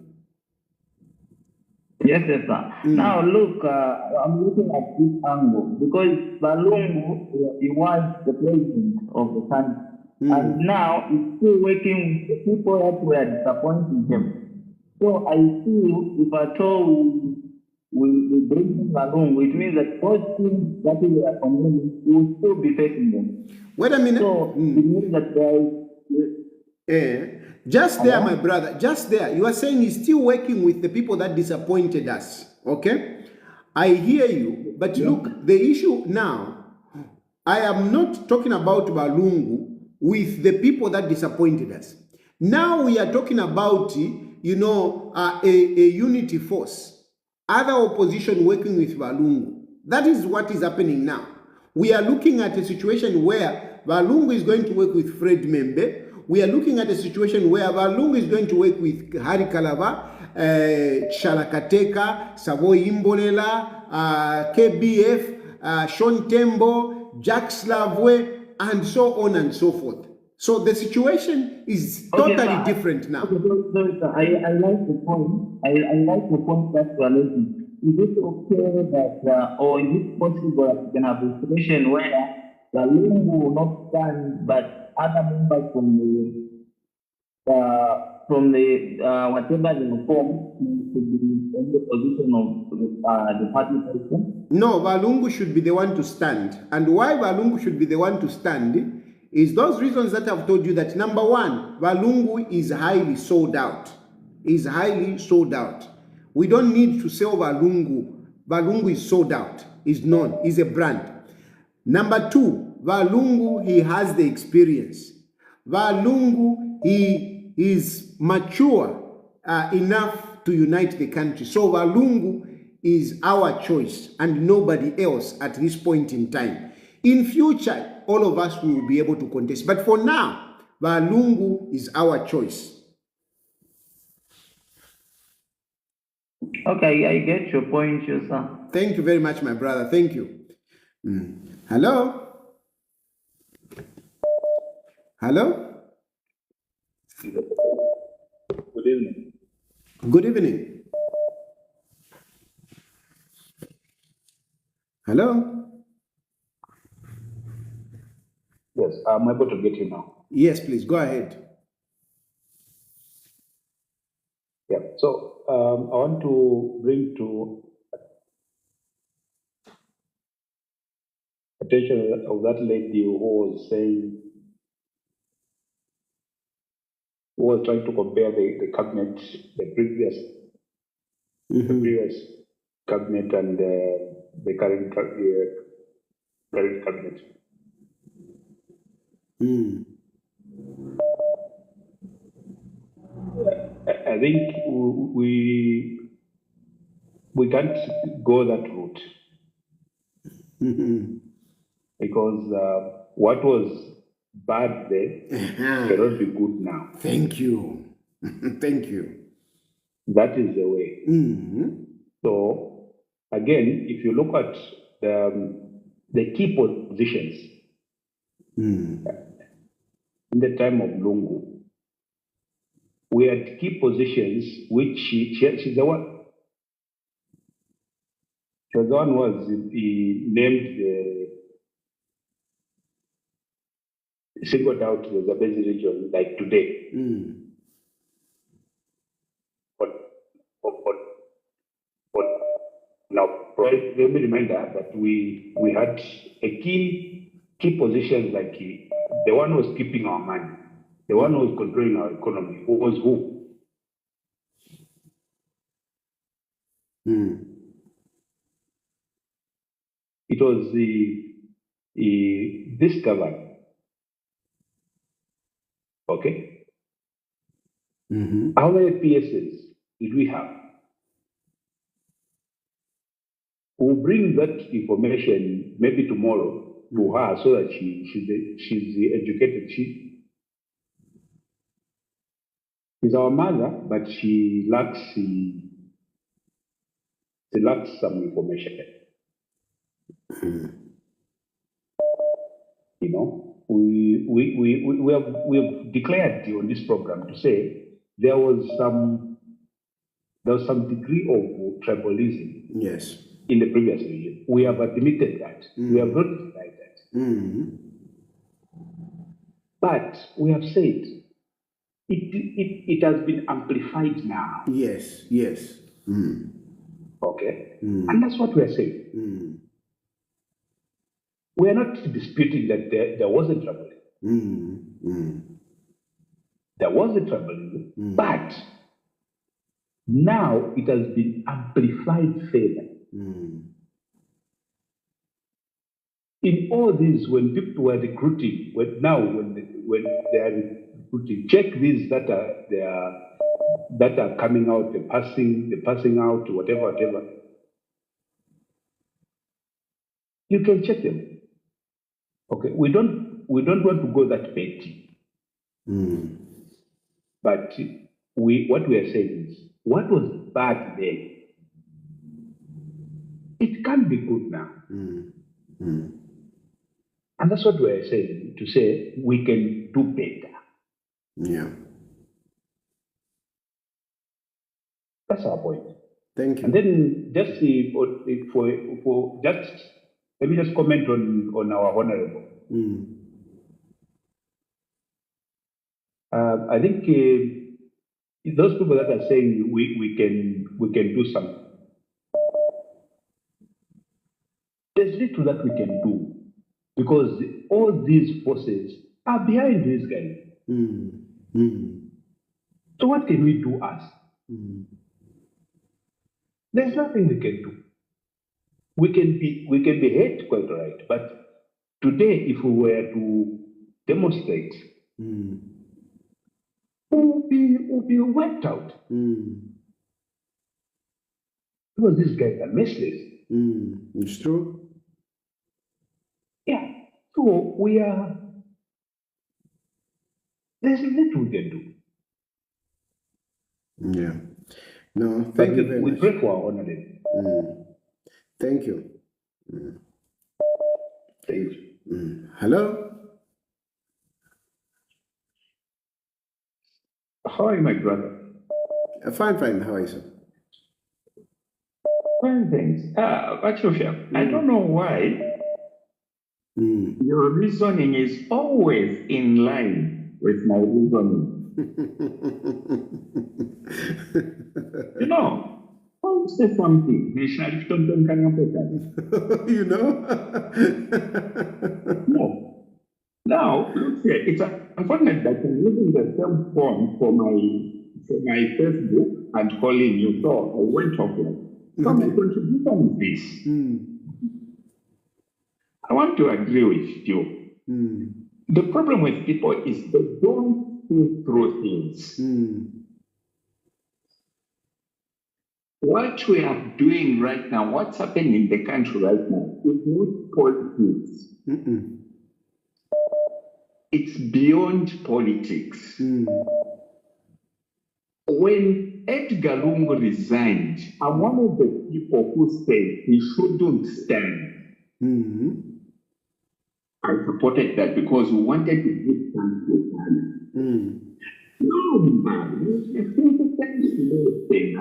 Yes, yes, sir. Now look, I'm looking at this angle because Lungu, he was the president of the country, and now he's still working with the people that were disappointing him. So I feel if at all we bring him along, it means that those things that we are condemning will still be facing them. Wait a minute. So it means that there is. Just there, my brother, just there. You are saying he's still working with the people that disappointed us. Okay? I hear you. But look, the issue now, I am not talking about Lungu with the people that disappointed us. Now we are talking about, a unity force. Other opposition working with Lungu. That is what is happening now. We are looking at a situation where Lungu is going to work with Fred Membe. We are looking at a situation where Lungu is going to work with Hari Kalava, Shalakateka, Savoy Imbolela, KBF, Sean Tembo, Jack Slavwe, and so on and so forth. So the situation is totally different now. I like the point. I like the point that you are making. Is it okay that, or is it possible that we can have a situation where the Lungu will not stand, but other members from the whatever they form to be in the position of the party president? No, Lungu should be the one to stand. And why Lungu should be the one to stand is those reasons that I've told you that number one, Lungu is highly sold out. Is highly sold out. We don't need to sell Lungu. Lungu is sold out. Is known. Is a brand. Number two, Lungu, he has the experience. Lungu, he is mature enough to unite the country. So Lungu is our choice and nobody else at this point in time. In future, all of us will be able to contest. But for now, Lungu is our choice. Okay, I get your point, sir. Thank you very much, my brother. Thank you. Hello? Hello? Good evening. Good evening. Hello? Yes, I'm able to get you now. Yes, please, go ahead. Yeah, so I want to bring to attention of that lady who was saying, who was trying to compare the cabinet, the previous cabinet and the current cabinet. I think we we can't go that route because what was bad then cannot be good now. Thank you. Thank you. That is the way. So again, if you look at the key positions in the time of Lungu, we had key positions which she's the one. She was the one who was named singled out the Zambezi region like today. But now, let me remind her that we had a key positions like the one who was keeping our money, the one who was controlling our economy. Who was who? It was this government. Okay. How many PSs did we have? We'll bring that information maybe tomorrow to her so that she's educated. She's our mother, but she lacks some information. You know, we have declared on this program to say there was some degree of tribalism. Yes. In the previous regime. We have admitted that. We have not denied that. But we have said it has been amplified now. Yes. Okay. And that's what we are saying. We are not disputing that there wasn't tribalism. There was a tribalism, but now it has been amplified further. In all this, when people were recruiting, when they are recruiting, check these that are coming out, the passing out, whatever. You can check them. Okay, we don't want to go that petty. But what we are saying is, what was bad then, it can be good now. And that's what we are saying, to say we can do better. Yeah. That's our point. Thank you. And then just let me just comment on our honorable. I think those people that are saying we can do something, there's little that we can do because all these forces are behind these guys. So what can we do us? There's nothing we can do. We can be hate, quite right, but today if we were to demonstrate, we'll be wiped out. Because these guys are merciless. It's true. Yeah. So there's little we can do. Yeah. No, thank you very much. We pray for our honorable. Thank you. Thank you. Hello? How are you, my brother? Fine. How are you, sir? Fine, thanks. Bachofia, I don't know why your reasoning is always in line with my reasoning. You know, I'll say something. You know? No. Now, look here, it's unfortunate that I'm using the same phone for my Facebook and calling you, so I went offline. So my contribution is this. I want to agree with you. The problem with people is they don't see through things. what we are doing right now, what's happening in the country right now, is not politics. It's beyond politics. When Edgar Lungu resigned, I'm one of the people who said he shouldn't stand. I supported that because we wanted to give chance to Ghana. No, man, you think the thing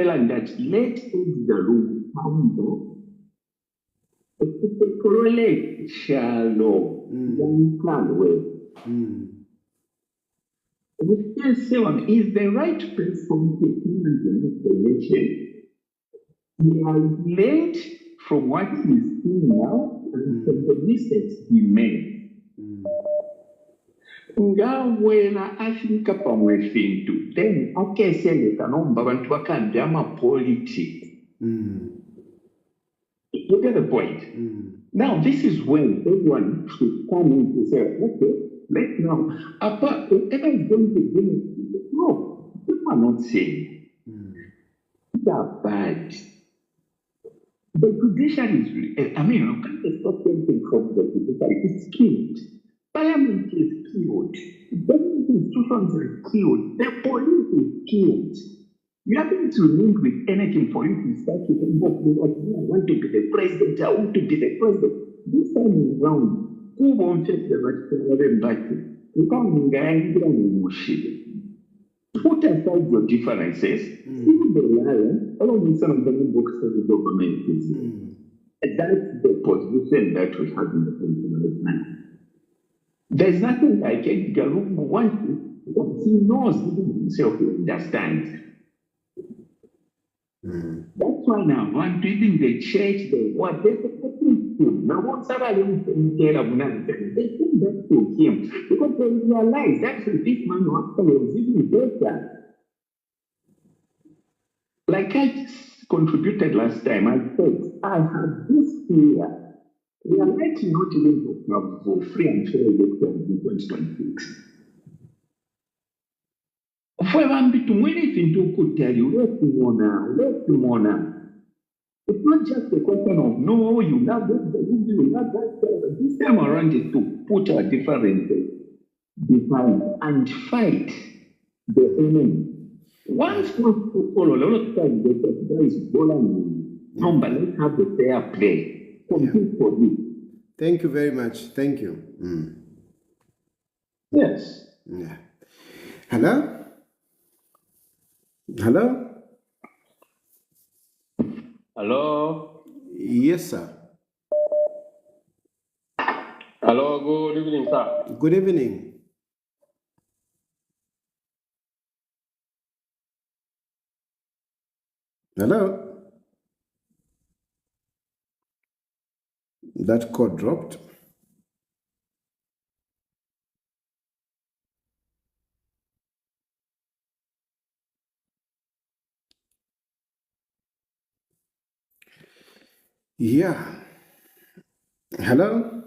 and that let Edgar Lungu come back. It's shallow. We can say is the right person to implement the nation. He has learned from what he's doing now and from the mistakes he made. Ngawena Africa pamwefintu then akeseleka nomba bantu bakandama politics. You get the point? Now this is when everyone should come in to say, okay, let's now apart whatever is going to do. No, people are not saying they are bad. The judiciary is, I mean, you can't stop anything from the judiciary. It's killed. Parliament is killed. Government institutions are killed. The police is killed. You haven't to link with anything for you to start to think, I want to be the president. I want to be the president. This time around, who won't take the right back? You can't get put aside your differences, see the lion, all of some of them books that the government is. That's the position that we have in the country right now. There's nothing like Edgar Lungu wants to, because he knows himself, he understands. That's why now, I'm reading the church, the what they're supporting him. Now, what's that I don't tell of nonsense? They think that to him because they realize that this man actually was even better. Like I contributed last time, I said, I have this fear. We are likely not even to have free and fair elections in 2026. For anything to could tell you, let's more now. It's not just a question of no, you love this, you love that. This time around is to put our differences behind and fight the enemy. Once we follow a lot of times, there is bullying. No, but let's have the fair play. Compete for you. Thank you very much. Thank you. Yes. Yeah. Hello? Hello? Hello? Yes, sir. Hello, good evening, sir. Good evening. Hello? That call dropped. Yeah. Hello?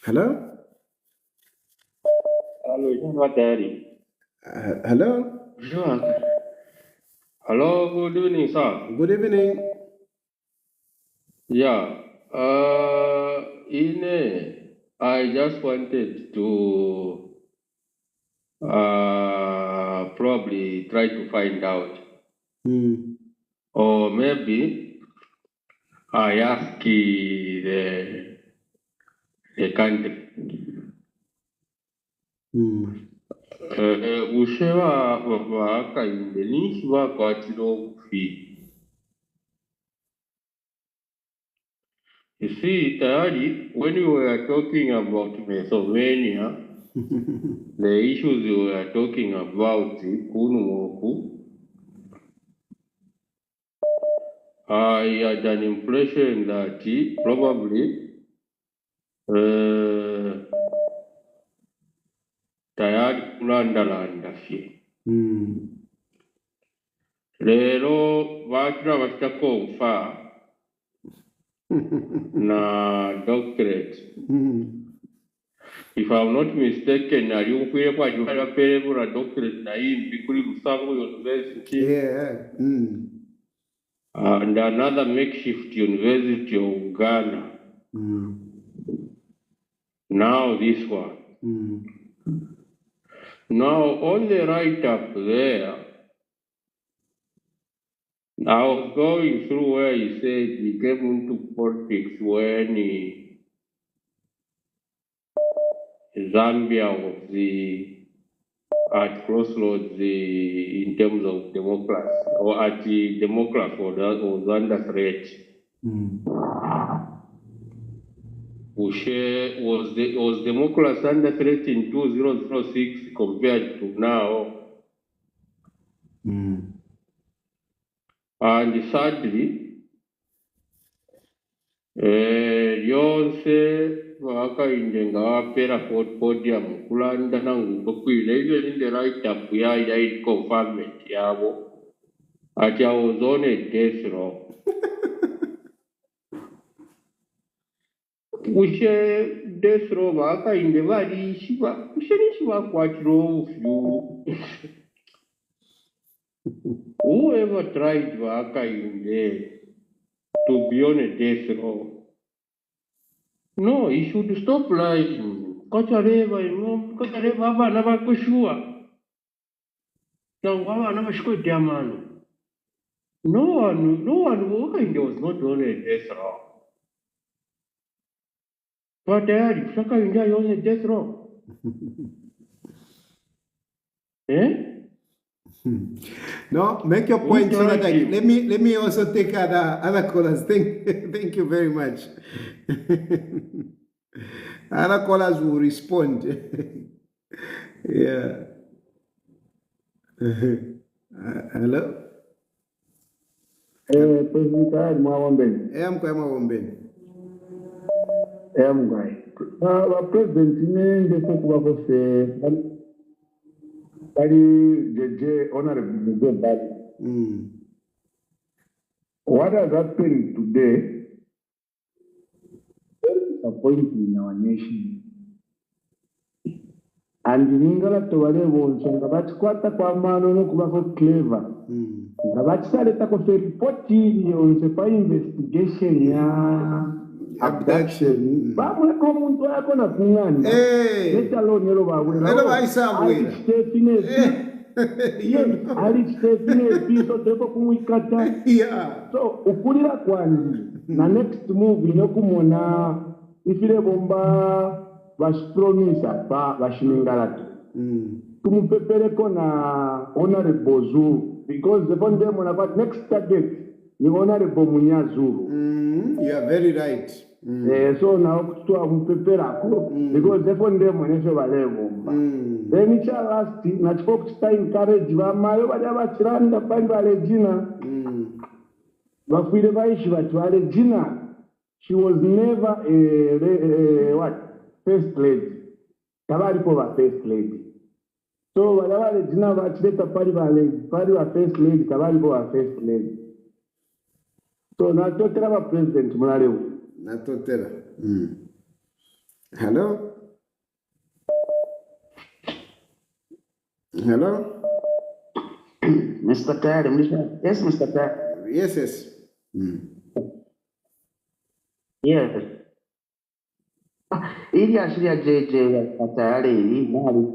Hello? Hello, Daddy. Hello? Sure. Hello, good evening, sir. Good evening. Yeah. I just wanted to probably try to find out, or maybe I ask the country. Ushewa Hakainde Hichilema. You see, Tayari, when we were talking about Pennsylvania, the issues we were talking about, Kunuoku, I had an impression that probably Tayari kulandalanda fye. Lero bakira bashitakonfa na doctorate if I'm not mistaken, are you clear what you have a doctorate in Bikuri Musango University? Yeah. And another makeshift university of Ghana. Now this one. Now on the right up there, I was going through where he said he came into politics when Zambia was at crossroads in terms of democracy, or at the democracy was under threat. Was democracy under threat in 2006 compared to now? And thirdly, Yonse Hakainde nga wapera podium kulanda nangu bakwile even in the write up ya confirmation yabo ati I was on a death row. Ushe death row Hakainde bali shiba kwatiro few. Whoever tried Hakainde to be on a death row, no, he should stop lying. Kachareva abana bakushua. No abana bashikwe diamano. No one was not on a death row. But Saka India on a death row. Eh? No, make your point so that let me also take other callers. Thank you very much. Other callers will respond. Yeah. Hello. President Mwawamben. Mwawamben. President Nende Kukuba JJ, Honorable JJ Banda. What has happened today is disappointing in our nation. And ningala towale wonsonga bachikwata kwa mano no kuba ko clever. Nga bachisaleta ko 40 yonse pa investigation ya abduction. Bamwe ko muntu yako na kungani. Let alone yelo babwe. Hello baisabwe. Ali Stephanie piso tepo kumwikata. Yeah. So ukulira kwandi na next move ino kumona ifile bomba vashipromisa pa vashiningalatu. Tumupepereko na Honorable Zulu because the one them on next target ni Honorable Munyazulu. You are very right. So now kutua mupepera ko because the one them on esho balebo. Then it's last na chikoku chita encourage ba mayo bali bachiranda bali Regina. Bafire baishi batu Regina. She was never a first lady. Kabari ko ba first lady. So wala Regina bachileta pali ba first lady kabari ko ba first lady. So na totera ba president mulalewo. Na totera. Hello. Hello? Mr. Tayari, yes, Mr. Tayari. Yes. Yes. Ili asili ya JJ Tayari mali.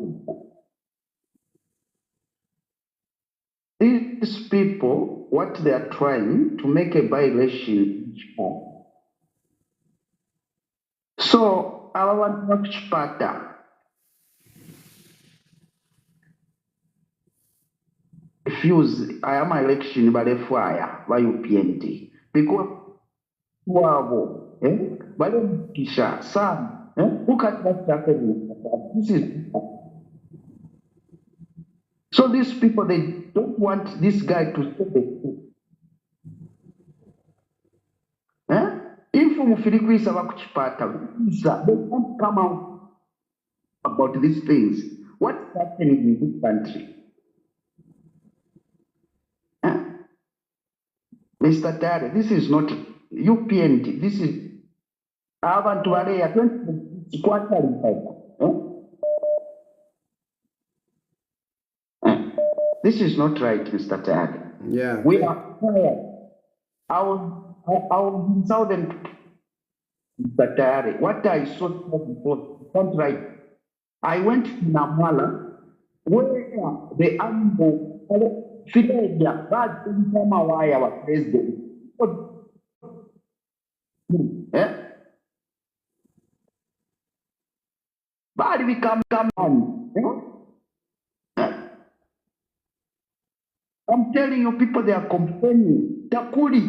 These people, what they are trying to make a by-election. So, I want to watch Pata. Refuse I am election by the fire by UPNT because wabo by the kisha some who can this is so these people they don't want this guy to stay if mufilikwisa bakuchipata they won't come out about these things what's happening in this country. Mr. Tare, this is not UPNT. This is Abantu Area 20 quarterly cycle. This is not right, Mr. Tayari. Yeah. We are tired. I was in Southern Mr. Tayari. What I saw was not right. I went to Namala, where the animal, Philadelphia, God didn't come away our president. Eh? But we come on. You know? I'm telling you, people, they are complaining. Takuri,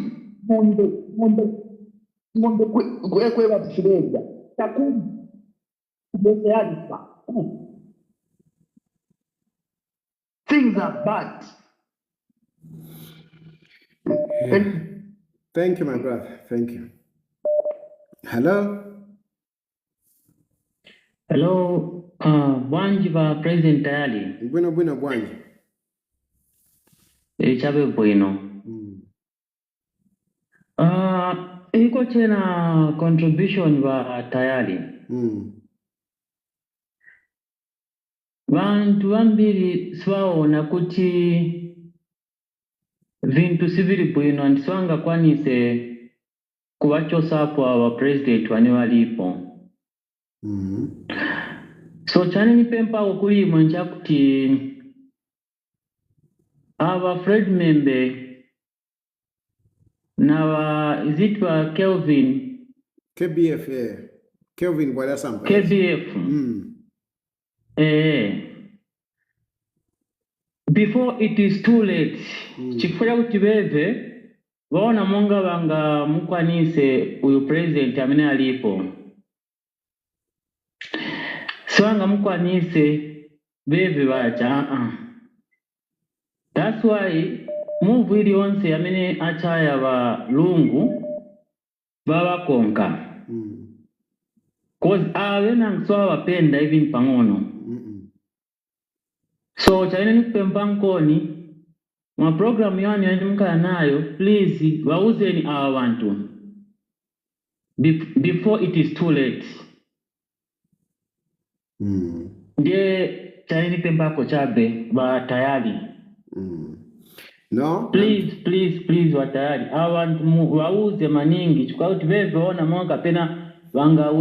kwekwe Philadelphia. Takuri, things are bad. Thank you, my brother. Thank you. Hello? Hello, Bwanji va President Tayali. Bueno, Bwanji. Chabe bueno. Iko tena contribution va Tayali. Vantu vambiri swaona kuti vintu siviri bwino andiswanga kwanise kuvachosapo ava president vane valipo. So chani nipempa kuli mwenja kuti ava Fred Membe na is it Kelvin? KBF, yeah. Kelvin Wadasam. KBF. Before it is too late. Chifura kuti veve vaona monga vanga mukwanise uyu president amene alipo. Swanga mukwanise veve vacha. That's why move ili onse amene achaya va Lungu baba konka. Cause avena nswa wapenda even pangono. So chaine nikupempa nkoni mwa program yani mkaya nayo, please wauzeni awa wantu before it is too late. Ndiye chaine nikupempa kochabe wa Tayali. No? Please wa Tayali. Awa wantu wauze maningi. Chukwa uti veve ona mwaka pena wanga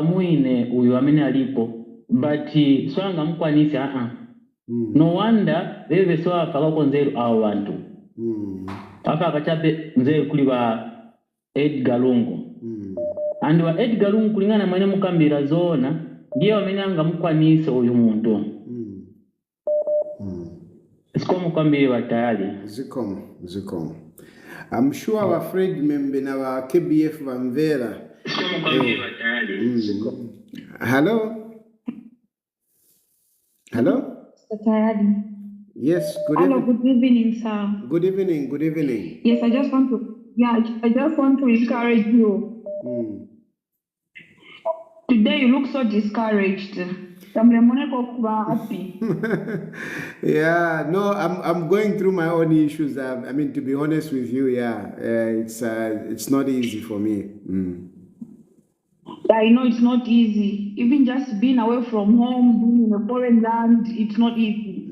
muine uyu amene alipo. But swanga mkwanisi no wonder veve swa fakako nzeru awa wantu. Afa akachape nzeru kuli wa Edgar Lungu. And wa Edgar Lungu kulingana mwene mukambira zona ndiye wamene anga mkwanisi uyu muntu. Zikomo kwambiri wa Tayali. Zikomo. I'm sure our Fred Membe na wa KBF Vanvera. Zikomo kwambiri wa Tayali. Hello? Hello? Mr. Tayali. Yes, good Hello, evening. good evening, sir. Good evening. Yes, I just want to encourage you. Today you look so discouraged. Yeah, no, I'm going through my own issues. I mean, to be honest with you, it's not easy for me. I know it's not easy. Even just being away from home, being in a foreign land, it's not easy.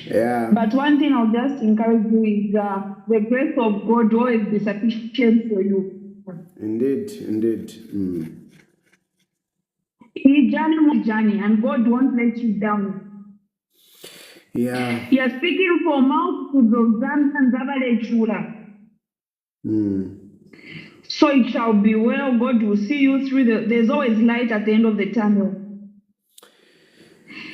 Yeah. But one thing I'll just encourage you is the grace of God will always be sufficient for you. Indeed. He journey, and God won't let you down. Yeah. He is speaking from mouth to Rosanna and Zabale Chula. So it shall be well. God will see you through there's always light at the end of the tunnel.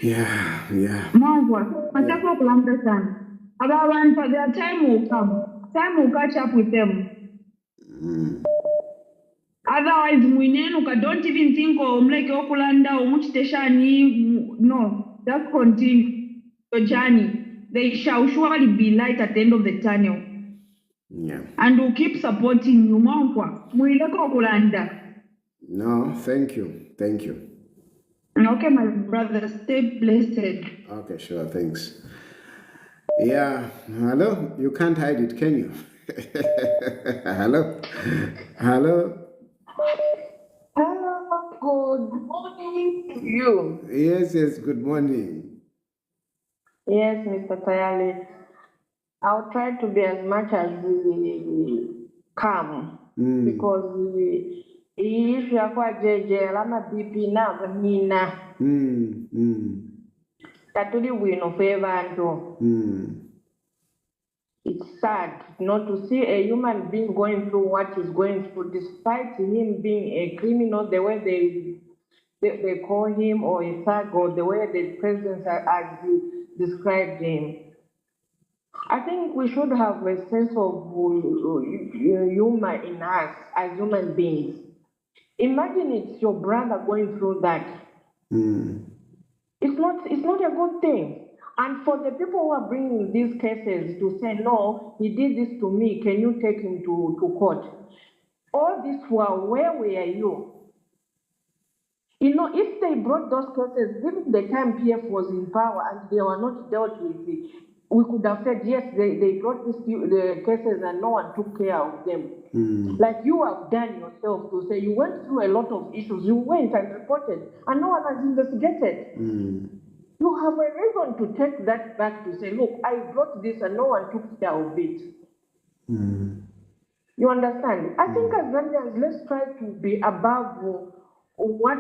Yeah. Mwanzo, matako kulanda sana. About their time will come. Time will catch up with them. Otherwise, don't even think of like Okulanda or Muchiteshani. No, just continue your journey. There shall surely be light at the end of the tunnel. Yeah. And we'll keep supporting you. No, thank you. Okay, my brother, stay blessed. Okay, sure, thanks. Yeah, hello? You can't hide it, can you? Hello? Hello, good morning to you. Yes, good morning. Yes, Mr. Tayali. I'll try to be as much as calm because if you are JJ, Lama BP now, Nina. Tatuli win favor and it's sad not to see a human being going through what he's going through, despite him being a criminal, the way they call him, or a thug, or the way the president has described him. I think we should have a sense of humor in us as human beings. Imagine it's your brother going through that. It's not a good thing. And for the people who are bringing these cases to say, no, he did this to me, can you take him to court? All this while, where were you? You know, if they brought those cases, during the time PF was in power and they were not dealt with, we could have said, yes, they brought the cases and no one took care of them. Like you have done yourself to say, you went through a lot of issues, you went and reported, and no one has investigated. You have a reason to take that back to say, look, I brought this and no one took care of it. You understand? I think as Zambians, let's try to be above what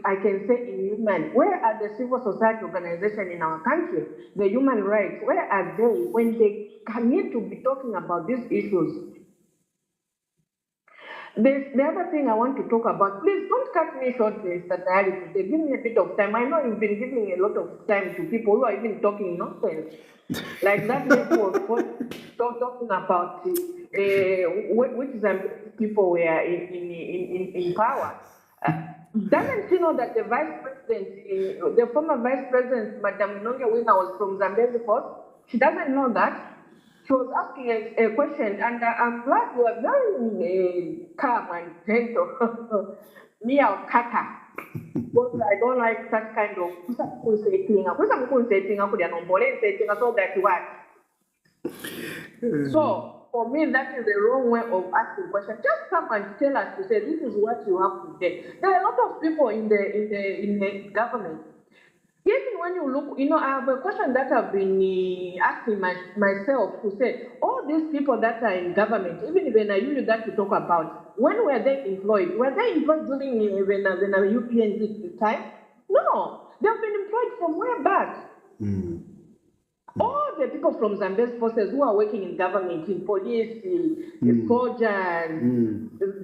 I can say in human. Where are the civil society organizations in our country, the human rights? Where are they when they need to be talking about these issues? The other thing I want to talk about, please don't cut me short, Mr. Tayali. Give me a bit of time. I know you've been giving a lot of time to people who are even talking nonsense. Like that lady was talking about which people were in power. Doesn't she know that the vice president, the former vice president, Madam Nonge Wina, was from Zambezi Force? She doesn't know that. She was asking a question, and I'm glad you are very calm and gentle. Me, I'll cut her. Because I don't like that kind of so that what. So for me, that is the wrong way of asking questions. Just come and tell us to say this is what you have to say. There are a lot of people in the government. Even when you look, you know, I have a question that I've been asking myself to say, all these people that are in government, even when I use that to talk about, when were they employed? Were they employed during the UPNZ time? No, they've been employed from way back. All the people from Zambezi forces who are working in government, in police, soldiers,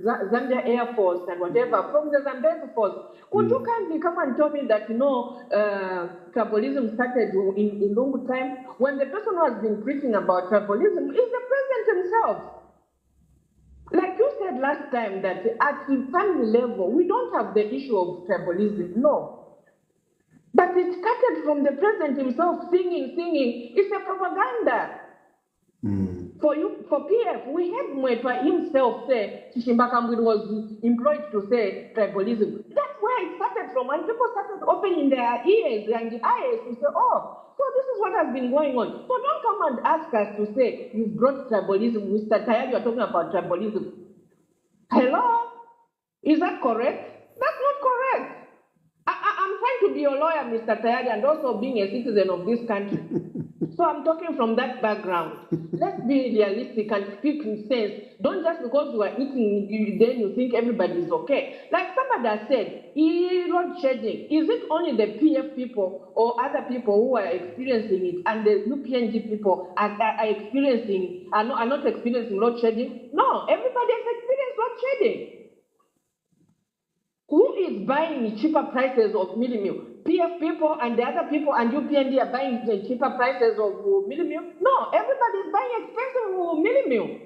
Zambia Air Force and whatever, from the Zambezi force, could you kindly come and tell me that, you know, tribalism started in Lungu time, when the person who has been preaching about tribalism is the president himself? Like you said last time, that at the family level, we don't have the issue of tribalism, no. But it started from the president himself singing. It's a propaganda. For PF, we had Mwetwa himself say, Chishimbakambwid was employed to say tribalism. That's where it started from, and people started opening their ears and eyes to say, oh, so this is what has been going on. So don't come and ask us to say, you've brought tribalism. Mr. Tayali, you're talking about tribalism. Hello? Is that correct? That's not correct. I'm trying to be a lawyer, Mr. Tayali, and also being a citizen of this country. So I'm talking from that background. Let's be realistic and speak in sense. Don't just because you are eating, then you think everybody is okay. Like somebody has said, load shedding. Is it only the PF people or other people who are experiencing it, and the UPNG people are not experiencing load shedding? No, everybody has experienced load shedding. Who is buying cheaper prices of millimil? PF people and the other people and UPND are buying the cheaper prices of millimil? No, everybody is buying expensive millimil.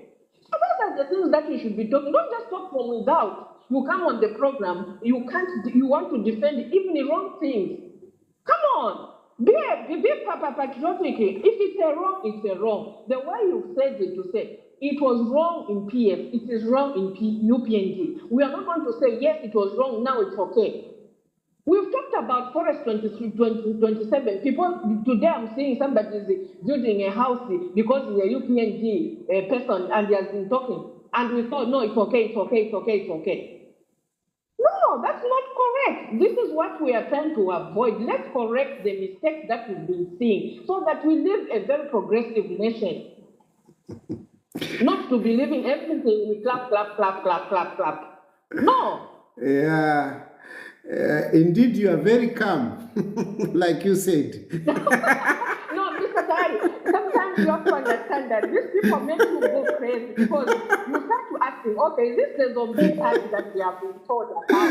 So those are the things that you should be talking. Don't just talk from without. You come on the program, you want to defend even the wrong things. Come on. Be patriotic. If it's a wrong, it's a wrong. The way you said it to say, it was wrong in PF, it is wrong in UPNG. We are not going to say, yes, it was wrong, now it's okay. We've talked about Forest 27. People, today I'm seeing somebody is building a house because he's a UPNG person and he has been talking. And we thought, no, it's okay. No, No, that's not correct. This is what we are trying to avoid. Let's correct the mistakes that we've been seeing so that we live a very progressive nation. Not to be living everything we clap, clap, clap, clap, clap, clap. No. Yeah. Indeed, you are very calm, like you said. No, Mr. Tari, sometimes you have to understand that these people make you go crazy because you start to asking, okay, is this the zombie type that we have been told about?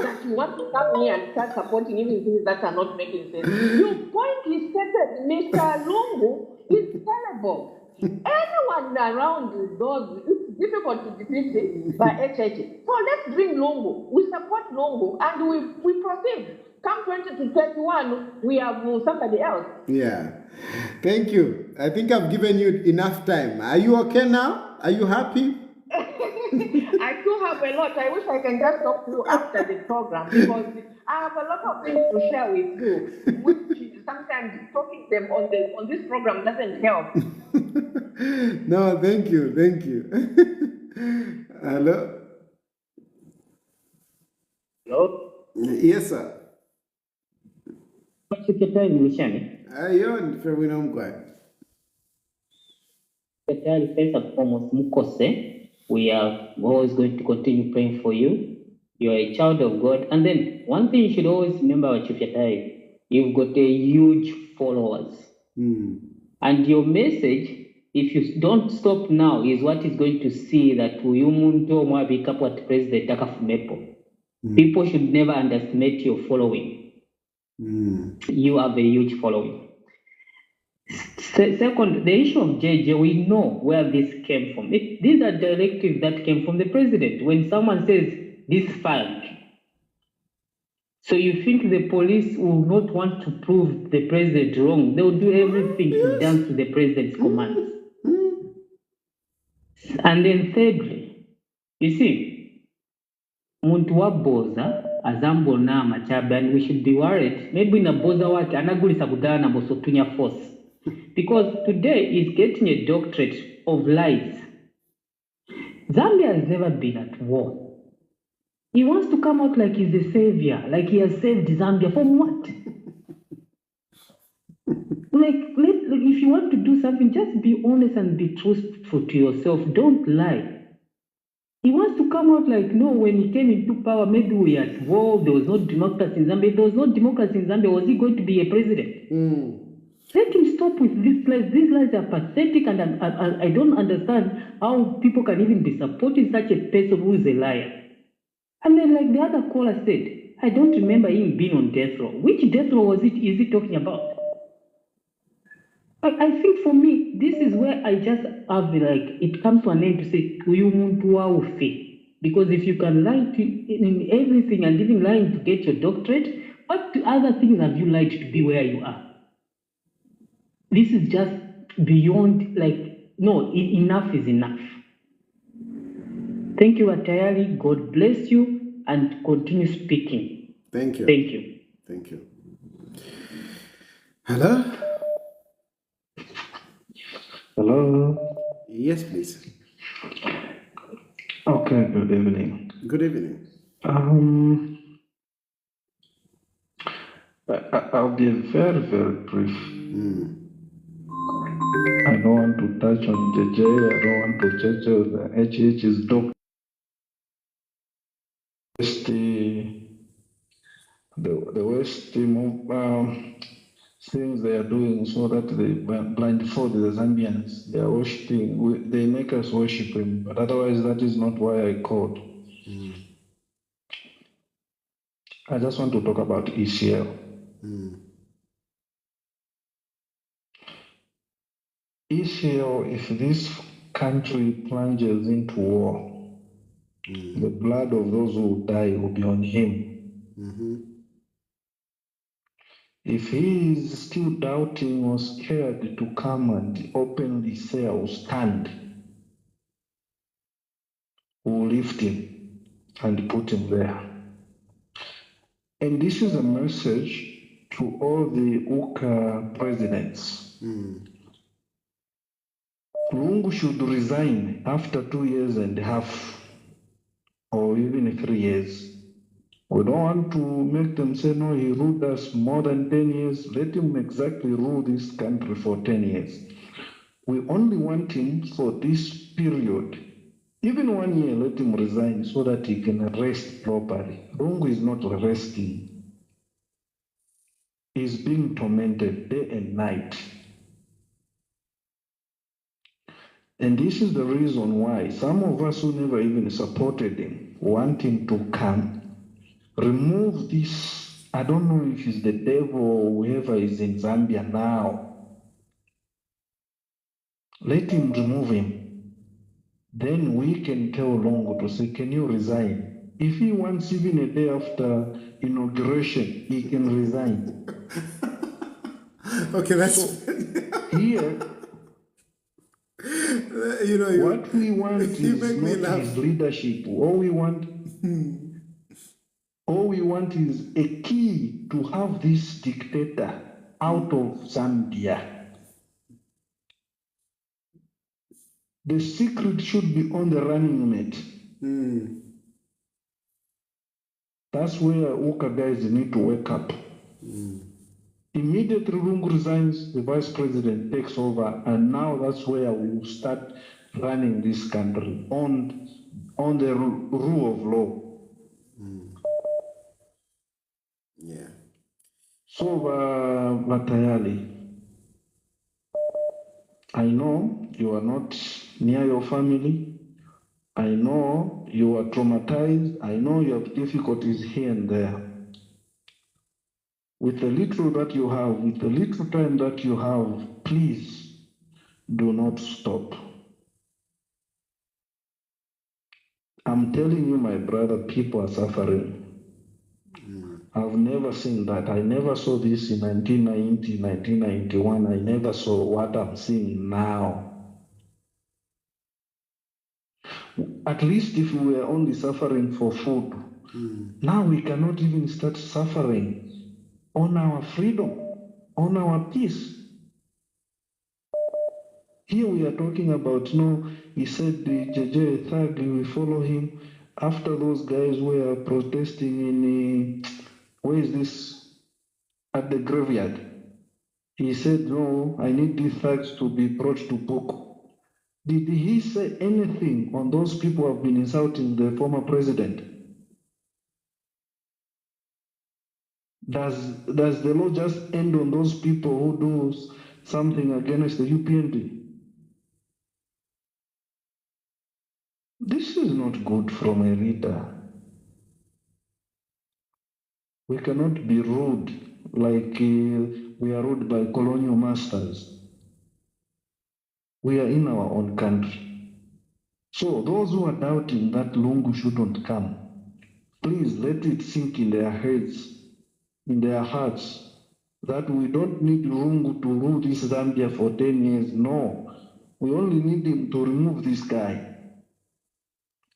That you want to come here and start supporting even things that are not making sense. Your point is stated, Mr. Lungu, is terrible. Anyone around those, it's difficult to defeat it by HH. So let's bring Lungu. We support Lungu and we proceed. Come 2021, we have somebody else. Yeah. Thank you. I think I've given you enough time. Are you okay now? Are you happy? I still have a lot. I wish I can just talk to you after the program because I have a lot of things to share with you, which sometimes talking them on this program doesn't help. No, thank you. Thank you. Hello? Hello? Yes, sir. Secretary Nishani. You're on Ferwin Secretary, first and foremost, Mukose, we are always going to continue praying for you. You are a child of God. And then one thing you should always remember about Secretary, you've got a huge followers. And your message, if you don't stop now, is what is going to see that Uyumuntu Mwabi Kapwat President Takafumepo. People should never underestimate your following. You have a huge following. Second, the issue of JJ, we know where this came from. These are directives that came from the president. When someone says this filed, so you think the police will not want to prove the president wrong? They will do everything to dance to the president's commands. And then thirdly, you see, muntu wa boza azambona amachabe, and we should be worried. Maybe na boza wake anagulisa kudana na bosotunya force. Because today he's getting a doctorate of lies. Zambia has never been at war. He wants to come out like he's a savior, like he has saved Zambia. From what? If you want to do something, just be honest and be truthful to yourself. Don't lie. He wants to come out like, no, when he came into power, maybe we were at war, there was no democracy in Zambia. If there was no democracy in Zambia, was he going to be a president? Let him stop with these lies. These lies are pathetic, and I don't understand how people can even be supporting such a person who is a liar. And then, like the other caller said, I don't remember him being on death row. Which death row is he talking about? I think for me, this is where I just have it comes to an end to say, because if you can lie in everything and even lying to get your doctorate, what other things have you lied to be where you are? This is just beyond, no, enough is enough. Thank you, Atayali. God bless you and continue speaking. Thank you. Thank you. Thank you. Hello? Hello? Yes, please. Okay, good evening. Good evening. I'll be very, very brief. I don't want to touch on JJ. I don't want to judge the HH's doctor. The West things they are doing so that they blindfold the Zambians. They are worshiping. They make us worship him, but otherwise that is not why I called. I just want to talk about ECL. ECL, if this country plunges into war, the blood of those who die will be on him. If he is still doubting or scared to come and openly say, I will stand, we will lift him and put him there. And this is a message to all the UKA presidents. Lungu should resign after 2.5 years or even 3 years. We don't want to make them say, no, he ruled us more than 10 years. Let him exactly rule this country for 10 years. We only want him for this period. Even 1 year, let him resign so that he can rest properly. Lungu is not resting. He's being tormented day and night. And this is the reason why some of us who never even supported him want him to come, remove this. I don't know if it's the devil or whoever is in Zambia now. Let him remove him. Then we can tell Lungu to say, can you resign? If he wants even a day after inauguration, he can resign. Okay, that's... So, here, what we want is not his leadership. All we want is a key to have this dictator out of Zambia. The secret should be on the running mate. That's where Uka guys need to wake up. Immediately Lungu resigns, the vice president takes over, and now that's where we will start running this country on the rule of law. Yeah. So, Vatayali, I know you are not near your family. I know you are traumatized. I know you have difficulties here and there. With the little that you have, with the little time that you have, please do not stop. I'm telling you, my brother, people are suffering. I've never seen that. I never saw this in 1990, 1991. I never saw what I'm seeing now. At least if we were only suffering for food, now we cannot even start suffering on our freedom, on our peace. Here we are talking about, no, he said the JJ thug, we follow him after those guys were protesting in, where is this, at the graveyard. He said, no, I need these thugs to be brought to book. Did he say anything on those people who have been insulting the former president? Does the law just end on those people who do something against the UPND? This is not good from a leader. We cannot be rude like we are ruled by colonial masters. We are in our own country. So those who are doubting that Lungu shouldn't come, please let it sink in their heads, in their hearts, that we don't need Lungu to rule this Zambia for 10 years. No, we only need him to remove this guy.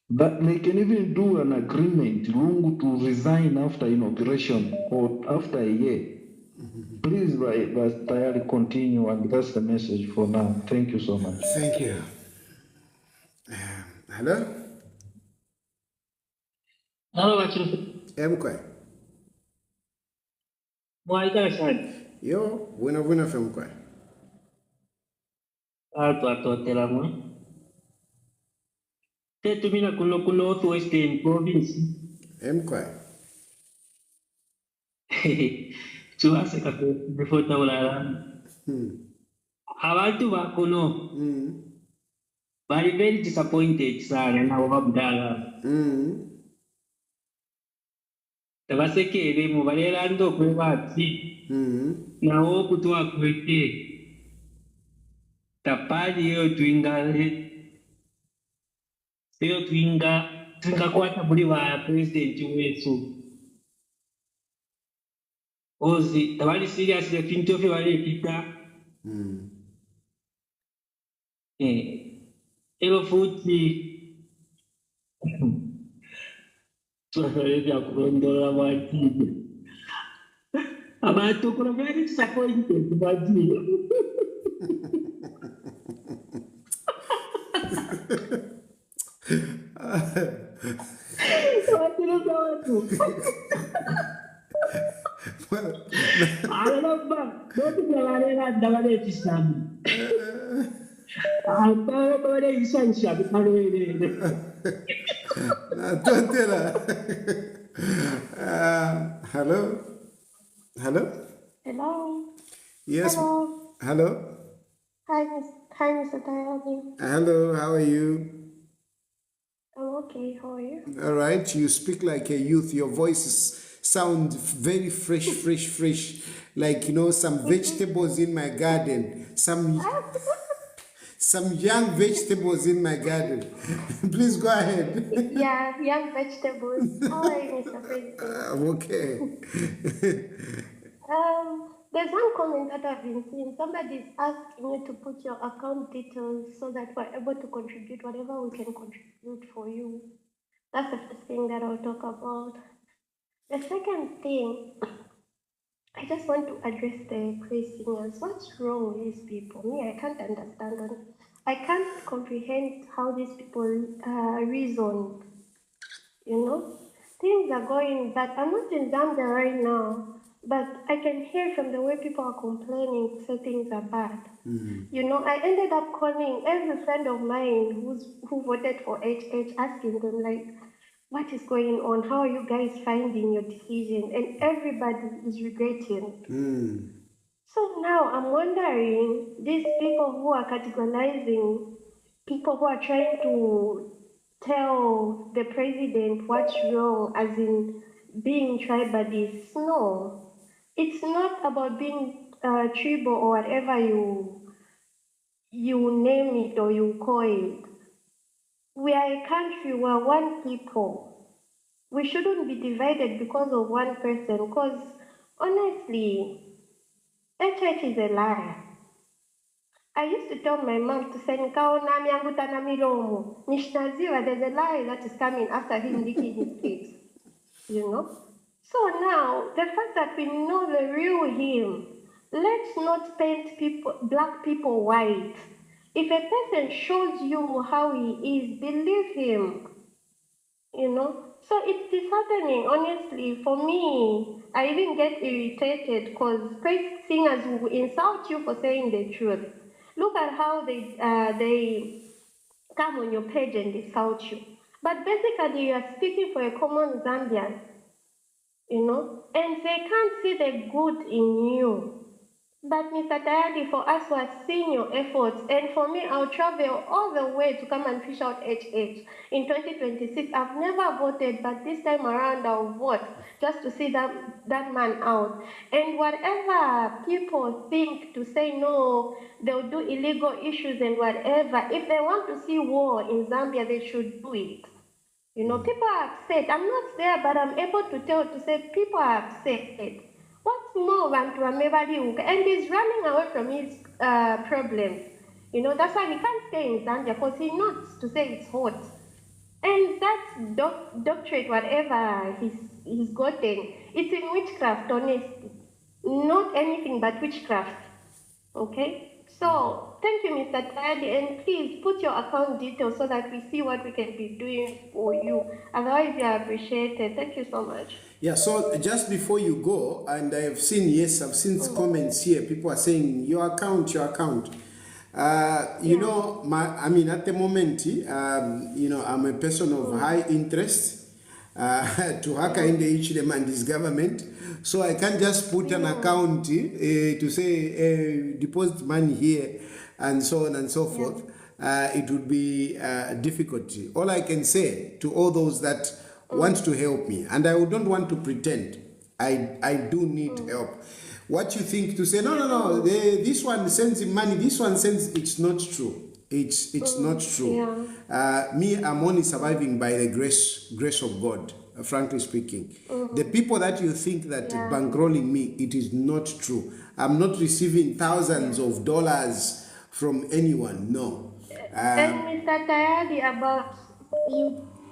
But they can even do an agreement, Lungu to resign after inauguration or after a year. Please, Tayari, continue, and that's the message for now. Thank you so much. Thank you. Hello? Hello, Achille. Mkwe. Mwaika sana. Yo, wina fe mkwe. Alto atotela mwe. Tetu mina kulo Northwestern Province. Mkwe. Chuase kato befota ulala. Abantu bakono. Bali very disappointed sana na wabudala. Tabasekere mu balelando kwebati. Na okutwa kwete. Tapali yo twinga kwata buli ba president wetu. Ozi tabali serious the pinto fe bale pita. Elo futi. Tuwafere vya kurondola wati. Abantu kuna very disappointed badi. ekisami apabale isanisha bikalwerere Totela. Hello? Hello? Hello. Yes. Hello. Hello? Hi, Mr. Tayani. Hello, how are you? I'm okay. How are you? All right, you speak like a youth. Your voice sounds very fresh. Like, some vegetables in my garden. Some young vegetables in my garden. Please go ahead. Yeah, young vegetables. How are you, Mr. President? I'm okay. There's one comment that I've been seeing. Somebody's asking you to put your account details so that we're able to contribute whatever we can contribute for you. That's the first thing that I'll talk about. The second thing, I just want to address the praise singers. What's wrong with these people? Me, I can't understand them. I can't comprehend how these people reason. Things are going bad. I'm not in Zambia right now, but I can hear from the way people are complaining, so things are bad. I ended up calling every friend of mine who voted for HH, asking them, like, what is going on? How are you guys finding your decision? And everybody is regretting. So now I'm wondering, these people who are categorizing, people who are trying to tell the president what's wrong, as in being tribalists. No, it's not about being tribal or whatever you name it or you call it. We are a country, we are one people. We shouldn't be divided because of one person, because honestly, HH is a liar. I used to tell my mom to say, there's a lie that is coming after him licking his lips. So now, the fact that we know the real him, let's not paint black people white. If a person shows you how he is, believe him. So it's disheartening, honestly. For me, I even get irritated because praise singers will insult you for saying the truth. Look at how they come on your page and insult you. But basically, you are speaking for a common Zambian, and they can't see the good in you. But Mr. Tayadi, for us who have seen your efforts, and for me, I'll travel all the way to come and fish out HH in 2026. I've never voted, but this time around I'll vote just to see that man out. And whatever people think to say no, they'll do illegal issues and whatever. If they want to see war in Zambia, they should do it. People are upset. I'm not there, but I'm able to say people are upset. What's more, and he's running away from his problems. That's why he can't stay in Zambia, because he knows to say it's hot. And that doctorate, whatever he's gotten, it's in witchcraft, honestly. Not anything but witchcraft. Okay? So, thank you, Mr. Tayadi, and please put your account details so that we see what we can be doing for you. Otherwise, you are appreciated. Thank you so much. Yeah, so just before you go, and I've seen comments here, people are saying, your account. At the moment, I'm a person of high interest to Hakainde Hichilema and his government. So I can't just put an account to say deposit money here and so on and so forth. It would be difficult. All I can say to all those that want to help me, and I don't want to pretend, I do need help. What you think to say, no, this one sends him money, this one sends, it's not true. It's not true. Me, I'm only surviving by the grace of God, frankly speaking. The people that you think that bankrolling me, it is not true. I'm not receiving thousands of dollars from anyone, no. And Mr. Tayadi, about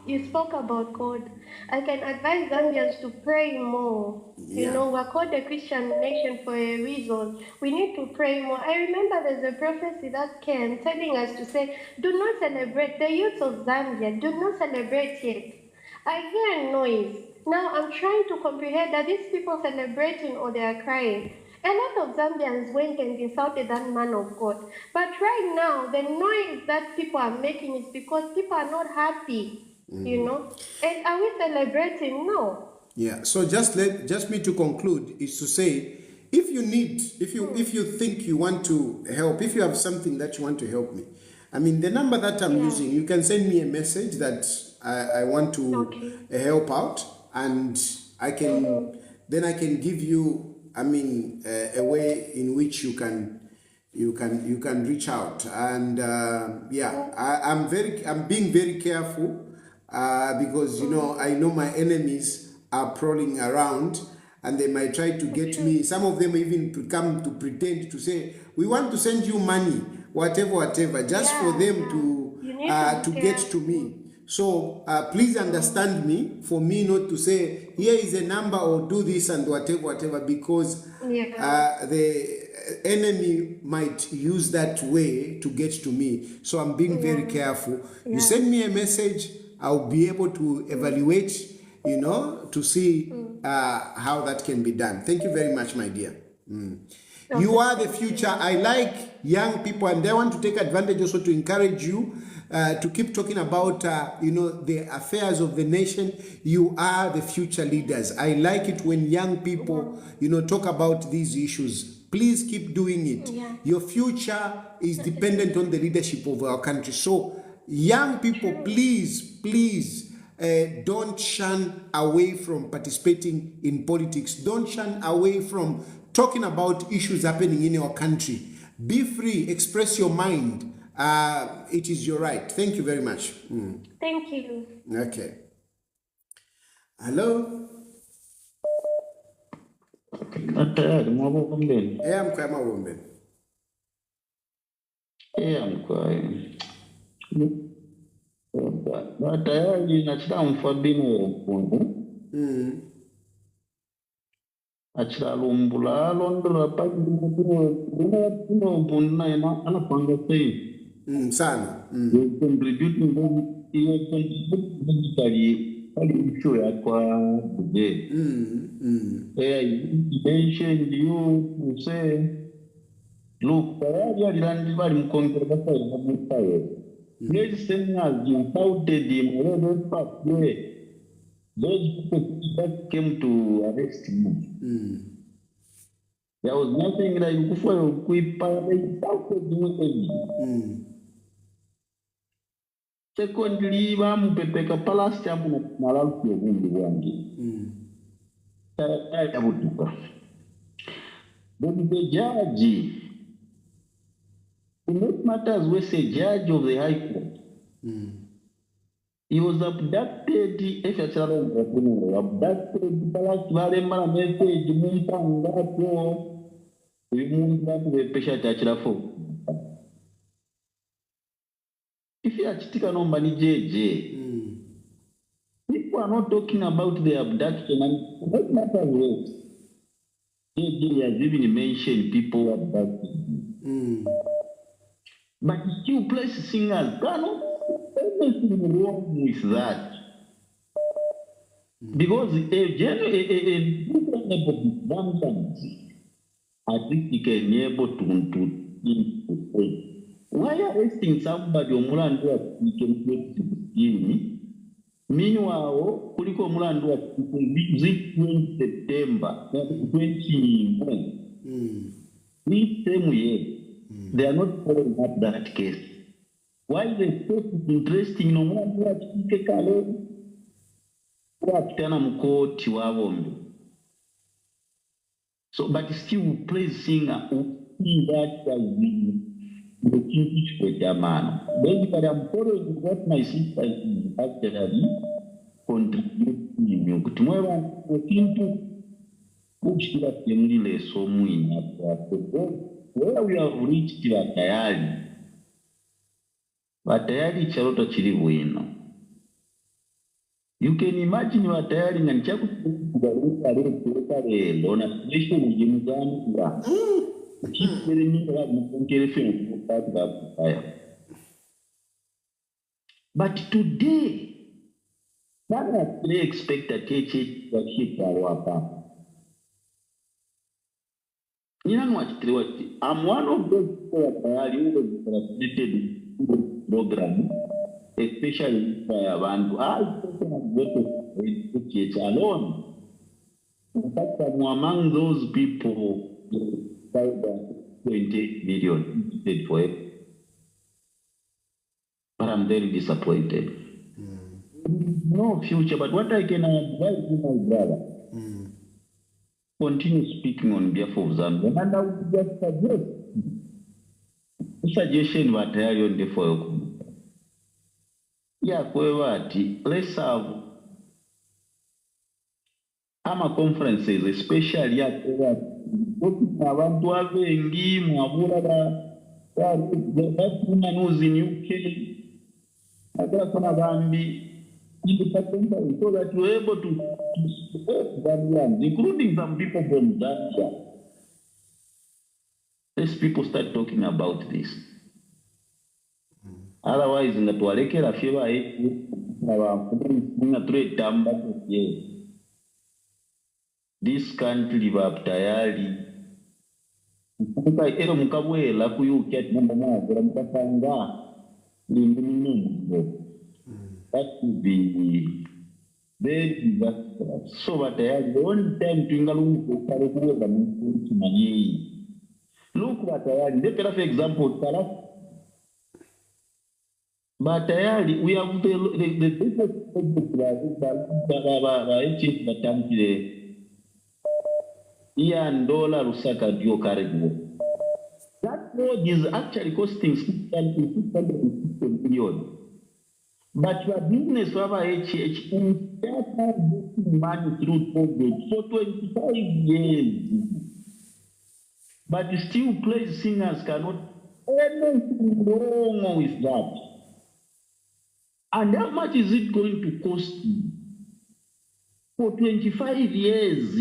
you spoke about God. I can advise Zambians to pray more. We're called a Christian nation for a reason. We need to pray more. I remember there's a prophecy that came telling us to say, do not celebrate, the youth of Zambia, do not celebrate yet. I hear a noise. Now I'm trying to comprehend, are these people celebrating or they are crying? A lot of Zambians went and insulted that man of God. But right now, the noise that people are making is because people are not happy, you know. And are we celebrating? No. Yeah. So just me to conclude is to say, if you need, if you think you want to help, if you have something that you want to help me, I mean, the number that I'm using, you can send me a message that I want to help out, and I can then I can give you, I mean, a way in which you can reach out. And I'm being very careful because I know my enemies are prowling around, and they might try to get me. Some of them even come to pretend to say, we want to send you money, whatever, just for them to get to me. So please understand me, for me not to say, here is a number or do this and whatever, because the enemy might use that way to get to me. So I'm being very careful. You send me a message, I'll be able to evaluate, to see how that can be done. Thank you very much, my dear. You are the future. I like young people, and I want to take advantage also to encourage you to keep talking about, the affairs of the nation. You are the future leaders. I like it when young people, talk about these issues. Please keep doing it. Your future is dependent on the leadership of our country. So, young people, please, don't shun away from participating in politics. Don't shun away from talking about issues happening in our country. Be free, express your mind. It is your right. Thank you very much. Thank you. Okay. Hello? Tayari mwabombeni. Mkwaya mabombeni. Mkwaya. Tayari nachita mfabino mpundu. Achira lumbula alondra paki ndino mpundu na ina anapanga sei. Sana. Contributing pali issue ya kwa buje. You mentioned you say, look, tayari alirandi bali mkongere basa mutayo. These things has been touted in all part where those people that came to arrest him. There was nothing like Kufa Kuipa, they touted him. Secondly, Pepeka Palace Chamu Malalki Wangi. But the judge, to make matters worse, a judge of the High Court, he was abducted, abducted, Palace Valemana message, Mumpanga, we moved back to the Pesha Tachafo. If you are taking on money, JJ, people are not talking about the abduction, and what matters worse, JJ has even mentioned people abducted. But still, place singers cannot. Anything wrong with that? Because a I think he can be able to why arresting somebody Mulandu at the meanwhile, Kuliko Mulandu at 20 September 2021. This same year, they are not following up that case. Why the case is interesting? No Mulandu at Kekale, what can I quote you have? So, but still, please sing that has been the English for German. Basically, I'm following what my sister is actually contributing. Tomorrow, I'm looking to push that family so where we have reached Tayari. But Tayari Charota Chiribuino. You can imagine you are Tayari and Chaku on a station with Jimmy. Keep telling me that but today, that they expect a JJ that hit our I'm one of those people that who was fascinated in the program, especially by Abantu. I personally go to educate alone. In fact, I'm among those people who paid 28 million paid for it. But I'm very disappointed. No future, but what I can advise you, my brother, continue speaking on behalf of Zambia. And I would just suggest suggestion that I on the for let's have conferences, especially at abantu abengi mwabura that woman who's in UK, so that you're able to support Zambians, including some people from Zambia. Let's people start talking about this. Otherwise, in the Tuareke, this country va tayari. Ero mukabwela kuyuka number that would be very disastrous. So that the only time to look what I had. For example, but we have the dollar Lusaka Dio Caribou. That road is actually costing 650 million. But your business, HH, getting money through COVID for 25 years. But still, place singers cannot anything wrong with that. And how much is it going to cost you? For 25 years,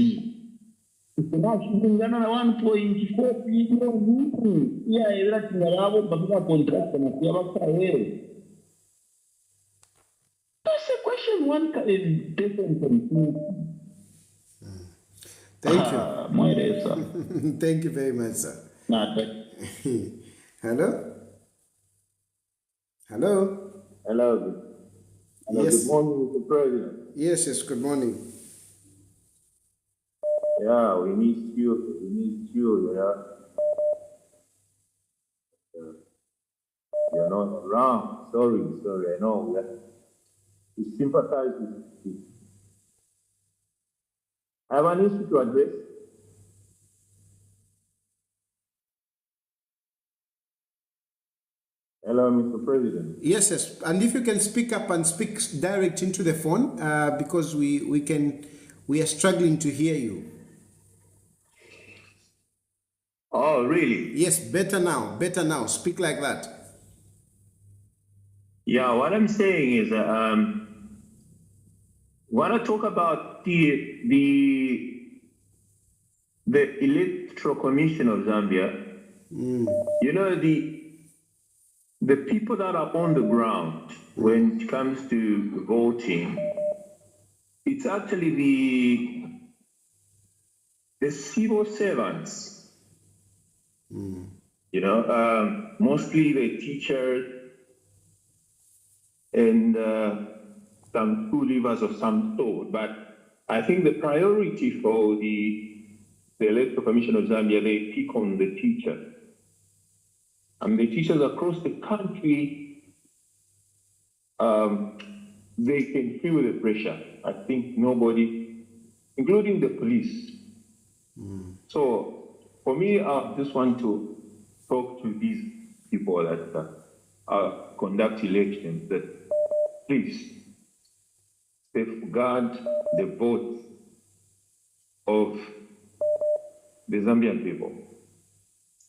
it's now 1.4 billion. Yeah, everything around, but we are contracting. That's a question one can different from. Thank you. Thank you very much, sir. Hello? Hello? Hello. Yes. Good morning, Mr. President. Yes, good morning. Yeah, we missed you, yeah. You're not around. Sorry, I know. We sympathize with you. I have an issue to address. Hello, Mr. President. Yes. And if you can speak up and speak direct into the phone, because we are struggling to hear you. Oh, really? Yes, better now. Speak like that. Yeah, what I'm saying is, want to talk about the Electoral Commission of Zambia. You know, the people that are on the ground when it comes to voting, it's actually the civil servants. You know, mostly the teachers and some school leavers of some sort. But I think the priority for the Electoral Commission of Zambia, they pick on the teachers. And the teachers across the country, they can feel the pressure. I think nobody, including the police. So for me, I just want to talk to these people that conduct elections, that please safeguard the votes of the Zambian people.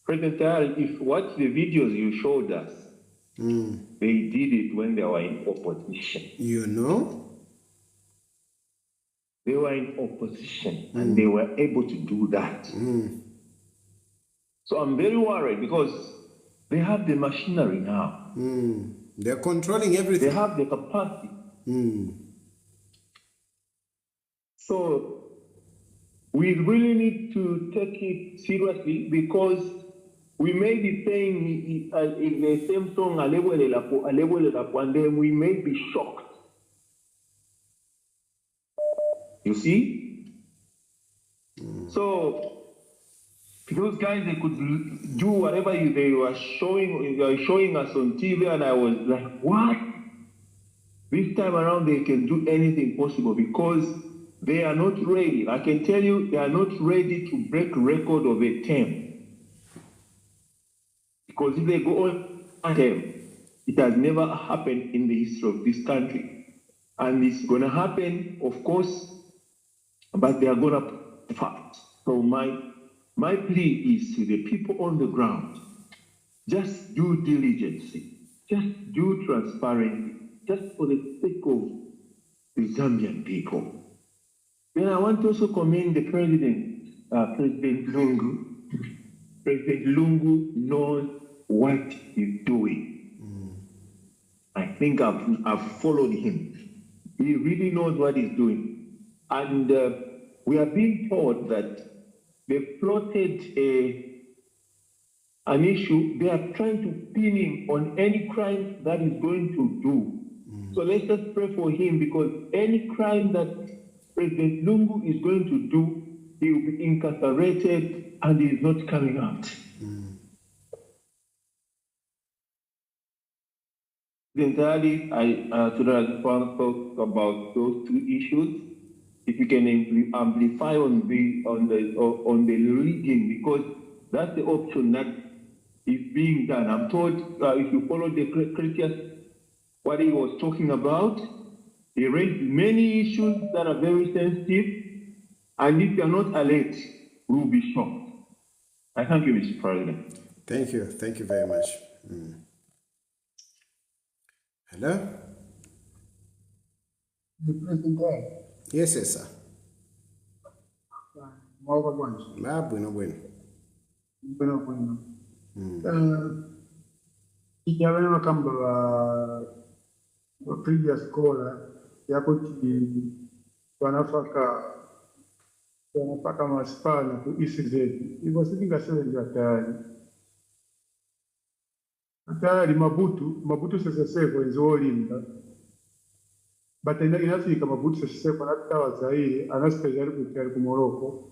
President Tayari, if what the videos you showed us, they did it when they were in opposition. You know? They were in opposition and they were able to do that. So I'm very worried because they have the machinery now. They're controlling everything. They have the capacity. So we really need to take it seriously because we may be saying in the same song, and then we may be shocked. You see? So those guys, they could do whatever they were showing us on TV, and I was like, what? This time around, they can do anything possible because they are not ready. I can tell you, they are not ready to break record of a term. Because if they go on a term, it has never happened in the history of this country. And it's going to happen, of course, but they are going to fight. So my plea is to the people on the ground, just do diligence, just do transparency, just for the sake of the Zambian people. Then I want to also commend the President Lungu. President Lungu knows what he's doing. I think I've followed him. He really knows what he's doing. And we are being told that they plotted an issue. They are trying to pin him on any crime that he's going to do. So let's just pray for him, because any crime that President Lungu is going to do, he will be incarcerated and he is not coming out. Entirely, today I just want to talk about those two issues. If you can amplify on the rigging, because that's the option that is being done. I'm told if you follow the Christian, what he was talking about, he raised many issues that are very sensitive, and if you are not alert, we will be shocked. I thank you, Mr. President. Thank you very much. Hello? The President. Yes, sir. Bueno. Ikiwa nakamba previous caller yakuti wanafaka maspana ku ECZ iko sikinga hatari mabutu seseseko izolimba but inafika mabutu seseseko nakutawa zaire anaspejali kuti ali ku Morocco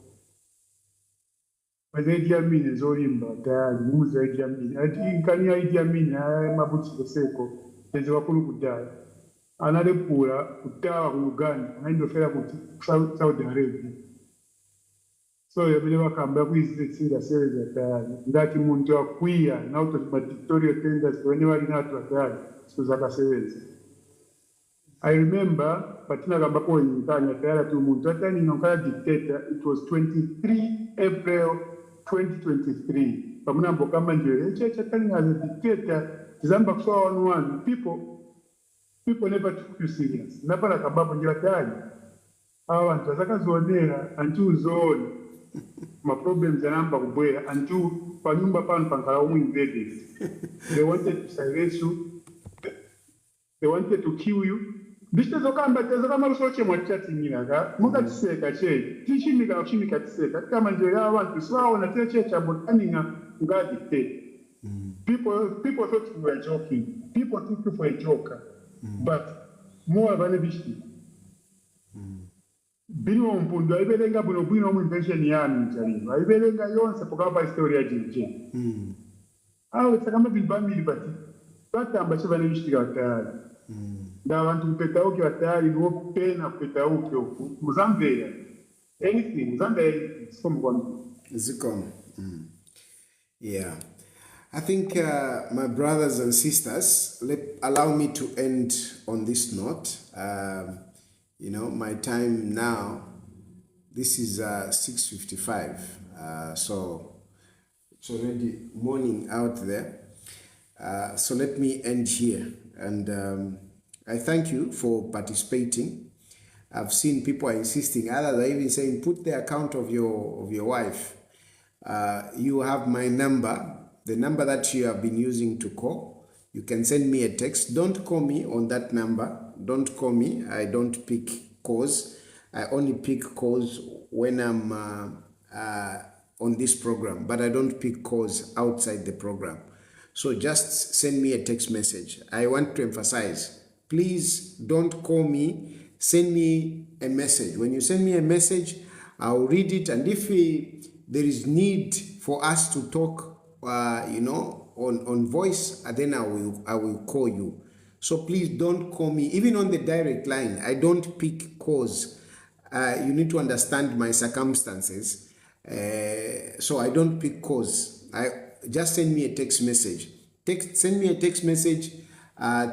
Idi Amin zolimba hatari muza Idi Amin inkani Idi Amin mabutu seseseko tenze wakulu kudai analepula kutawa ku Uganda anaindofera kuti Saudi Arabia. So yabile bakamba kwizisinga series hatari ngati muntu akwiya nauto dictatorial tenders when wali natu hatari sikuzakasebenza. I remember patina kamba ko yinkanya tayari tu muntu atani nonkala dictator. It was 23 April 2023 pamuna mbokamba njere checha tani as a dictator zamba kuswa one people never took you serious. Napala kabapo njira tayari abantu bazakazonera antu zone my problems are kubwera until panyumba pano pankala umwinvaders. They wanted to silence you. They wanted to kill you. Bishitezokamba rusoche mwachatiniraga mukatiseka che tishimika tiseka kama ndio ya abantu siwaona teche chabo aninga ngadictate. People thought you were joking. People took you for a joker. But more than a bishti. Bino mpundu aibelenga buno bwino mu invention yami mchalimu aibelenga yonse pokapa historia jinje tsakama bilbamili batamba chivane bishtika batali nda abantu kupetauke batali no pena kupetauke muzambeya anything muzambeya zikom. Yeah, I think my brothers and sisters, allow me to end on this note. You know, my time now, this is 6:55, so it's already morning out there. So let me end here. And I thank you for participating. I've seen people are insisting, others are even saying, put the account of your wife. You have my number, the number that you have been using to call. You can send me a text. Don't call me on that number. Don't call me. I don't pick calls. I only pick calls when I'm on this program, but I don't pick calls outside the program. So just send me a text message. I want to emphasize, please don't call me, send me a message. When you send me a message, I'll read it, and if there is need for us to talk, on voice, then I will call you. So please don't call me, even on the direct line. I don't pick calls. You need to understand my circumstances. So I don't pick calls. Just send me a text message. Send me a text message. I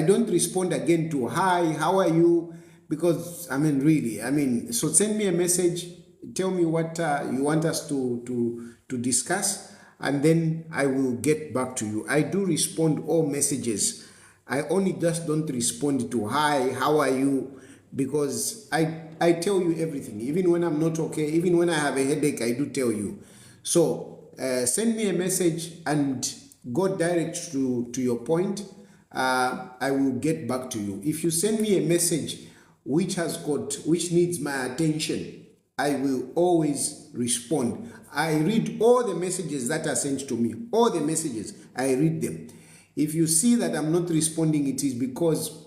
don't respond again to hi, how are you? Because so send me a message. Tell me what you want us to discuss, and then I will get back to you. I do respond all messages. I only just don't respond to hi, how are you? Because I tell you everything. Even when I'm not okay, even when I have a headache, I do tell you. So send me a message and go direct to your point. I will get back to you. If you send me a message which needs my attention, I will always respond. I read all the messages that are sent to me. All the messages, I read them. If you see that I'm not responding, it is because,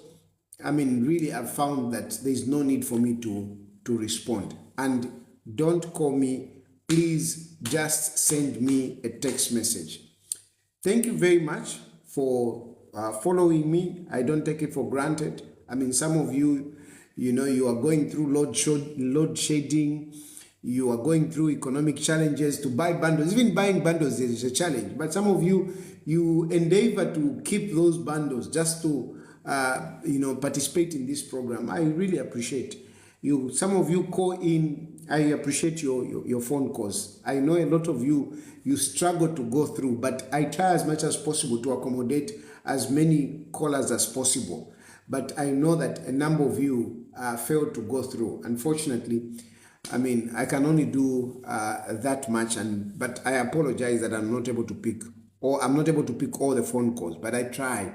really I've found that there's no need for me to respond. And don't call me. Please just send me a text message. Thank you very much for following me. I don't take it for granted. Some of you, you are going through load shedding. You are going through economic challenges to buy bundles. Even buying bundles is a challenge. But some of you endeavor to keep those bundles just to, participate in this program. I really appreciate you. Some of you call in. I appreciate your phone calls. I know a lot of you struggle to go through, but I try as much as possible to accommodate as many callers as possible. But I know that a number of you failed to go through. Unfortunately, I can only do that much, but I apologize that I'm not able to pick all the phone calls, but I try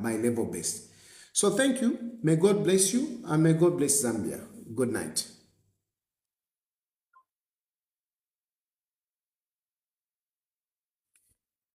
my level best. So thank you. May God bless you, and may God bless Zambia. Good night.